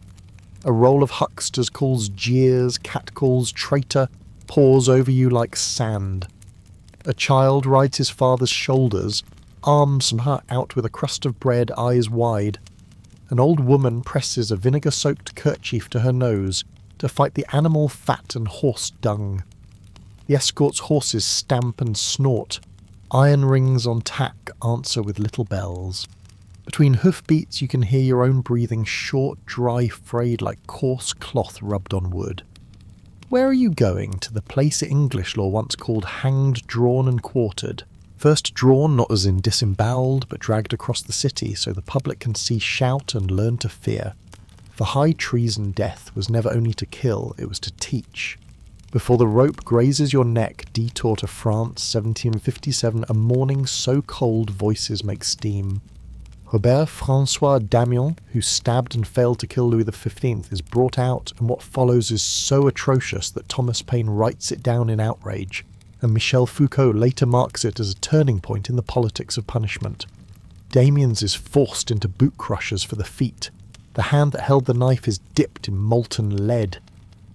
A roll of hucksters calls jeers, catcalls, traitor, pours over you like sand. A child rides his father's shoulders, arms out with a crust of bread, eyes wide. An old woman presses a vinegar-soaked kerchief to her nose to fight the animal fat and horse dung. The escort's horses stamp and snort. Iron rings on tack answer with little bells. Between hoofbeats you can hear your own breathing, short, dry, frayed like coarse cloth rubbed on wood. Where are you going? To the place English law once called hanged, drawn and quartered. First drawn not as in disemboweled, but dragged across the city so the public can see, shout and learn to fear. For high treason death was never only to kill, it was to teach. Before the rope grazes your neck, detour to France, 1757, a morning so cold voices make steam. Robert François Damiens, who stabbed and failed to kill Louis XV, is brought out, and what follows is so atrocious that Thomas Paine writes it down in outrage, and Michel Foucault later marks it as a turning point in the politics of punishment. Damiens is forced into boot crushers for the feet. The hand that held the knife is dipped in molten lead.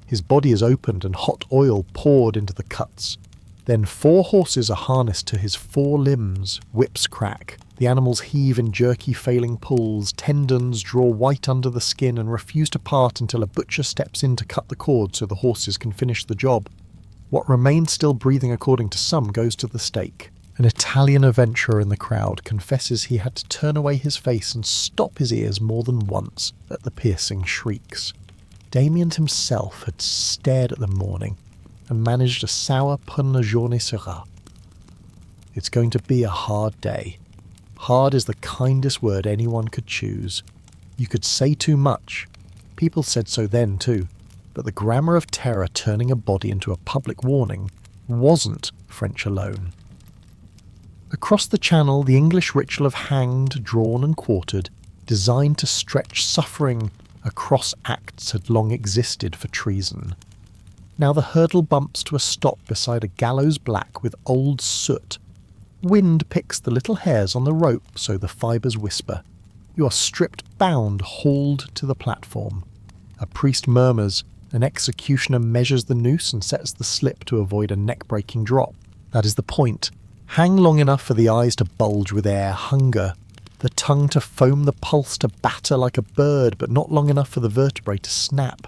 His body is opened and hot oil poured into the cuts. Then 4 horses are harnessed to his 4 limbs, whips crack. The animals heave in jerky failing pulls, tendons draw white under the skin and refuse to part until a butcher steps in to cut the cord so the horses can finish the job. What remains still breathing according to some goes to the stake. An Italian adventurer in the crowd confesses he had to turn away his face and stop his ears more than once at the piercing shrieks. Damien himself had stared at the morning and managed a sour "Bonne journée sera." It's going to be a hard day. Hard is the kindest word anyone could choose. You could say too much. People said so then too, but the grammar of terror turning a body into a public warning wasn't French alone. Across the Channel, the English ritual of hanged, drawn and quartered, designed to stretch suffering across acts, had long existed for treason. Now the hurdle bumps to a stop beside a gallows black with old soot. Wind picks the little hairs on the rope so the fibres whisper. You are stripped bound, hauled to the platform. A priest murmurs, an executioner measures the noose and sets the slip to avoid a neck-breaking drop. That is the point. Hang long enough for the eyes to bulge with air, hunger, the tongue to foam, the pulse to batter like a bird, but not long enough for the vertebrae to snap.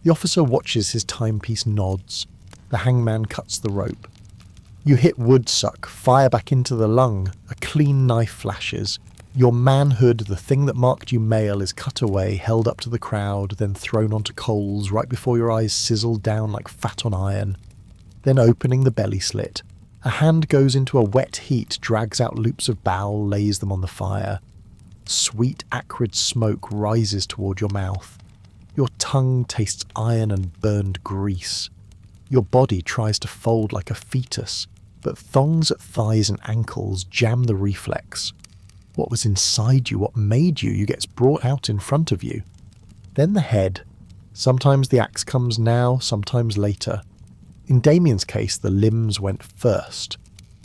The officer watches, his timepiece nods. The hangman cuts the rope. You hit woodsuck, fire back into the lung, a clean knife flashes. Your manhood, the thing that marked you male, is cut away, held up to the crowd, then thrown onto coals right before your eyes sizzle down like fat on iron. Then opening the belly slit, a hand goes into a wet heat, drags out loops of bowel, lays them on the fire. Sweet, acrid smoke rises toward your mouth. Your tongue tastes iron and burned grease. Your body tries to fold like a fetus, but thongs at thighs and ankles jam the reflex. What was inside you, what made you, gets brought out in front of you. Then the head. Sometimes the axe comes now, sometimes later. In Damien's case, the limbs went first.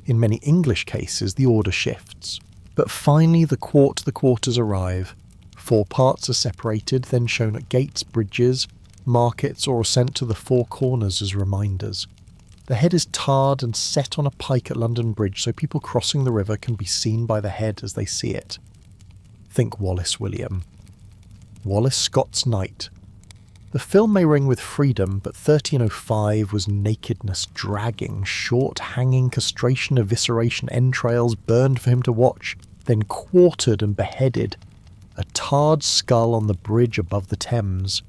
In many English cases, the order shifts. But finally the quarters arrive. 4 parts are separated, then shown at gates, bridges, markets, or sent to the 4 corners as reminders. The head is tarred and set on a pike at London Bridge so people crossing the river can be seen by the head as they see it. Think Wallace William. Wallace Scott's Knight. The film may ring with freedom, but 1305 was nakedness, dragging, short, hanging, castration, evisceration, entrails burned for him to watch, then quartered and beheaded. A tarred skull on the bridge above the Thames.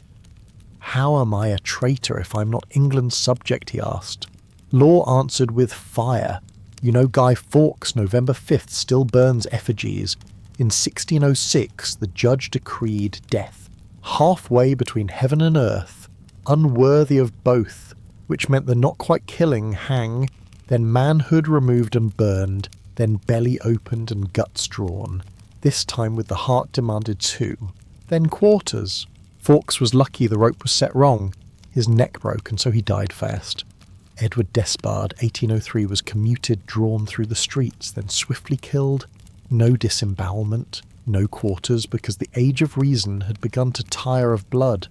How am I a traitor if I'm not England's subject, he asked. Law answered with fire. You know Guy Fawkes, November 5th, still burns effigies. In 1606, the judge decreed death. Halfway between heaven and earth, unworthy of both, which meant the not quite killing hang, then manhood removed and burned, then belly opened and guts drawn, this time with the heart demanded too, then quarters. Fawkes was lucky the rope was set wrong, his neck broke and so he died fast. Edward Despard, 1803, was commuted, drawn through the streets, then swiftly killed, no disembowelment, no quarters, because the age of reason had begun to tire of blood.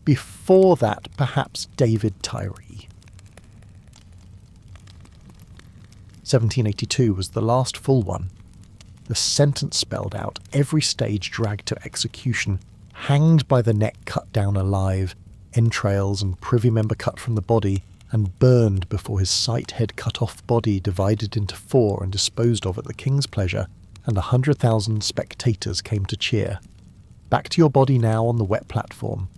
Before that, perhaps David Tyree. 1782 was the last full one. The sentence spelled out, every stage dragged to execution, hanged by the neck cut down alive, entrails and privy member cut from the body, and burned before his sight head cut off body divided into 4 and disposed of at the king's pleasure, and 100,000 spectators came to cheer. Back to your body now on the wet platform.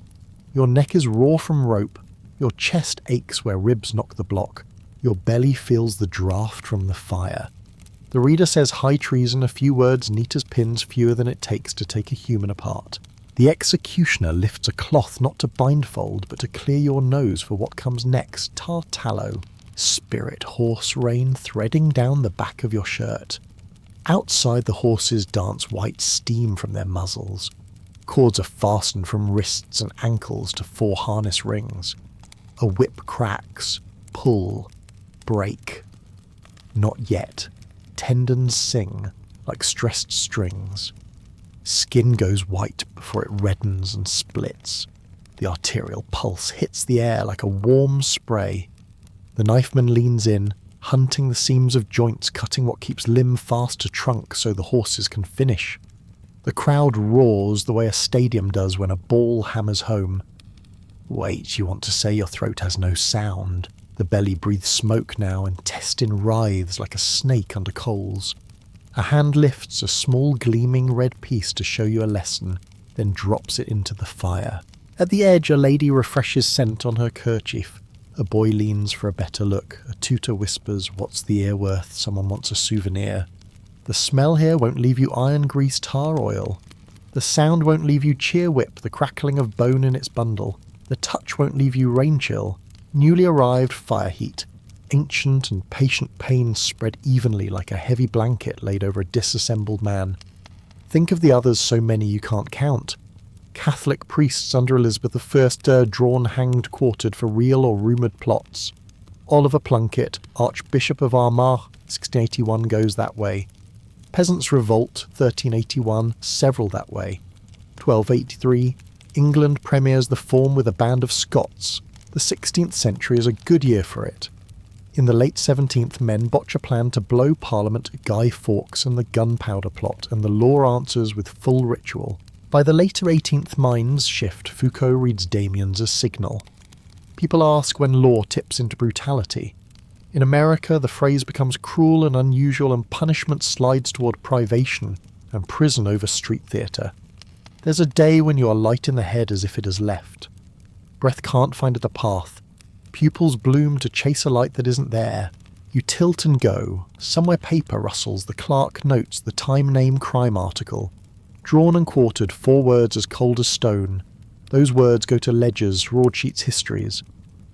Your neck is raw from rope, your chest aches where ribs knock the block, your belly feels the draught from the fire. The reader says high treason, a few words neat as pins, fewer than it takes to take a human apart. The executioner lifts a cloth not to blindfold, but to clear your nose for what comes next, tar tallow, spirit horse rein threading down the back of your shirt. Outside the horses dance white steam from their muzzles. Cords are fastened from wrists and ankles to 4 harness rings. A whip cracks, pull, break. Not yet. Tendons sing, like stressed strings. Skin goes white before it reddens and splits. The arterial pulse hits the air like a warm spray. The knifeman leans in, hunting the seams of joints, cutting what keeps limb fast to trunk so the horses can finish. The crowd roars the way a stadium does when a ball hammers home. Wait, you want to say your throat has no sound. The belly breathes smoke now, intestine writhes like a snake under coals. A hand lifts a small gleaming red piece to show you a lesson, then drops it into the fire. At the edge, a lady refreshes scent on her kerchief. A boy leans for a better look. A tutor whispers, "What's the ear worth? Someone wants a souvenir." The smell here won't leave you iron, grease, tar, oil. The sound won't leave you cheer whip, the crackling of bone in its bundle. The touch won't leave you rain chill. Newly arrived fire heat. Ancient and patient pain spread evenly like a heavy blanket laid over a disassembled man. Think of the others, so many you can't count. Catholic priests under Elizabeth I, drawn, hanged, quartered for real or rumoured plots. Oliver Plunkett, Archbishop of Armagh, 1681, goes that way. Peasants' Revolt, 1381, several that way. 1283, England premieres the form with a band of Scots. The 16th century is a good year for it. In the late 17th, men botch a plan to blow Parliament, Guy Fawkes and the Gunpowder Plot, and the law answers with full ritual. By the later 18th, minds shift. Foucault reads Damien's as signal. People ask when law tips into brutality. In America, the phrase becomes cruel and unusual, and punishment slides toward privation and prison over street theatre. There's a day when you are light in the head as if it has left. Breath can't find it a path. Pupils bloom to chase a light that isn't there. You tilt and go. Somewhere paper rustles, the clerk notes the time, name, crime article. Drawn and quartered, 4 words as cold as stone. Those words go to ledgers, broadsheets, histories.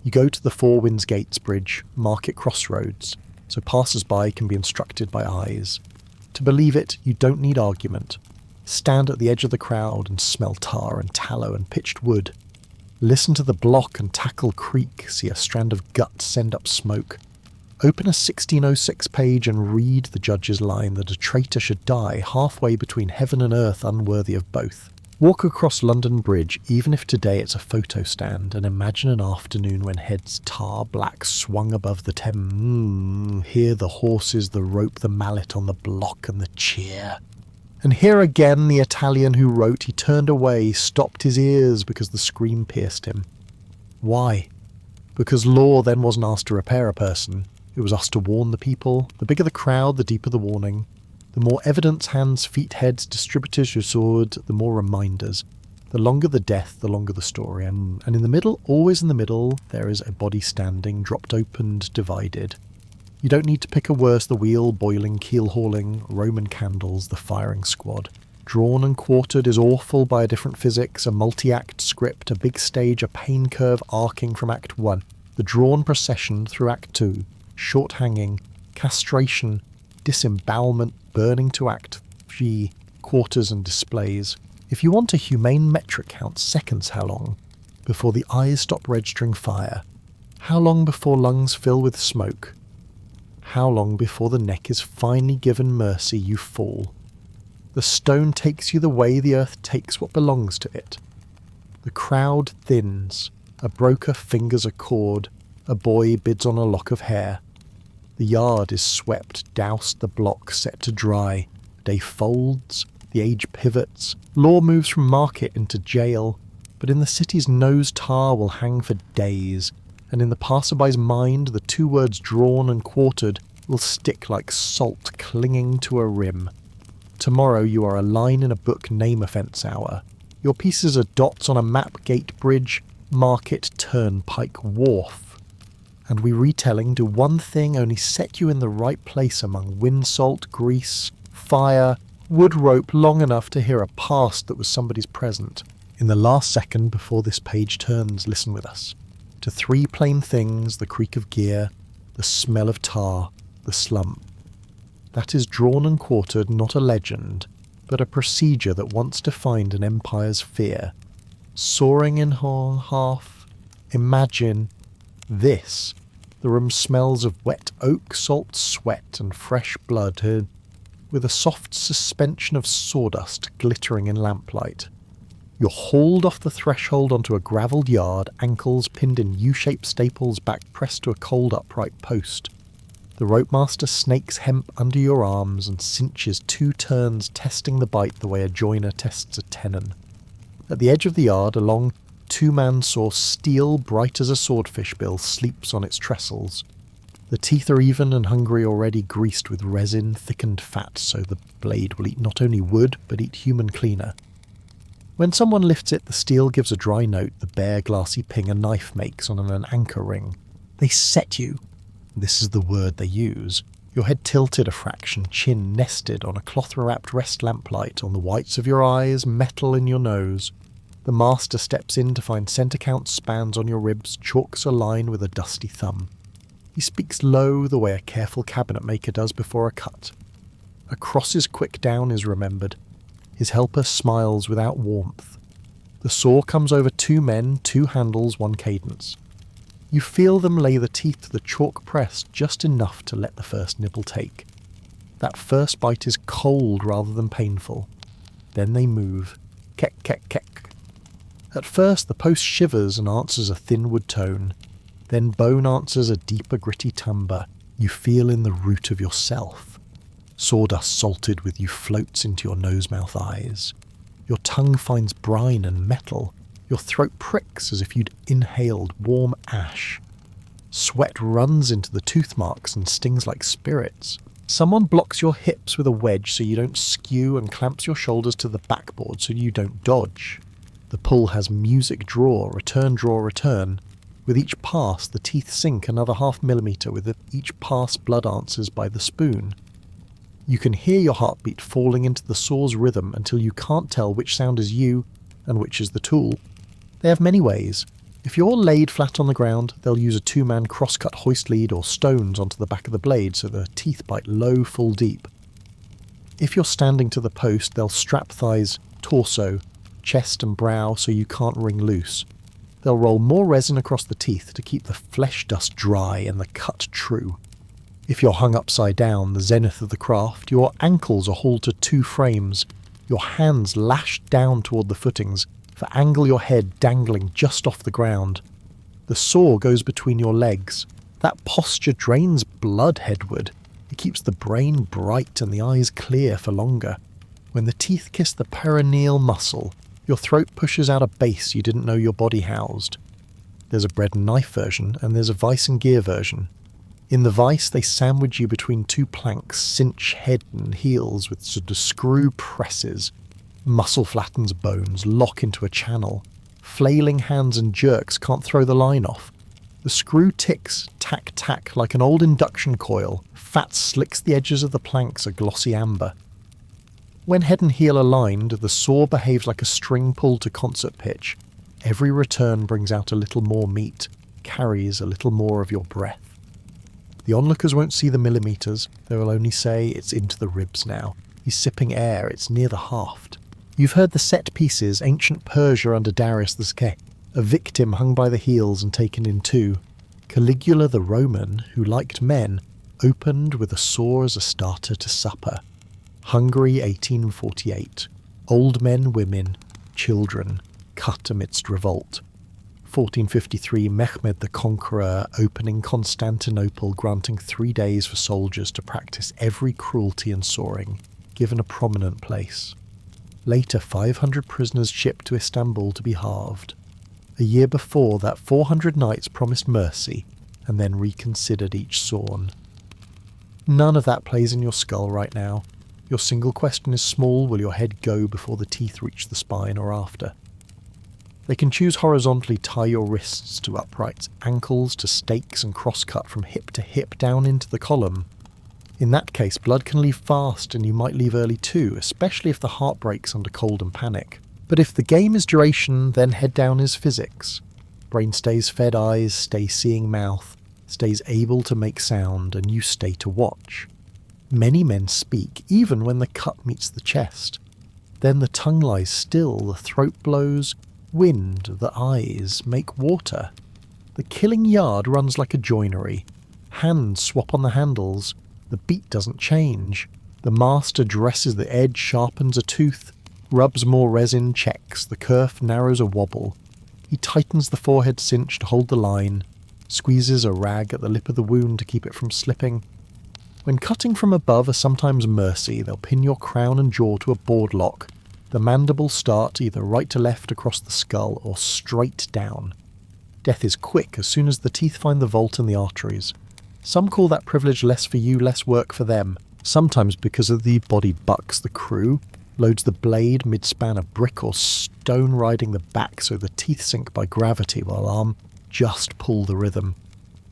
You go to the Four Winds Gates Bridge, Market Crossroads, so passers-by can be instructed by eyes. To believe it, you don't need argument. Stand at the edge of the crowd and smell tar and tallow and pitched wood. Listen to the block and tackle creak, see a strand of gut send up smoke. Open a 1606 page and read the judge's line that a traitor should die halfway between heaven and earth, unworthy of both. Walk across London Bridge, even if today it's a photo stand, and imagine an afternoon when heads tar black swung above the Thames. Hear the horses, the rope, the mallet on the block, and the cheer. And here again the Italian who wrote, he turned away, stopped his ears because the scream pierced him. Why? Because law then wasn't asked to repair a person. It was asked to warn the people. The bigger the crowd, the deeper the warning. The more evidence, hands, feet, heads, distributors, your sword, the more reminders. The longer the death, the longer the story. And in the middle, always in the middle, there is a body standing, dropped opened, divided. You don't need to pick a worse, the wheel, boiling, keel hauling, Roman candles, the firing squad. Drawn and quartered is awful by a different physics, a multi-act script, a big stage, a pain curve arcing from Act 1. The drawn procession through Act 2. Short hanging, castration, disembowelment, burning to Act G, quarters and displays. If you want a humane metric, count seconds how long before the eyes stop registering fire. How long before lungs fill with smoke? How long before the neck is finally given mercy, you fall? The stone takes you the way the earth takes what belongs to it. The crowd thins. A broker fingers a cord. A boy bids on a lock of hair. The yard is swept, doused, the block set to dry. Day folds, the age pivots. Law moves from market into jail. But in the city's nose tar will hang for days. And in the passerby's mind, the 2 words drawn and quartered will stick like salt clinging to a rim. Tomorrow you are a line in a book, name offence hour. Your pieces are dots on a map, gate, bridge, market, turnpike, wharf. And we retelling do one thing, only set you in the right place among wind salt, grease, fire, wood rope long enough to hear a past that was somebody's present. In the last second before this page turns, listen with us. To 3 plain things, the creak of gear, the smell of tar, the slump. That is drawn and quartered, not a legend, but a procedure that once defined an empire's fear. Soaring in half, imagine this. The room smells of wet oak, salt, sweat, and fresh blood, with a soft suspension of sawdust glittering in lamplight. You're hauled off the threshold onto a gravelled yard, ankles pinned in U-shaped staples, back pressed to a cold upright post. The ropemaster snakes hemp under your arms and cinches 2 turns, testing the bite the way a joiner tests a tenon. At the edge of the yard, a long 2-man saw, steel bright as a swordfish bill, sleeps on its trestles. The teeth are even and hungry, already greased with resin, thickened fat, so the blade will eat not only wood, but eat human cleaner. When someone lifts it, the steel gives a dry note, the bare glassy ping a knife makes on an anchor ring. They set you. This is the word they use. Your head tilted a fraction, chin nested on a cloth-wrapped rest lamplight, on the whites of your eyes, metal in your nose. The master steps in to find centre count spans on your ribs, chalks a line with a dusty thumb. He speaks low, the way a careful cabinet maker does before a cut. A cross's quick down is remembered. His helper smiles without warmth. The saw comes over 2 men, 2 handles, 1 cadence. You feel them lay the teeth to the chalk press just enough to let the first nibble take. That first bite is cold rather than painful. Then they move. Kek, kek, kek. At first the post shivers and answers a thin wood tone. Then bone answers a deeper gritty timbre you feel in the root of yourself. Sawdust salted with you floats into your nose-mouth eyes. Your tongue finds brine and metal. Your throat pricks as if you'd inhaled warm ash. Sweat runs into the tooth marks and stings like spirits. Someone blocks your hips with a wedge so you don't skew and clamps your shoulders to the backboard so you don't dodge. The pull has music draw, return. With each pass, the teeth sink another ½ millimetre with each pass blood answers by the spoon. You can hear your heartbeat falling into the saw's rhythm until you can't tell which sound is you and which is the tool. They have many ways. If you're laid flat on the ground, they'll use a 2-man cross-cut hoist lead or stones onto the back of the blade so the teeth bite low, full deep. If you're standing to the post, they'll strap thighs, torso, chest and brow so you can't wring loose. They'll roll more resin across the teeth to keep the flesh dust dry and the cut true. If you're hung upside down, the zenith of the craft, your ankles are hauled to 2 frames, your hands lashed down toward the footings, to angle your head dangling just off the ground. The saw goes between your legs. That posture drains blood headward. It keeps the brain bright and the eyes clear for longer. When the teeth kiss the perineal muscle, your throat pushes out a base you didn't know your body housed. There's a bread and knife version, and there's a vice and gear version. In the vice, they sandwich you between 2 planks, cinch head and heels with sort of screw presses. Muscle flattens bones, lock into a channel. Flailing hands and jerks can't throw the line off. The screw ticks, tack, tack, like an old induction coil. Fat slicks the edges of the planks a glossy amber. When head and heel are aligned, the saw behaves like a string pulled to concert pitch. Every return brings out a little more meat, carries a little more of your breath. The onlookers won't see the millimetres, they will only say it's into the ribs now. He's sipping air, it's near the haft. You've heard the set pieces, ancient Persia under Darius the Sce, a victim hung by the heels and taken in 2. Caligula the Roman, who liked men, opened with a saw as a starter to supper. Hungary 1848. Old men, women, children, cut amidst revolt. 1453 Mehmed the Conqueror opening Constantinople, granting 3 days for soldiers to practice every cruelty and sawing, given a prominent place. Later 500 prisoners shipped to Istanbul to be halved. A year before that 400 knights promised mercy and then reconsidered each sawn. None of that plays in your skull right now. Your single question is small: will your head go before the teeth reach the spine or after? They can choose horizontally tie your wrists to uprights, ankles to stakes and cross-cut from hip to hip down into the column. In that case, blood can leave fast and you might leave early too, especially if the heart breaks under cold and panic. But if the game is duration, then head down is physics. Brain stays fed eyes, stay seeing mouth, stays able to make sound, and you stay to watch. Many men speak, even when the cut meets the chest. Then the tongue lies still, the throat blows, wind, the eyes make water. The killing yard runs like a joinery. Hands swap on the handles. The beat doesn't change. The master dresses the edge, sharpens a tooth, rubs more resin, checks. The kerf narrows a wobble. He tightens the forehead cinch to hold the line, squeezes a rag at the lip of the wound to keep it from slipping. When cutting from above are sometimes mercy, they'll pin your crown and jaw to a board lock. The mandibles start either right to left across the skull or straight down. Death is quick as soon as the teeth find the vault and the arteries. Some call that privilege less for you, less work for them, sometimes because of the body bucks the crew, loads the blade mid-span of brick or stone riding the back so the teeth sink by gravity while arm just pull the rhythm.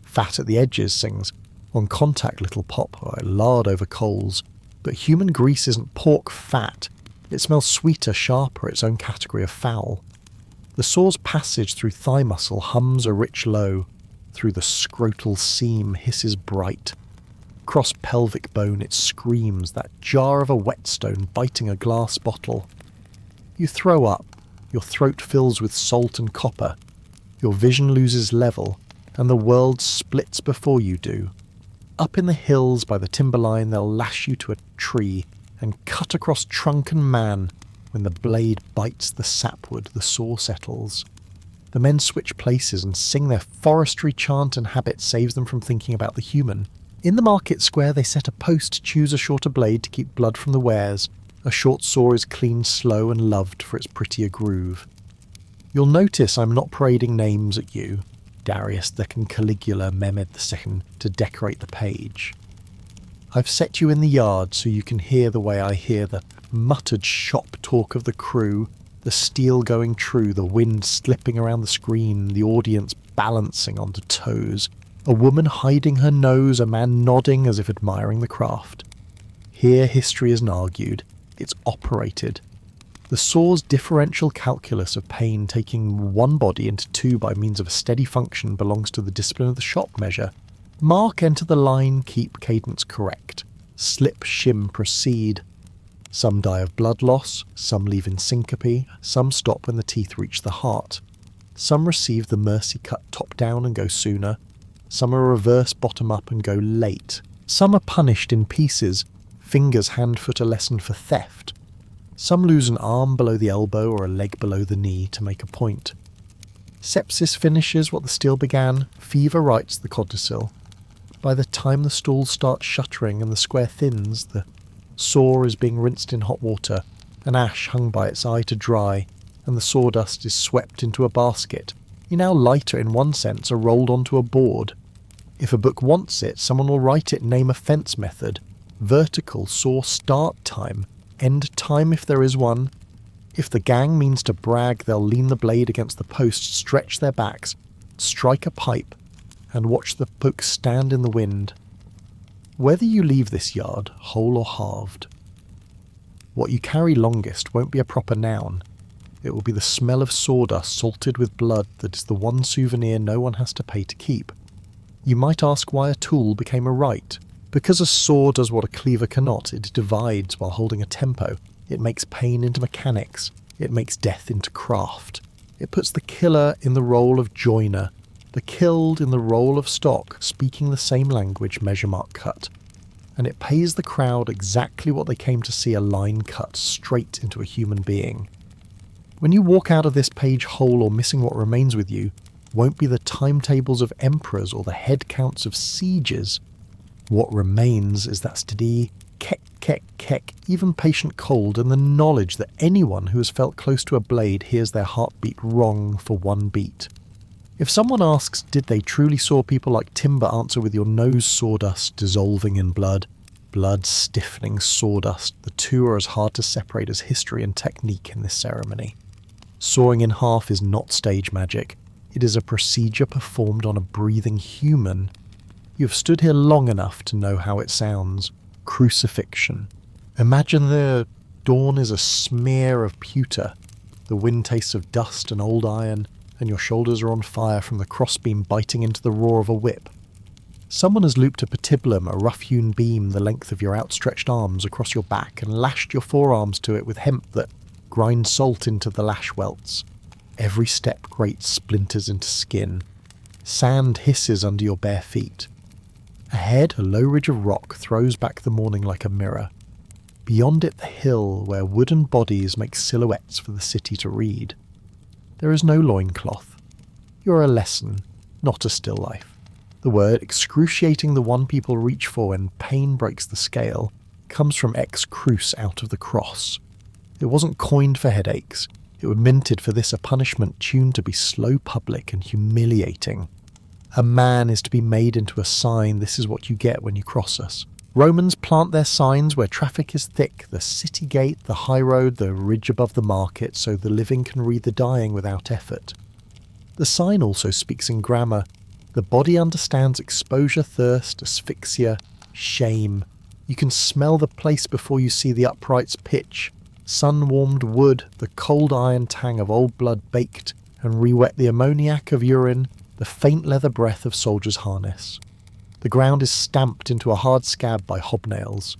Fat at the edges sings, On contact little pop like lard over coals, but human grease isn't pork fat. It smells sweeter, sharper, its own category of foul. The saw's passage through thigh muscle hums a rich low. Through the scrotal seam hisses bright. Across pelvic bone it screams, that jar of a whetstone biting a glass bottle. You throw up, your throat fills with salt and copper. Your vision loses level, and the world splits before you do. Up in the hills by the timberline they'll lash you to a tree and cut across trunk and man. When the blade bites the sapwood, the saw settles. The men switch places and sing their forestry chant, and habit saves them from thinking about the human. In the market square they set a post, choose a shorter blade to keep blood from the wares. A short saw is cleaned slow and loved for its prettier groove. You'll notice I'm not parading names at you, Darius II, Caligula, Mehmed II, to decorate the page. I've set you in the yard so you can hear the way I hear the muttered shop talk of the crew, the steel going true, the wind slipping around the screen, the audience balancing onto toes, a woman hiding her nose, a man nodding as if admiring the craft. Here history isn't argued, it's operated. The saw's differential calculus of pain taking one body into two by means of a steady function belongs to the discipline of the shop measure. Mark, enter the line, keep cadence correct. Slip, shim, proceed. Some die of blood loss, some leave in syncope, some stop when the teeth reach the heart. Some receive the mercy cut top down and go sooner. Some are reverse bottom up and go late. Some are punished in pieces, fingers hand foot a lesson for theft. Some lose an arm below the elbow or a leg below the knee to make a point. Sepsis finishes what the steel began, fever writes the codicil. By the time the stool starts shuttering and the square thins, the saw is being rinsed in hot water, an ash hung by its eye to dry, and the sawdust is swept into a basket. You're now lighter in one sense, or rolled onto a board. If a book wants it, someone will write it, name a fence method, vertical saw start time, end time if there is one. If the gang means to brag, they'll lean the blade against the post, stretch their backs, strike a pipe, and watch the book stand in the wind. Whether you leave this yard, whole or halved, what you carry longest won't be a proper noun. It will be the smell of sawdust salted with blood that is the one souvenir no one has to pay to keep. You might ask why a tool became a right. Because a saw does what a cleaver cannot, it divides while holding a tempo. It makes pain into mechanics. It makes death into craft. It puts the killer in the role of joiner, the killed in the role of stock, speaking the same language measure mark cut. And it pays the crowd exactly what they came to see, a line cut straight into a human being. When you walk out of this page whole or missing what remains with you, won't be the timetables of emperors or the head counts of sieges. What remains is that steady keck, keck, keck, even patient cold, and the knowledge that anyone who has felt close to a blade hears their heartbeat wrong for one beat. If someone asks, did they truly saw people like timber, answer with your nose sawdust dissolving in blood. Blood stiffening sawdust, the two are as hard to separate as history and technique in this ceremony. Sawing in half is not stage magic. It is a procedure performed on a breathing human. You have stood here long enough to know how it sounds. Crucifixion. Imagine the dawn is a smear of pewter. The wind tastes of dust and old iron, and your shoulders are on fire from the crossbeam biting into the roar of a whip. Someone has looped a patibulum, a rough-hewn beam the length of your outstretched arms, across your back and lashed your forearms to it with hemp that grinds salt into the lash welts. Every step grates splinters into skin. Sand hisses under your bare feet. Ahead, a low ridge of rock throws back the morning like a mirror. Beyond it, the hill where wooden bodies make silhouettes for the city to read. There is no loincloth. You're a lesson, not a still life. The word, excruciating the one people reach for when pain breaks the scale, comes from ex cruce, out of the cross. It wasn't coined for headaches. It was minted for this, a punishment tuned to be slow, public, and humiliating. A man is to be made into a sign. This is what you get when you cross us. Romans plant their signs where traffic is thick, the city gate, the high road, the ridge above the market, so the living can read the dying without effort. The sign also speaks in grammar. The body understands exposure, thirst, asphyxia, shame. You can smell the place before you see the upright's pitch. Sun-warmed wood, the cold iron tang of old blood baked and re-wet, the ammoniac of urine, the faint leather breath of soldiers' harness. The ground is stamped into a hard scab by hobnails.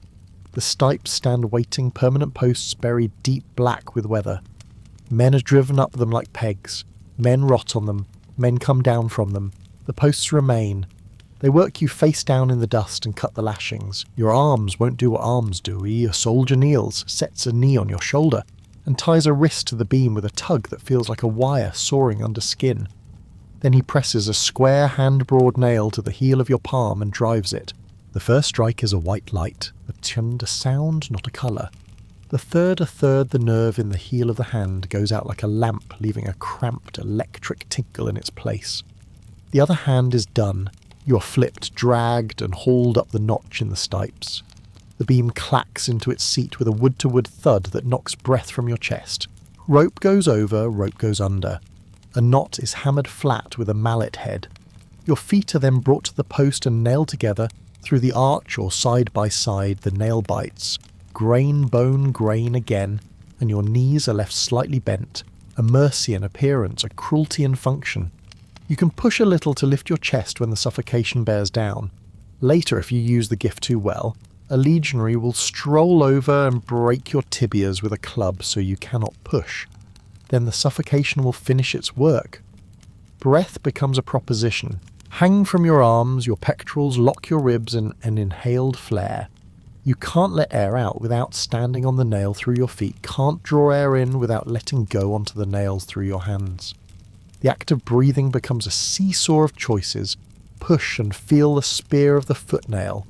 The stipes stand waiting, permanent posts buried deep black with weather. Men are driven up them like pegs. Men rot on them. Men come down from them. The posts remain. They work you face down in the dust and cut the lashings. Your arms won't do what arms do. A soldier kneels, sets a knee on your shoulder, and ties a wrist to the beam with a tug that feels like a wire soaring under skin. Then he presses a square hand-broad nail to the heel of your palm and drives it. The first strike is a white light, a sound, not a colour. The third, a third, the nerve in the heel of the hand goes out like a lamp, leaving a cramped electric tinkle in its place. The other hand is done. You are flipped, dragged, and hauled up the notch in the stipes. The beam clacks into its seat with a wood-to-wood thud that knocks breath from your chest. Rope goes over, rope goes under. A knot is hammered flat with a mallet head. Your feet are then brought to the post and nailed together. Through the arch or side by side, the nail bites. Grain, bone, grain again, and your knees are left slightly bent. A mercy in appearance, a cruelty in function. You can push a little to lift your chest when the suffocation bears down. Later, if you use the gift too well, a legionary will stroll over and break your tibias with a club so you cannot push. Then the suffocation will finish its work. Breath becomes a proposition. Hang from your arms, your pectorals, lock your ribs in an inhaled flare. You can't let air out without standing on the nail through your feet, can't draw air in without letting go onto the nails through your hands. The act of breathing becomes a seesaw of choices. Push and feel the spear of the footnail.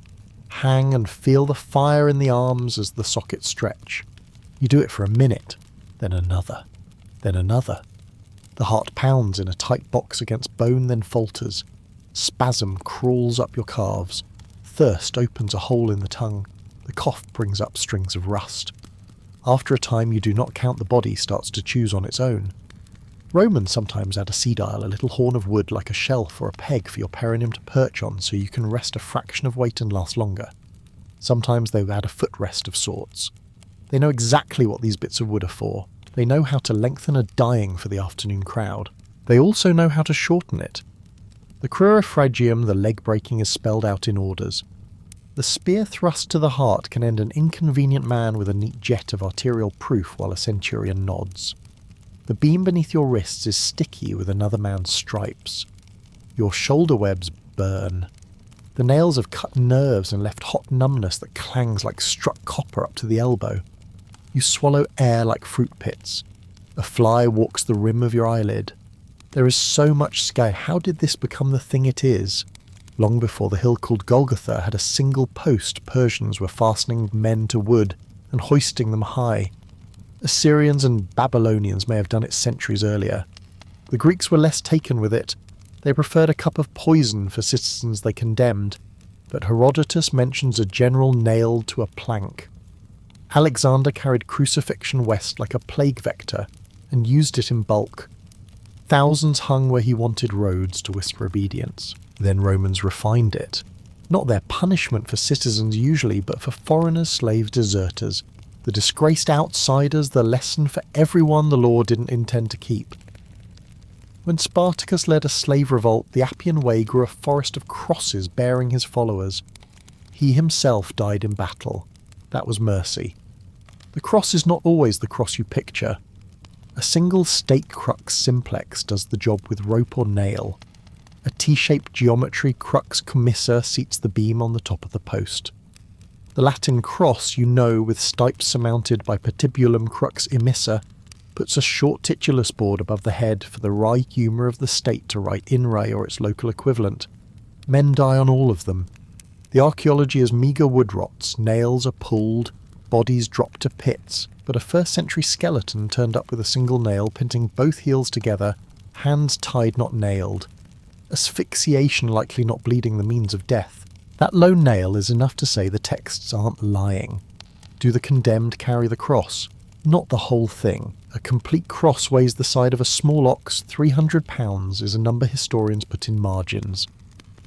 Hang and feel the fire in the arms as the sockets stretch. You do it for a minute, then another, then another. The heart pounds in a tight box against bone, then falters. Spasm crawls up your calves. Thirst opens a hole in the tongue. The cough brings up strings of rust. After a time you do not count, the body starts to choose on its own. Romans sometimes add a sedile, a little horn of wood like a shelf or a peg for your perineum to perch on so you can rest a fraction of weight and last longer. Sometimes they add a footrest of sorts. They know exactly what these bits of wood are for. They know how to lengthen a dying for the afternoon crowd. They also know how to shorten it. The crurifragium, the leg breaking, is spelled out in orders. The spear thrust to the heart can end an inconvenient man with a neat jet of arterial proof while a centurion nods. The beam beneath your wrists is sticky with another man's stripes. Your shoulder webs burn. The nails have cut nerves and left hot numbness that clangs like struck copper up to the elbow. You swallow air like fruit pits. A fly walks the rim of your eyelid. There is so much sky. How did this become the thing it is? Long before the hill called Golgotha had a single post, Persians were fastening men to wood and hoisting them high. Assyrians and Babylonians may have done it centuries earlier. The Greeks were less taken with it. They preferred a cup of poison for citizens they condemned, but Herodotus mentions a general nailed to a plank. Alexander carried crucifixion west like a plague vector and used it in bulk. Thousands hung where he wanted roads to whisper obedience. Then Romans refined it. Not their punishment for citizens usually, but for foreigners, slaves, deserters. The disgraced outsiders, the lesson for everyone the law didn't intend to keep. When Spartacus led a slave revolt, the Appian Way grew a forest of crosses bearing his followers. He himself died in battle. That was mercy. The cross is not always the cross you picture. A single stake crux simplex does the job with rope or nail. A T-shaped geometry crux commissa seats the beam on the top of the post. The Latin cross, you know, with stipes surmounted by patibulum crux emissa, puts a short titulus board above the head for the wry humour of the state to write in re or its local equivalent. Men die on all of them. The archaeology is meagre wood rots, nails are pulled, bodies dropped to pits, but a first-century skeleton turned up with a single nail pinning both heels together, hands tied not nailed. Asphyxiation likely not bleeding the means of death. That lone nail is enough to say the texts aren't lying. Do the condemned carry the cross? Not the whole thing. A complete cross weighs the side of a small ox. 300 pounds is a number historians put in margins.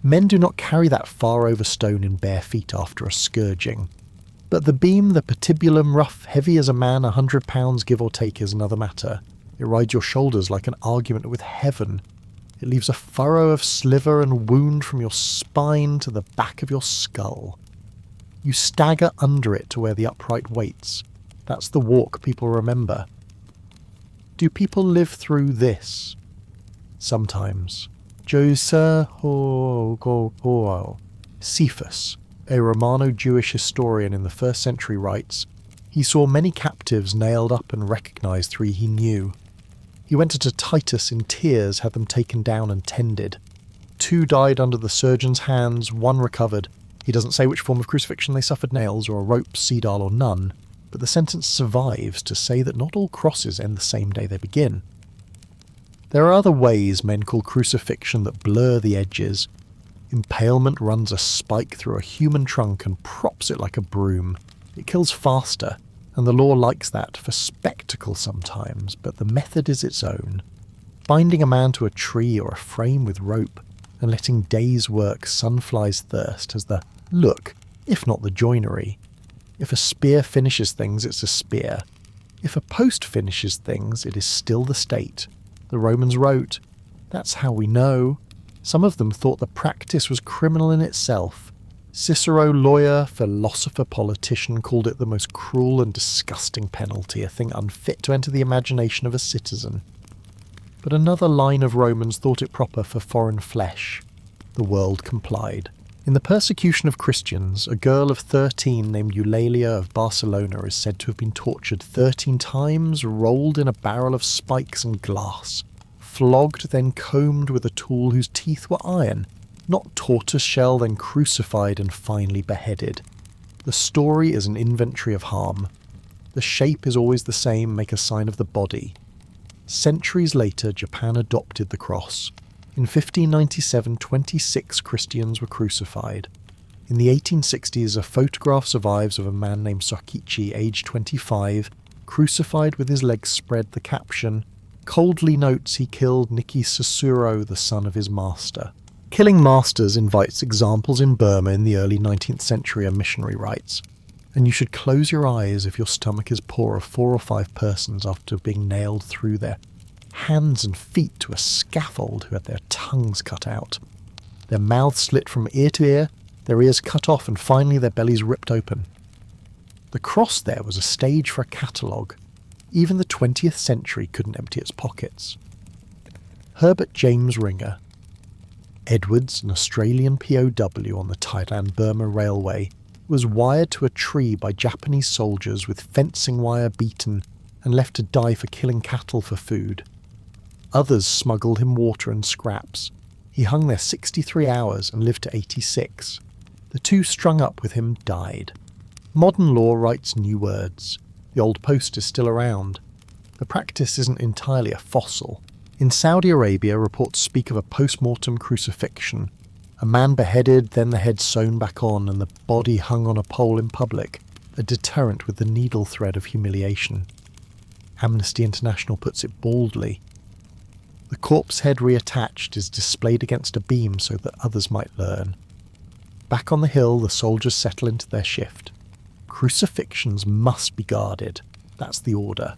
Men do not carry that far over stone in bare feet after a scourging. But the beam, the patibulum, rough, heavy as a man, 100 pounds give or take, is another matter. It rides your shoulders like an argument with heaven. It leaves a furrow of sliver and wound from your spine to the back of your skull. You stagger under it to where the upright waits. That's the walk people remember. Do people live through this? Sometimes. Cephas, a Romano-Jewish historian in the 1st century, writes, he saw many captives nailed up and recognised 3 he knew. He went to Titus in tears, had them taken down and tended. 2 died under the surgeon's hands, 1 recovered. He doesn't say which form of crucifixion they suffered, nails or a rope, sedile or none, but the sentence survives to say that not all crosses end the same day they begin. There are other ways men call crucifixion that blur the edges. Impalement runs a spike through a human trunk and props it like a broom. It kills faster, and the law likes that, for spectacle sometimes, but the method is its own. Binding a man to a tree or a frame with rope, and letting days' work sunfly's thirst has the look, if not the joinery. If a spear finishes things, it's a spear. If a post finishes things, it is still the state. The Romans wrote, that's how we know. Some of them thought the practice was criminal in itself. Cicero, lawyer, philosopher, politician, called it the most cruel and disgusting penalty, a thing unfit to enter the imagination of a citizen. But another line of Romans thought it proper for foreign flesh. The world complied. In the persecution of Christians, a girl of 13 named Eulalia of Barcelona is said to have been tortured 13 times, rolled in a barrel of spikes and glass, flogged, then combed with a tool whose teeth were iron, not tortoiseshell, then crucified and finally beheaded. The story is an inventory of harm. The shape is always the same, make a sign of the body. Centuries later, Japan adopted the cross. In 1597, 26 Christians were crucified. In the 1860s, a photograph survives of a man named Sokichi, aged 25, crucified with his legs spread. The caption coldly notes he killed Niki Sasuro, the son of his master. Killing masters invites examples in Burma in the early 19th century, a missionary writes, and you should close your eyes if your stomach is poor of 4 or 5 persons after being nailed through their hands and feet to a scaffold who had their tongues cut out, their mouths slit from ear to ear, their ears cut off, and finally their bellies ripped open. The cross there was a stage for a catalogue. Even the 20th century couldn't empty its pockets. Herbert James Ringer. Edwards, an Australian POW on the Thailand-Burma Railway, was wired to a tree by Japanese soldiers with fencing wire beaten and left to die for killing cattle for food. Others smuggled him water and scraps. He hung there 63 hours and lived to 86. The 2 strung up with him died. Modern law writes new words. The old post is still around. The practice isn't entirely a fossil. In Saudi Arabia, reports speak of a post-mortem crucifixion. A man beheaded, then the head sewn back on, and the body hung on a pole in public, a deterrent with the needle thread of humiliation. Amnesty International puts it baldly. The corpse head reattached is displayed against a beam so that others might learn. Back on the hill, the soldiers settle into their shift. Crucifixions must be guarded. That's the order.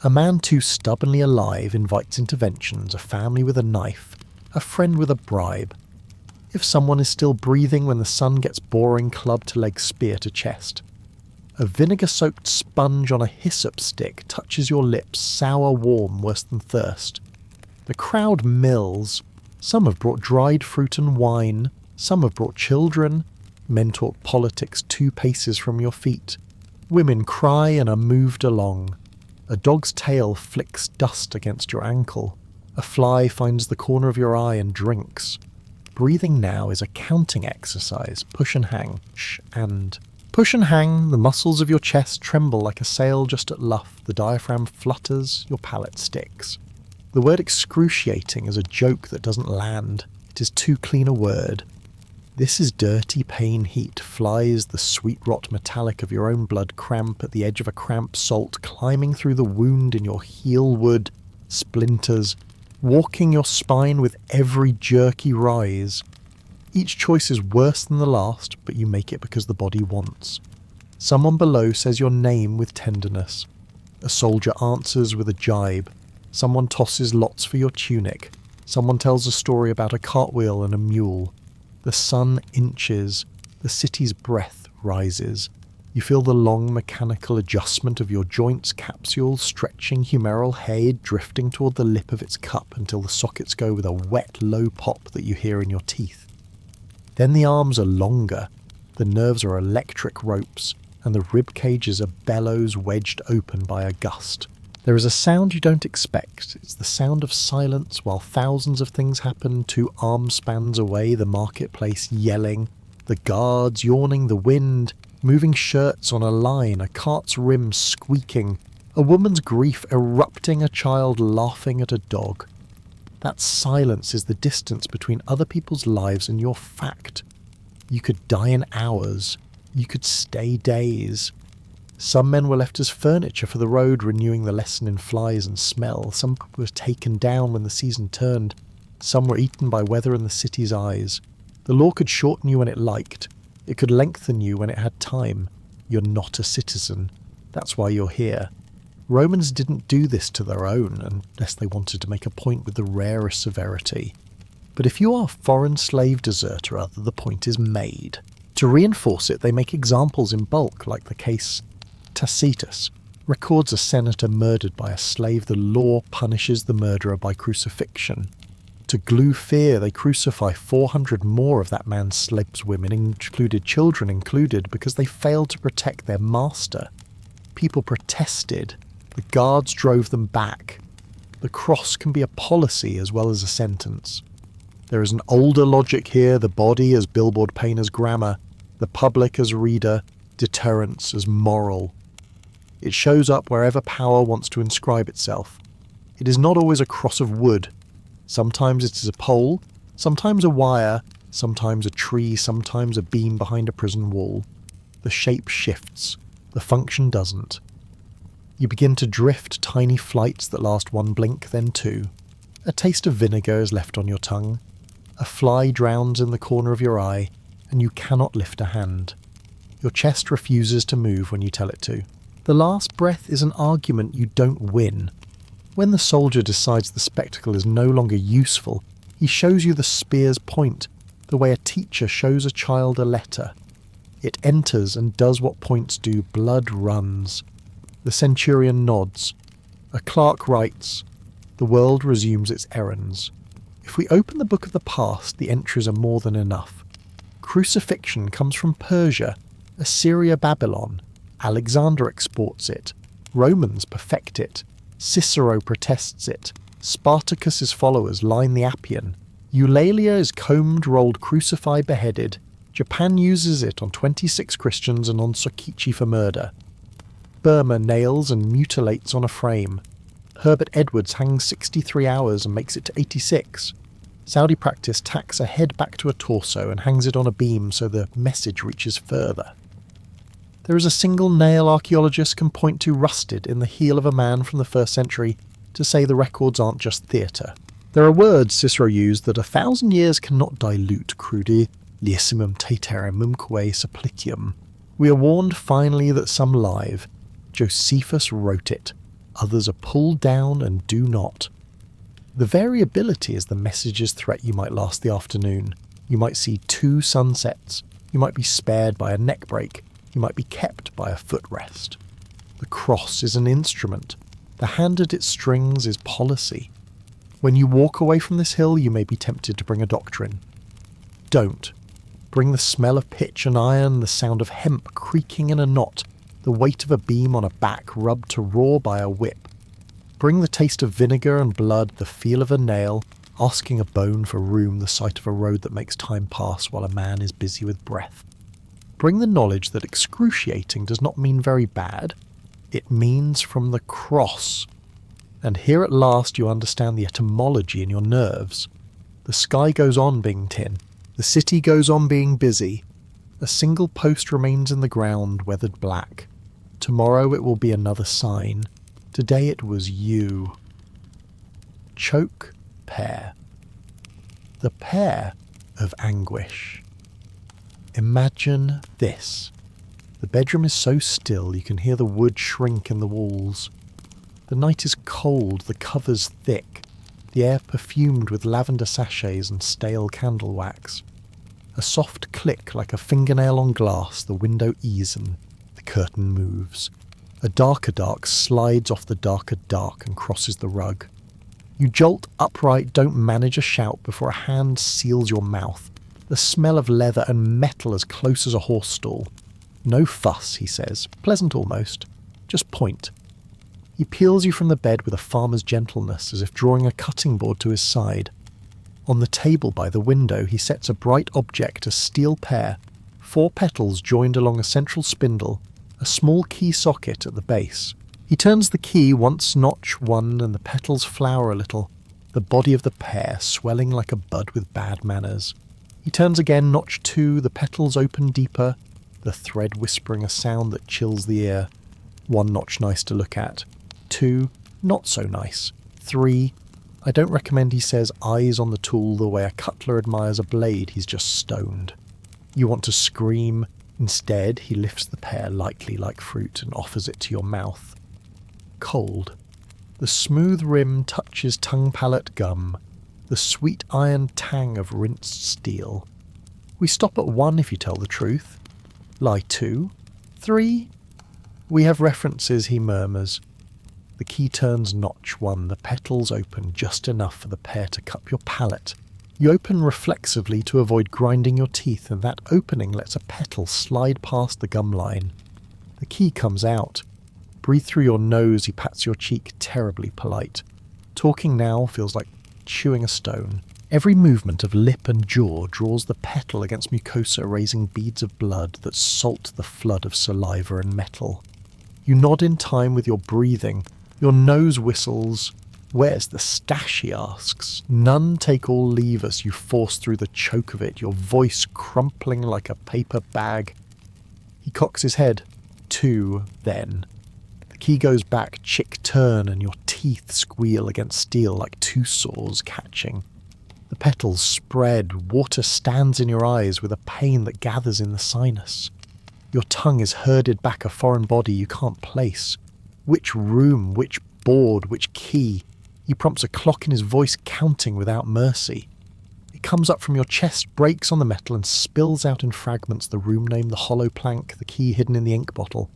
A man too stubbornly alive invites interventions, a family with a knife, a friend with a bribe. If someone is still breathing when the sun gets boring, club to leg, spear to chest. A vinegar-soaked sponge on a hyssop stick touches your lips, sour, warm, worse than thirst. The crowd mills. Some have brought dried fruit and wine. Some have brought children. Men talk politics 2 paces from your feet. Women cry and are moved along. A dog's tail flicks dust against your ankle. A fly finds the corner of your eye and drinks. Breathing now is a counting exercise. Push and hang. Shh and... Push and hang, the muscles of your chest tremble like a sail just at luff, the diaphragm flutters, your palate sticks. The word excruciating is a joke that doesn't land. It is too clean a word. This is dirty pain heat, flies, the sweet rot metallic of your own blood cramp at the edge of a cramp salt, climbing through the wound in your heel wood, splinters, walking your spine with every jerky rise. Each choice is worse than the last, but you make it because the body wants. Someone below says your name with tenderness. A soldier answers with a jibe. Someone tosses lots for your tunic. Someone tells a story about a cartwheel and a mule. The sun inches. The city's breath rises. You feel the long mechanical adjustment of your joints' capsule stretching humeral head drifting toward the lip of its cup until the sockets go with a wet low pop that you hear in your teeth. Then the arms are longer. The nerves are electric ropes, and the rib cages are bellows wedged open by a gust. There is a sound you don't expect. It's the sound of silence while thousands of things happen 2 arm spans away, the marketplace yelling, the guards yawning, the wind, moving shirts on a line, a cart's rim squeaking, a woman's grief erupting, a child laughing at a dog. That silence is the distance between other people's lives and your fact. You could die in hours. You could stay days. Some men were left as furniture for the road, renewing the lesson in flies and smell. Some were taken down when the season turned. Some were eaten by weather and the city's eyes. The law could shorten you when it liked. It could lengthen you when it had time. You're not a citizen. That's why you're here. Romans didn't do this to their own, unless they wanted to make a point with the rarest severity. But if you are a foreign slave deserter, the point is made. To reinforce it, they make examples in bulk, like the case Tacitus records a senator murdered by a slave. The law punishes the murderer by crucifixion. To glue fear, they crucify 400 more of that man's slaves, women included, children included, because they failed to protect their master. People protested. The guards drove them back. The cross can be a policy as well as a sentence. There is an older logic here, the body as billboard pane as grammar, the public as reader, deterrence as moral. It shows up wherever power wants to inscribe itself. It is not always a cross of wood. Sometimes it is a pole, sometimes a wire, sometimes a tree, sometimes a beam behind a prison wall. The shape shifts, the function doesn't. You begin to drift tiny flights that last 1 blink, then 2. A taste of vinegar is left on your tongue. A fly drowns in the corner of your eye, and you cannot lift a hand. Your chest refuses to move when you tell it to. The last breath is an argument you don't win. When the soldier decides the spectacle is no longer useful, he shows you the spear's point, the way a teacher shows a child a letter. It enters and does what points do. Blood runs. The centurion nods. A clerk writes. The world resumes its errands. If we open the book of the past, the entries are more than enough. Crucifixion comes from Persia, Assyria, Babylon. Alexander exports it. Romans perfect it. Cicero protests it. Spartacus's followers line the Appian. Eulalia is combed, rolled, crucified, beheaded. Japan uses it on 26 Christians and on Sokichi for murder. Burma nails and mutilates on a frame. Herbert Edwards hangs 63 hours and makes it to 86. Saudi practice tacks a head back to a torso and hangs it on a beam so the message reaches further. There is a single nail archaeologists can point to rusted in the heel of a man from the 1st century to say the records aren't just theatre. There are words Cicero used that 1,000 years cannot dilute, crudi, liessimum taterem mumque supplicium. We are warned finally that some live. Josephus wrote it. Others are pulled down and do not. The variability is the message's threat. You might last the afternoon. You might see 2 sunsets. You might be spared by a neck break. You might be kept by a footrest. The cross is an instrument. The hand at its strings is policy. When you walk away from this hill, you may be tempted to bring a doctrine. Don't. Bring the smell of pitch and iron, the sound of hemp creaking in a knot, the weight of a beam on a back rubbed to raw by a whip. Bring the taste of vinegar and blood, the feel of a nail, asking a bone for room, the sight of a road that makes time pass while a man is busy with breath. Bring the knowledge that excruciating does not mean very bad. It means from the cross. And here at last you understand the etymology in your nerves. The sky goes on being tin. The city goes on being busy. A single post remains in the ground, weathered black. Tomorrow it will be another sign. Today it was you. Choke pear. The pear of anguish. Imagine this. The bedroom is so still you can hear the wood shrink in the walls. The night is cold, the covers thick, the air perfumed with lavender sachets and stale candle wax. A soft click like a fingernail on glass, the window easen, the curtain moves. A darker dark slides off the darker dark and crosses the rug. You jolt upright, don't manage a shout before a hand seals your mouth. The smell of leather and metal as close as a horse stall. No fuss, he says, pleasant almost. Just point. He peels you from the bed with a farmer's gentleness, as if drawing a cutting board to his side. On the table by the window he sets a bright object, a steel pear, 4 petals joined along a central spindle, a small key socket at the base. He turns the key once, notch 1, and the petals flower a little, the body of the pear swelling like a bud with bad manners. He turns again, notch 2, the petals open deeper, the thread whispering a sound that chills the ear. 1 notch nice to look at. 2, not so nice. 3, I don't recommend, he says, eyes on the tool the way a cutler admires a blade he's just stoned. You want to scream. Instead, he lifts the pear lightly like fruit and offers it to your mouth. Cold. The smooth rim touches tongue palate gum, the sweet iron tang of rinsed steel. We stop at 1 if you tell the truth. Lie 2? 3? We have references, he murmurs. The key turns notch 1, the petals open just enough for the pear to cup your palate. You open reflexively to avoid grinding your teeth, and that opening lets a petal slide past the gum line. The key comes out. Breathe through your nose, he pats your cheek, terribly polite. Talking now feels like chewing a stone. Every movement of lip and jaw draws the petal against mucosa, raising beads of blood that salt the flood of saliva and metal. You nod in time with your breathing. Your nose whistles. Where's the stash, he asks. None take all leave us, you force through the choke of it, your voice crumpling like a paper bag. He cocks his head. 2, then. The key goes back, chick turn, and your teeth squeal against steel like 2 saws catching. The petals spread, water stands in your eyes with a pain that gathers in the sinus. Your tongue is herded back a foreign body you can't place. Which room, which board, which key? He prompts a clock in his voice, counting without mercy. It comes up from your chest, breaks on the metal, and spills out in fragments, the room name, the hollow plank, the key hidden in the ink bottle.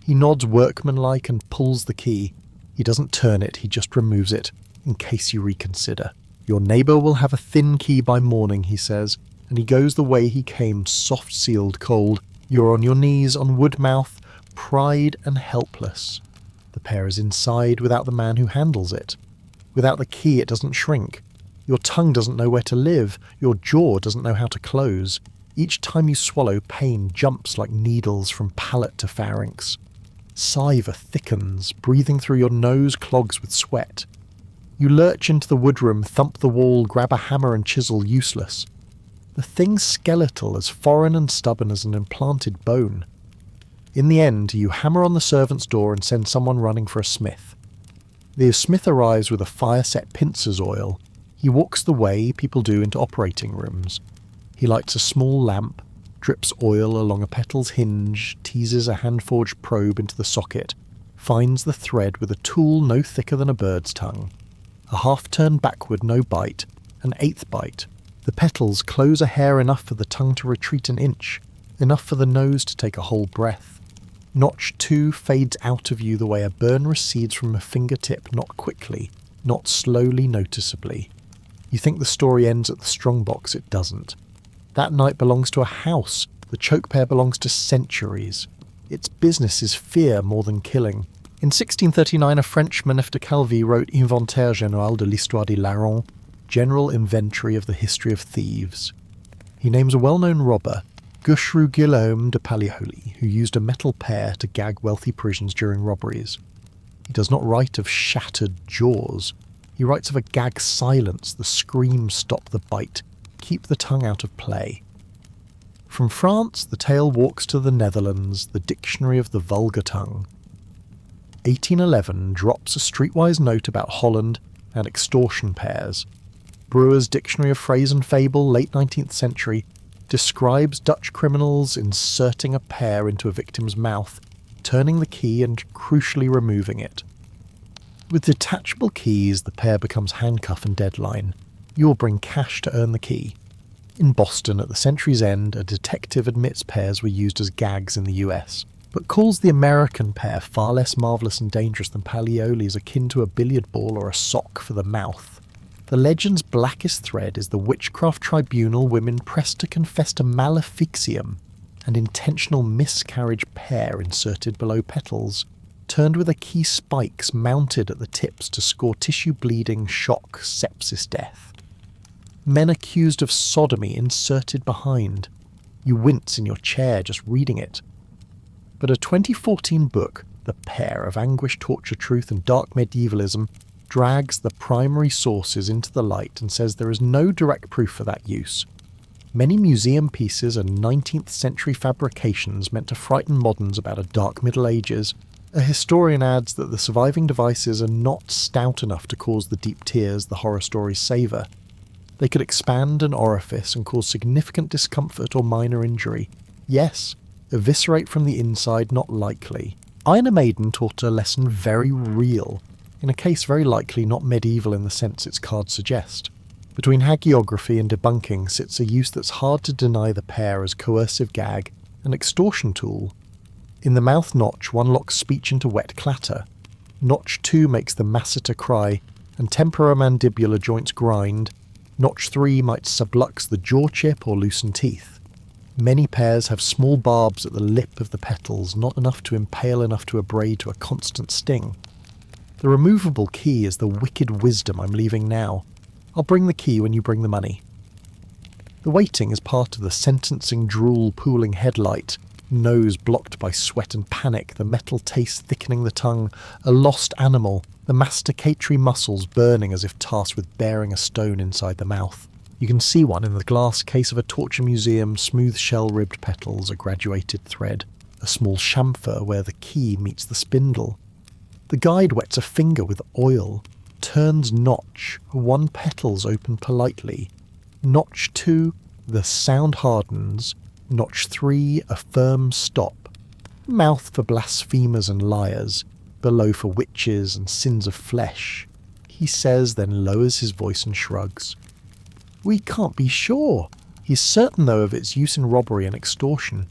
He nods workmanlike and pulls the key. He doesn't turn it, he just removes it, in case you reconsider. Your neighbour will have a thin key by morning, he says, and he goes the way he came, soft-sealed, cold. You're on your knees, on Woodmouth, pride and helpless. The pear is inside without the man who handles it. Without the key it doesn't shrink. Your tongue doesn't know where to live. Your jaw doesn't know how to close. Each time you swallow, pain jumps like needles from palate to pharynx. Saliva thickens, breathing through your nose clogs with sweat. You lurch into the woodroom, thump the wall, grab a hammer and chisel, useless. The thing's skeletal, as foreign and stubborn as an implanted bone. In the end, you hammer on the servant's door and send someone running for a smith. The smith arrives with a fire-set pincers oil. He walks the way people do into operating rooms. He lights a small lamp, drips oil along a petal's hinge, teases a hand-forged probe into the socket, finds the thread with a tool no thicker than a bird's tongue. A half-turn backward, no bite, an 8th bite. The petals close a hair enough for the tongue to retreat an inch, enough for the nose to take a whole breath. Notch 2 fades out of you the way a burn recedes from a fingertip, not quickly, not slowly, noticeably. You think the story ends at the strongbox, it doesn't. That night belongs to a house, the choke pear belongs to centuries. Its business is fear more than killing. In 1639 a Frenchman after Calvi wrote Inventaire général de l'histoire des larrons, general inventory of the history of thieves. He names a well-known robber, Gushru Guillaume de Palioli, who used a metal pear to gag wealthy Parisians during robberies. He does not write of shattered jaws. He writes of a gag silence, the scream stop the bite. keep the tongue out of play. From France, the tale walks to the Netherlands, the dictionary of the vulgar tongue. 1811 drops a streetwise note about Holland and extortion pairs. Brewer's Dictionary of Phrase and Fable, late 19th century, describes Dutch criminals inserting a pear into a victim's mouth, turning the key and crucially removing it. With detachable keys, the pear becomes handcuff and deadline. You will bring cash to earn the key. In Boston, at the century's end, a detective admits pears were used as gags in the US, but calls the American pear far less marvellous and dangerous than Paglioli's, akin to a billiard ball or a sock for the mouth. The legend's blackest thread is the witchcraft tribunal women pressed to confess to maleficium, an intentional miscarriage pear inserted below petals, turned with a key spikes mounted at the tips to score tissue bleeding, shock, sepsis death. Men accused of sodomy inserted behind. You wince in your chair just reading it. But a 2014 book, The Pear of Anguish, Torture, Truth and Dark Medievalism, drags the primary sources into the light and says there is no direct proof for that use. Many museum pieces are 19th century fabrications meant to frighten moderns about a dark Middle Ages. A historian adds that the surviving devices are not stout enough to cause the deep tears the horror stories savour. They could expand an orifice and cause significant discomfort or minor injury. Yes, eviscerate from the inside, not likely. Iron Maiden taught a lesson very real, in a case very likely not medieval in the sense its cards suggest. Between hagiography and debunking sits a use that's hard to deny the pear as coercive gag, an extortion tool. In the mouth notch, one locks speech into wet clatter. Notch 2 makes the masseter cry, and temporomandibular joints grind. Notch 3 might sublux the jaw chip or loosen teeth. Many pears have small barbs at the lip of the petals, not enough to impale enough to abrade to a constant sting. The removable key is the wicked wisdom I'm leaving now. I'll bring the key when you bring the money. The waiting is part of the sentencing drool pooling headlight, nose blocked by sweat and panic, the metal taste thickening the tongue, a lost animal, the masticatory muscles burning as if tasked with bearing a stone inside the mouth. You can see one in the glass case of a torture museum, smooth shell-ribbed petals, a graduated thread, a small chamfer where the key meets the spindle. The guide wets a finger with oil, turns notch, one petals open politely. Notch 2, the sound hardens. Notch 3, a firm stop. Mouth for blasphemers and liars, below for witches and sins of flesh. He says, then lowers his voice and shrugs. We can't be sure. He's certain, though, of its use in robbery and extortion.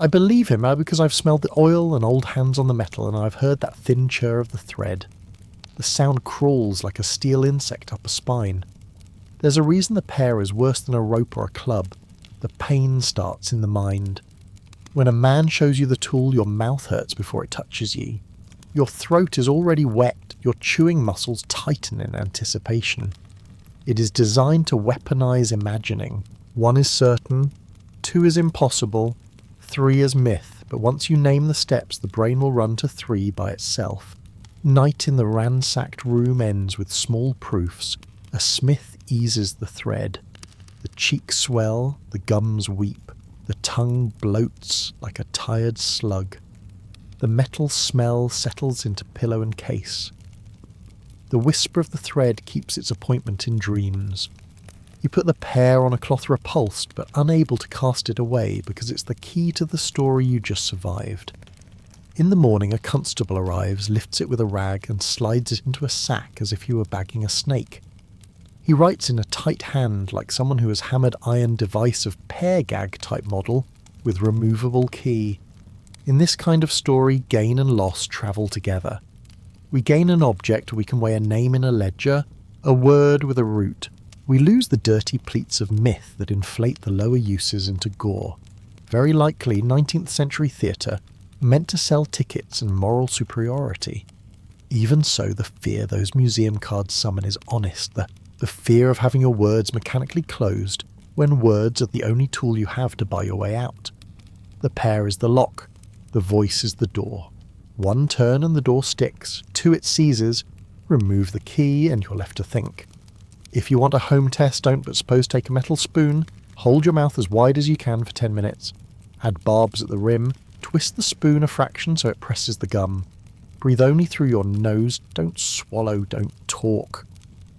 I believe him because I've smelled the oil and old hands on the metal, and I've heard that thin chirr of the thread. The sound crawls like a steel insect up a spine. There's a reason the pear is worse than a rope or a club. The pain starts in the mind. When a man shows you the tool, your mouth hurts before it touches you. Your throat is already wet, your chewing muscles tighten in anticipation. It is designed to weaponize imagining. 1 is certain, 2 is impossible, 3 is myth, but once you name the steps, the brain will run to 3 by itself. Night in the ransacked room ends with small proofs. A smith eases the thread. The cheeks swell, the gums weep, the tongue bloats like a tired slug. The metal smell settles into pillow and case. The whisper of the thread keeps its appointment in dreams. You put the pear on a cloth repulsed, but unable to cast it away because it's the key to the story you just survived. In the morning, a constable arrives, lifts it with a rag, and slides it into a sack as if he were bagging a snake. He writes in a tight hand like someone who has hammered iron device of pear gag type model with removable key. In this kind of story, gain and loss travel together. We gain an object, we can weigh a name in a ledger, a word with a root. We lose the dirty pleats of myth that inflate the lower uses into gore. Very likely 19th century theatre, meant to sell tickets and moral superiority. Even so, the fear those museum cards summon is honest, the fear of having your words mechanically closed when words are the only tool you have to buy your way out. The pear is the lock, the voice is the door. 1 turn and the door sticks, 2 it seizes, remove the key and you're left to think. If you want a home test, don't but suppose take a metal spoon, hold your mouth as wide as you can for 10 minutes, add barbs at the rim, twist the spoon a fraction so it presses the gum. Breathe only through your nose, don't swallow, don't talk.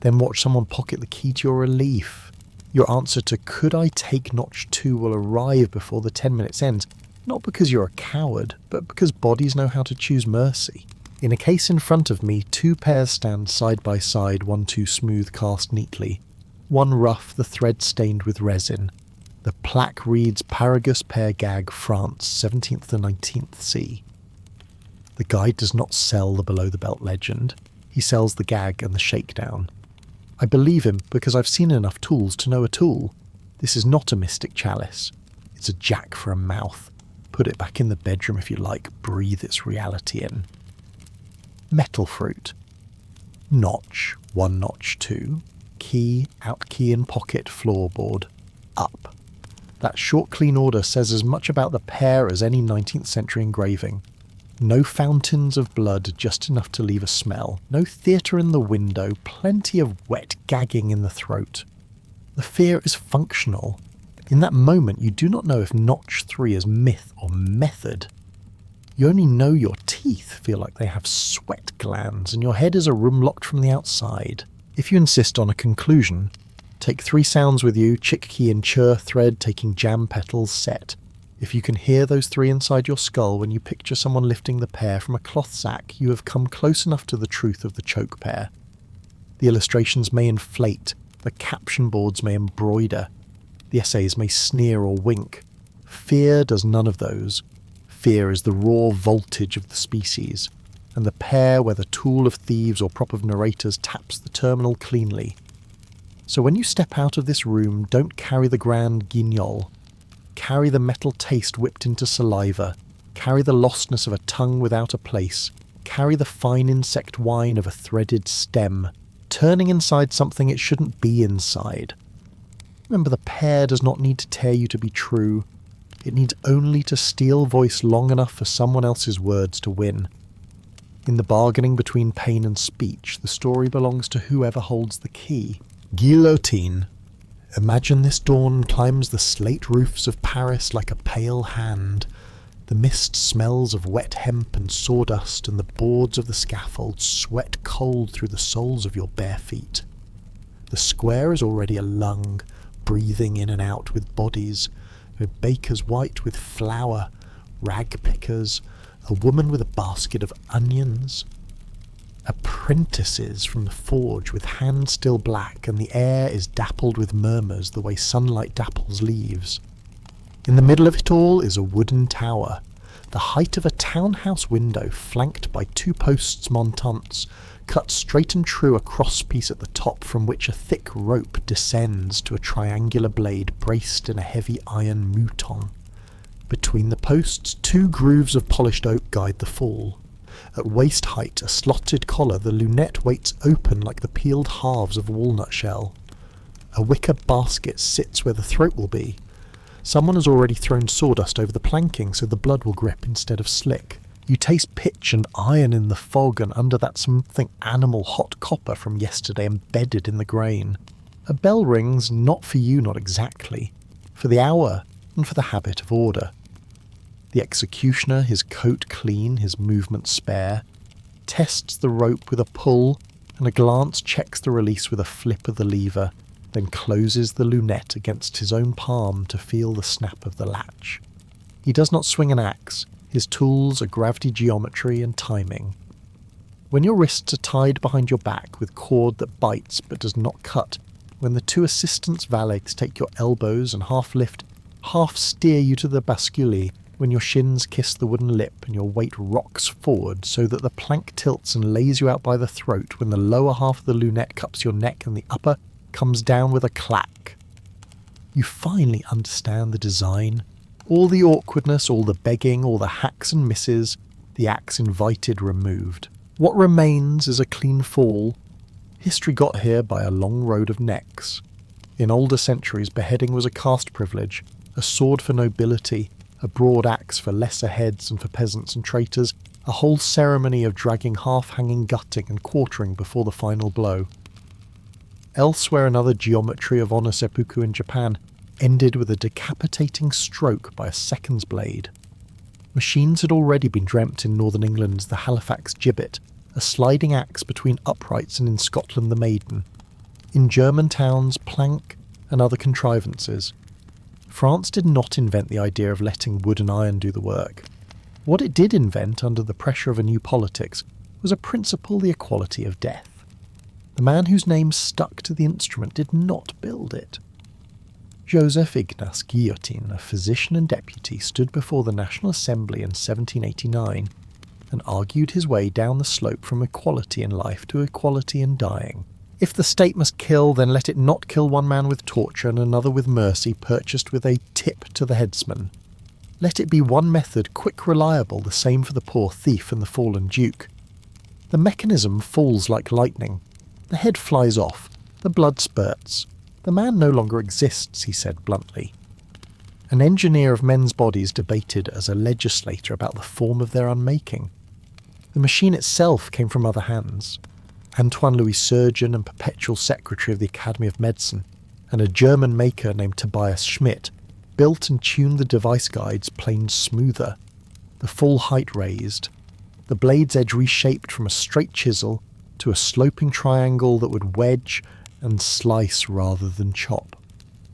Then watch someone pocket the key to your relief. Your answer to "could I take notch 2" will arrive before the 10 minutes ends, not because you're a coward, but because bodies know how to choose mercy. In a case in front of me, 2 pairs stand side by side, one too smooth cast neatly. One rough, the thread stained with resin. The plaque reads Paragus Pear Gag, France, 17th to 19th C. The guide does not sell the below-the-belt legend. He sells the gag and the shakedown. I believe him because I've seen enough tools to know a tool. This is not a mystic chalice. It's a jack for a mouth. Put it back in the bedroom if you like. Breathe its reality in. Metal fruit. Notch, 1 notch 2. Key, out key in pocket, floorboard. Up. That short clean order says as much about the pear as any 19th century engraving. No fountains of blood, just enough to leave a smell. No theatre in the window, plenty of wet gagging in the throat. The fear is functional. In that moment, you do not know if notch 3 is myth or method. You only know your teeth feel like they have sweat glands, and your head is a room locked from the outside. If you insist on a conclusion, take 3 sounds with you, chick key and chur thread, taking jam petals, set. If you can hear those 3 inside your skull when you picture someone lifting the pear from a cloth sack, you have come close enough to the truth of the choke pear. The illustrations may inflate, the caption boards may embroider, the essays may sneer or wink. Fear does none of those. Fear is the raw voltage of the species, and the pear, whether tool of thieves or prop of narrators, taps the terminal cleanly. So when you step out of this room, don't carry the grand guignol. Carry the metal taste whipped into saliva. Carry the lostness of a tongue without a place. Carry the fine insect wine of a threaded stem, turning inside something it shouldn't be inside. Remember, the pear does not need to tear you to be true. It needs only to steal voice long enough for someone else's words to win. In the bargaining between pain and speech, the story belongs to whoever holds the key. Guillotine. Imagine this dawn climbs the slate roofs of Paris like a pale hand. The mist smells of wet hemp and sawdust, and the boards of the scaffold sweat cold through the soles of your bare feet. The square is already a lung, breathing in and out with bodies, with bakers white with flour, rag pickers, a woman with a basket of onions. Apprentices from the forge with hands still black, and the air is dappled with murmurs the way sunlight dapples leaves. In the middle of it all is a wooden tower, the height of a townhouse window flanked by 2 posts montants, cut straight and true a crosspiece at the top from which a thick rope descends to a triangular blade braced in a heavy iron mouton. Between the posts, 2 grooves of polished oak guide the fall. At waist height, a slotted collar, the lunette waits open like the peeled halves of a walnut shell. A wicker basket sits where the throat will be. Someone has already thrown sawdust over the planking so the blood will grip instead of slick. You taste pitch and iron in the fog, and under that something animal hot copper from yesterday embedded in the grain. A bell rings, not for you, not exactly. For the hour, and for the habit of order. The executioner, his coat clean, his movements spare, tests the rope with a pull, and a glance checks the release with a flip of the lever, then closes the lunette against his own palm to feel the snap of the latch. He does not swing an axe. His tools are gravity geometry and timing. When your wrists are tied behind your back with cord that bites but does not cut, when the 2 assistants valets take your elbows and half lift, half steer you to the bascule, when your shins kiss the wooden lip and your weight rocks forward so that the plank tilts and lays you out by the throat, when the lower half of the lunette cups your neck and the upper comes down with a clack. You finally understand the design. All the awkwardness, all the begging, all the hacks and misses, the axe invited removed. What remains is a clean fall. History got here by a long road of necks. In older centuries, beheading was a caste privilege, a sword for nobility, a broad axe for lesser heads and for peasants and traitors, a whole ceremony of dragging half-hanging gutting and quartering before the final blow. Elsewhere, another geometry of honor seppuku in Japan ended with a decapitating stroke by a seconds blade. Machines had already been dreamt in northern England's the Halifax gibbet, a sliding axe between uprights, and in Scotland the maiden. In German towns, plank and other contrivances. France did not invent the idea of letting wood and iron do the work. What it did invent under the pressure of a new politics was a principle, the equality of death. The man whose name stuck to the instrument did not build it. Joseph Ignace Guillotin, a physician and deputy, stood before the National Assembly in 1789 and argued his way down the slope from equality in life to equality in dying. If the state must kill, then let it not kill one man with torture and another with mercy, purchased with a tip to the headsman. Let it be one method, quick, reliable, the same for the poor thief and the fallen duke. The mechanism falls like lightning. The head flies off. The blood spurts. The man no longer exists, he said bluntly. An engineer of men's bodies debated as a legislator about the form of their unmaking. The machine itself came from other hands. Antoine Louis Surgeon and perpetual secretary of the Academy of Medicine, and a German maker named Tobias Schmidt, built and tuned the device guides planed smoother, the full height raised, the blade's edge reshaped from a straight chisel to a sloping triangle that would wedge and slice rather than chop.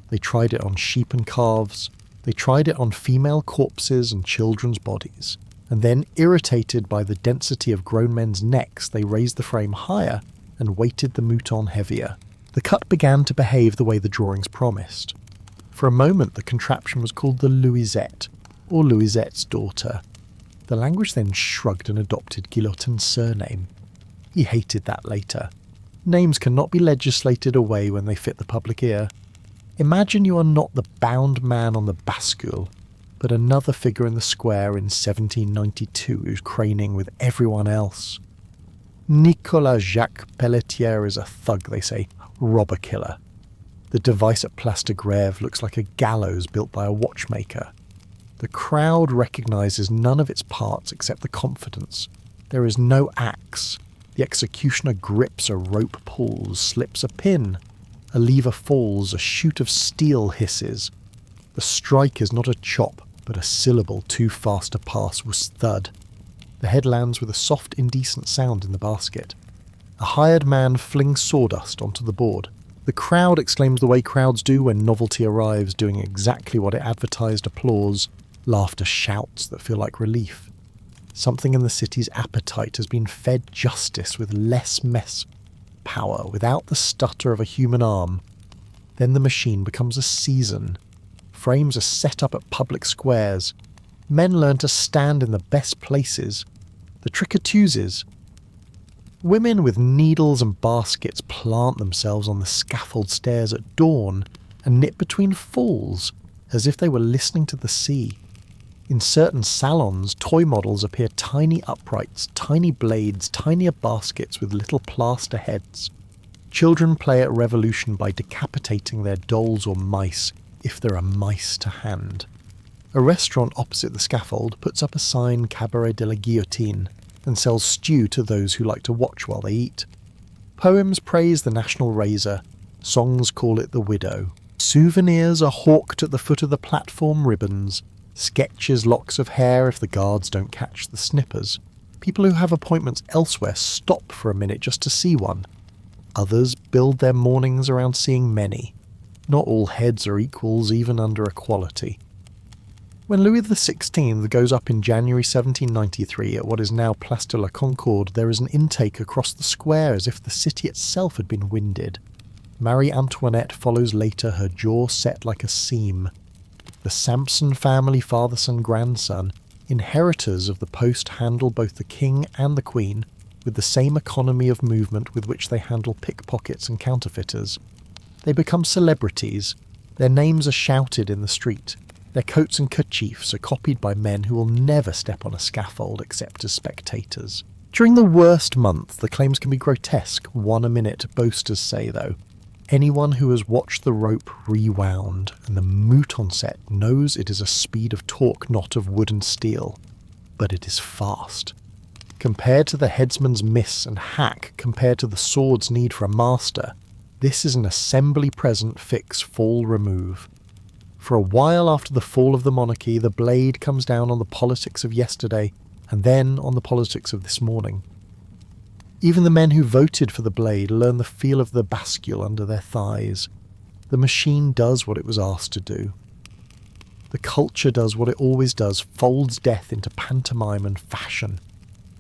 They tried it on sheep and calves, they tried it on female corpses and children's bodies, and then, irritated by the density of grown men's necks, they raised the frame higher and weighted the mouton heavier. The cut began to behave the way the drawings promised. For a moment the contraption was called the Louisette, or Louisette's daughter. The language then shrugged and adopted Guillotin's surname. He hated that later. Names cannot be legislated away when they fit the public ear. Imagine you are not the bound man on the bascule, but another figure in the square in 1792 who's craning with everyone else. Nicolas Jacques Pelletier is a thug, they say, robber killer. The device at Place de Grève looks like a gallows built by a watchmaker. The crowd recognises none of its parts except the confidence. There is no axe. The executioner grips, a rope pulls, slips a pin. A lever falls, a shoot of steel hisses. The strike is not a chop, but a syllable too fast to pass was thud. The head lands with a soft, indecent sound in the basket. A hired man flings sawdust onto the board. The crowd exclaims the way crowds do when novelty arrives, doing exactly what it advertised: applause, laughter, shouts that feel like relief. Something in the city's appetite has been fed justice with less mess power, without the stutter of a human arm. Then the machine becomes a season. Frames are set up at public squares. Men learn to stand in the best places. The trick-or-twoses. Women with needles and baskets plant themselves on the scaffold stairs at dawn and knit between falls, as if they were listening to the sea. In certain salons, toy models appear tiny uprights, tiny blades, tinier baskets with little plaster heads. Children play at revolution by decapitating their dolls or mice, if there are mice to hand. A restaurant opposite the scaffold puts up a sign Cabaret de la Guillotine and sells stew to those who like to watch while they eat. Poems praise the national razor, songs call it the widow. Souvenirs are hawked at the foot of the platform ribbons, sketches locks of hair if the guards don't catch the snippers. People who have appointments elsewhere stop for a minute just to see one. Others build their mornings around seeing many. Not all heads are equals, even under equality. When Louis XVI goes up in January 1793 at what is now Place de la Concorde, there is an intake across the square as if the city itself had been winded. Marie Antoinette follows later, her jaw set like a seam. The Sampson family, father, son, grandson, inheritors of the post, handle both the king and the queen with the same economy of movement with which they handle pickpockets and counterfeiters. They become celebrities. Their names are shouted in the street. Their coats and kerchiefs are copied by men who will never step on a scaffold except as spectators. During the worst month, the claims can be grotesque, one a minute, boasters say, though. Anyone who has watched the rope rewound and the mouton set knows it is a speed of torque, not of wood and steel. But it is fast. Compared to the headsman's miss and hack, compared to the sword's need for a master, This is an assembly present fix fall remove. For a while after the fall of the monarchy, the blade comes down on the politics of yesterday and then on the politics of this morning. Even the men who voted for the blade learn the feel of the bascule under their thighs. The machine does what it was asked to do. The culture does what it always does, folds death into pantomime and fashion.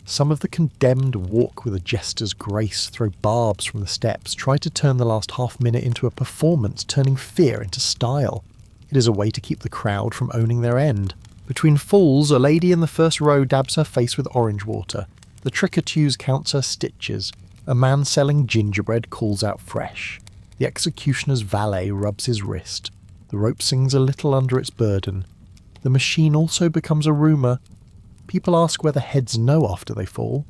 Some of the condemned walk with a jester's grace, throw barbs from the steps, try to turn the last half minute into a performance, turning fear into style. It is a way to keep the crowd from owning their end. Between falls, a lady in the first row dabs her face with orange water. The trick-or-twos counts her stitches. A man selling gingerbread calls out fresh. The executioner's valet rubs his wrist. The rope sings a little under its burden. The machine also becomes a rumour. People ask whether heads know after they fall.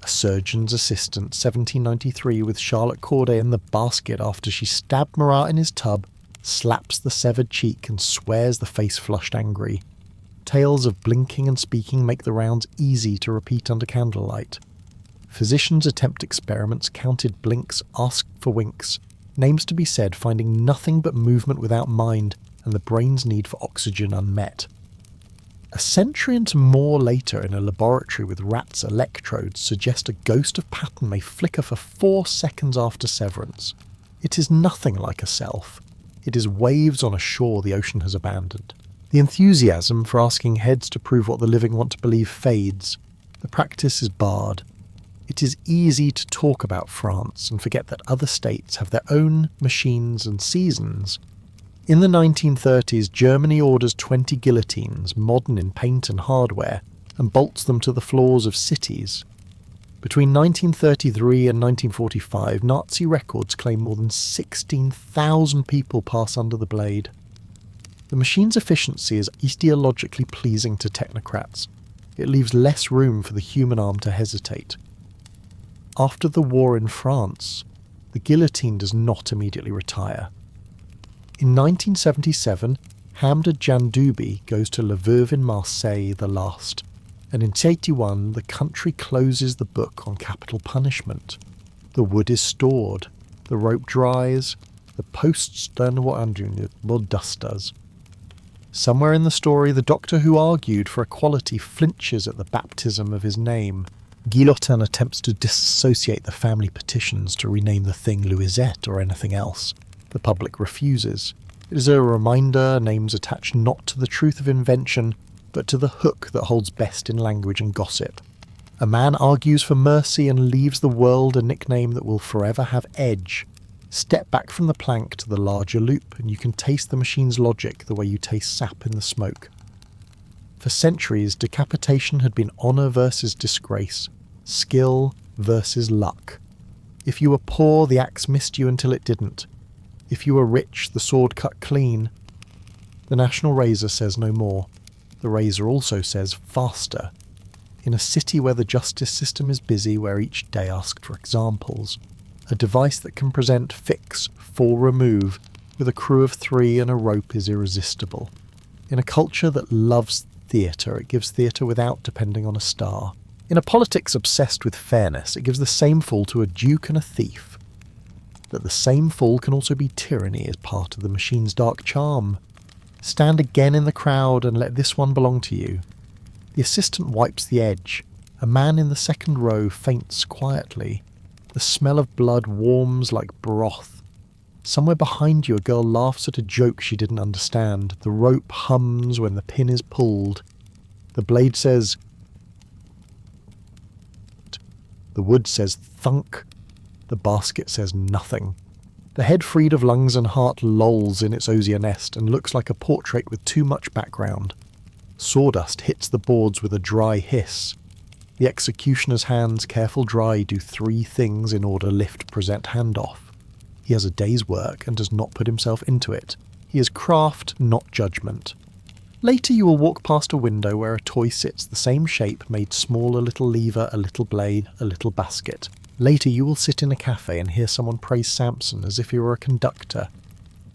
A surgeon's assistant, 1793, with Charlotte Corday in the basket after she stabbed Marat in his tub, slaps the severed cheek and swears the face flushed angry. Tales of blinking and speaking make the rounds easy to repeat under candlelight. Physicians attempt experiments, counted blinks, asked for winks. Names to be said, finding nothing but movement without mind and the brain's need for oxygen unmet. A century and more later, in a laboratory with rats' electrodes, suggest a ghost of pattern may flicker for 4 seconds after severance. It is nothing like a self. It is waves on a shore the ocean has abandoned. The enthusiasm for asking heads to prove what the living want to believe fades. The practice is barred. It is easy to talk about France and forget that other states have their own machines and seasons. In the 1930s, Germany orders 20 guillotines, modern in paint and hardware, and bolts them to the floors of cities. Between 1933 and 1945, Nazi records claim more than 16,000 people pass under the blade. The machine's efficiency is ideologically pleasing to technocrats. It leaves less room for the human arm to hesitate. After the war in France, the guillotine does not immediately retire. In 1977, Hamda Jandoubi goes to Le Veuve in Marseille the last, and in 1981 the country closes the book on capital punishment. The wood is stored, the rope dries, the posts learn what dust does. Somewhere in the story, the doctor who argued for equality flinches at the baptism of his name. Guillotin attempts to disassociate the family petitions to rename the thing Louisette or anything else. The public refuses. It is a reminder names attach not to the truth of invention, but to the hook that holds best in language and gossip. A man argues for mercy and leaves the world a nickname that will forever have edge. Step back from the plank to the larger loop, and you can taste the machine's logic the way you taste sap in the smoke. For centuries, decapitation had been honour versus disgrace, skill versus luck. If you were poor, the axe missed you until it didn't. If you were rich, the sword cut clean. The national razor says no more. The razor also says faster. In a city where the justice system is busy, where each day asked for examples, a device that can present fix, fall, remove, with a crew of 3 and a rope is irresistible. In a culture that loves theatre, it gives theatre without depending on a star. In a politics obsessed with fairness, it gives the same fall to a duke and a thief. That the same fall can also be tyranny is part of the machine's dark charm. Stand again in the crowd and let this one belong to you. The assistant wipes the edge. A man in the second row faints quietly. The smell of blood warms like broth. Somewhere behind you, a girl laughs at a joke she didn't understand. The rope hums when the pin is pulled. The blade says, the wood says thunk. The basket says nothing. The head freed of lungs and heart lolls in its osier nest and looks like a portrait with too much background. Sawdust hits the boards with a dry hiss. The executioner's hands, careful dry, do 3 things in order lift, present, handoff. He has a day's work and does not put himself into it. He is craft, not judgment. Later you will walk past a window where a toy sits, the same shape, made small, a little lever, a little blade, a little basket. Later you will sit in a cafe and hear someone praise Samson as if he were a conductor.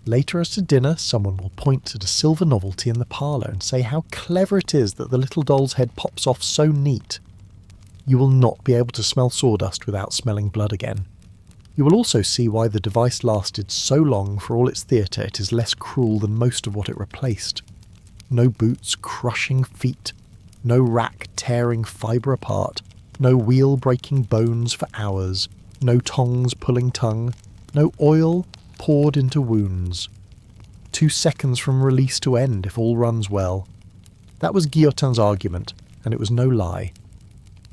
Later at a dinner, someone will point at a silver novelty in the parlour and say how clever it is that the little doll's head pops off so neat. You will not be able to smell sawdust without smelling blood again. You will also see why the device lasted so long. For all its theatre, it is less cruel than most of what it replaced. No boots crushing feet, no rack tearing fibre apart, no wheel breaking bones for hours, no tongs pulling tongue, no oil poured into wounds. 2 seconds from release to end if all runs well. That was Guillotin's argument, and it was no lie.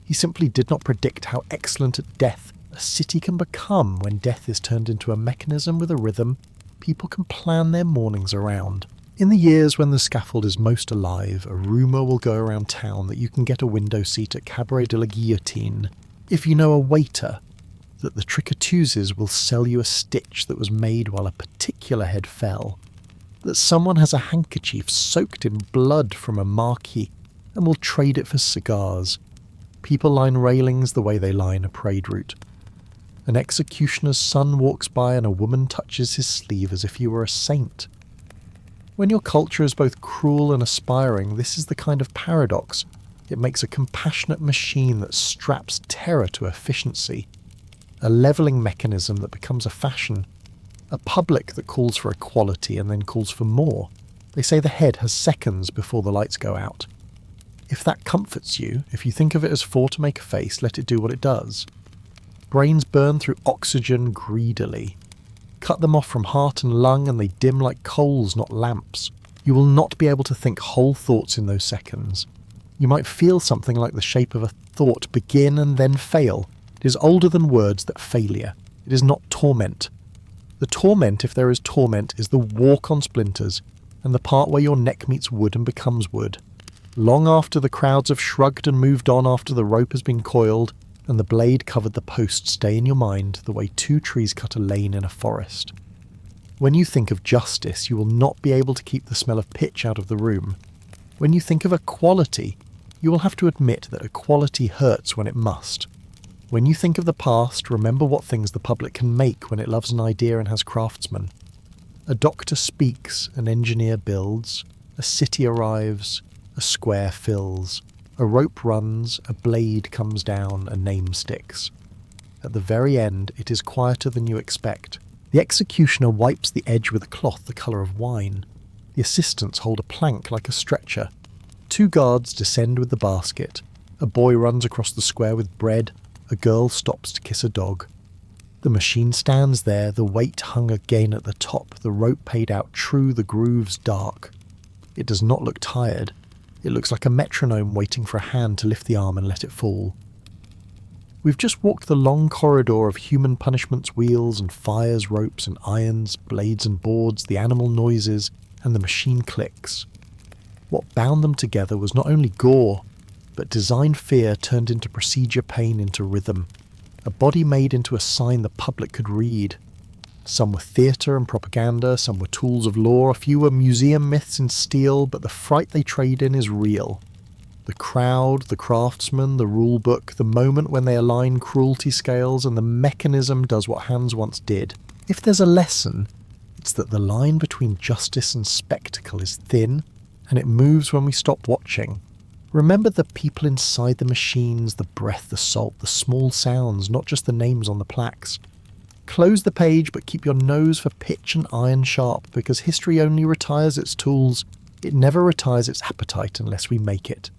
He simply did not predict how excellent at death a city can become when death is turned into a mechanism with a rhythm people can plan their mornings around. In the years when the scaffold is most alive, a rumour will go around town that you can get a window seat at Cabaret de la Guillotine if you know a waiter, that the tricoteuses will sell you a stitch that was made while a particular head fell, that someone has a handkerchief soaked in blood from a marquis and will trade it for cigars. People line railings the way they line a parade route. An executioner's son walks by and a woman touches his sleeve as if he were a saint. When your culture is both cruel and aspiring, this is the kind of paradox. It makes a compassionate machine that straps terror to efficiency, a levelling mechanism that becomes a fashion, a public that calls for equality and then calls for more. They say the head has seconds before the lights go out. If that comforts you, if you think of it as 4 to make a face, let it do what it does. Brains burn through oxygen greedily. Cut them off from heart and lung and they dim like coals, not lamps. You will not be able to think whole thoughts in those seconds. You might feel something like the shape of a thought begin and then fail. It is older than words that failure. It is not torment. The torment, if there is torment, is the walk on splinters and the part where your neck meets wood and becomes wood. Long after the crowds have shrugged and moved on, after the rope has been coiled and the blade covered the post, stay in your mind the way 2 trees cut a lane in a forest. When you think of justice, you will not be able to keep the smell of pitch out of the room. When you think of equality, you will have to admit that equality hurts when it must. When you think of the past, remember what things the public can make when it loves an idea and has craftsmen. A doctor speaks, an engineer builds, a city arrives, a square fills. A rope runs, a blade comes down, a name sticks. At the very end, it is quieter than you expect. The executioner wipes the edge with a cloth the colour of wine. The assistants hold a plank like a stretcher. 2 guards descend with the basket. A boy runs across the square with bread. A girl stops to kiss a dog. The machine stands there, the weight hung again at the top, the rope paid out true, the grooves dark. It does not look tired. It looks like a metronome waiting for a hand to lift the arm and let it fall. We've just walked the long corridor of human punishments, wheels and fires, ropes and irons, blades and boards, the animal noises, and the machine clicks. What bound them together was not only gore, but designed fear turned into procedure, pain into rhythm. A body made into a sign the public could read. Some were theatre and propaganda, some were tools of law, a few were museum myths in steel, but the fright they trade in is real. The crowd, the craftsman, the rule book, the moment when they align cruelty scales, and the mechanism does what hands once did. If there's a lesson, it's that the line between justice and spectacle is thin, and it moves when we stop watching. Remember the people inside the machines, the breath, the salt, the small sounds, not just the names on the plaques. Close the page, but keep your nose for pitch and iron sharp, because history only retires its tools. It never retires its appetite unless we make it.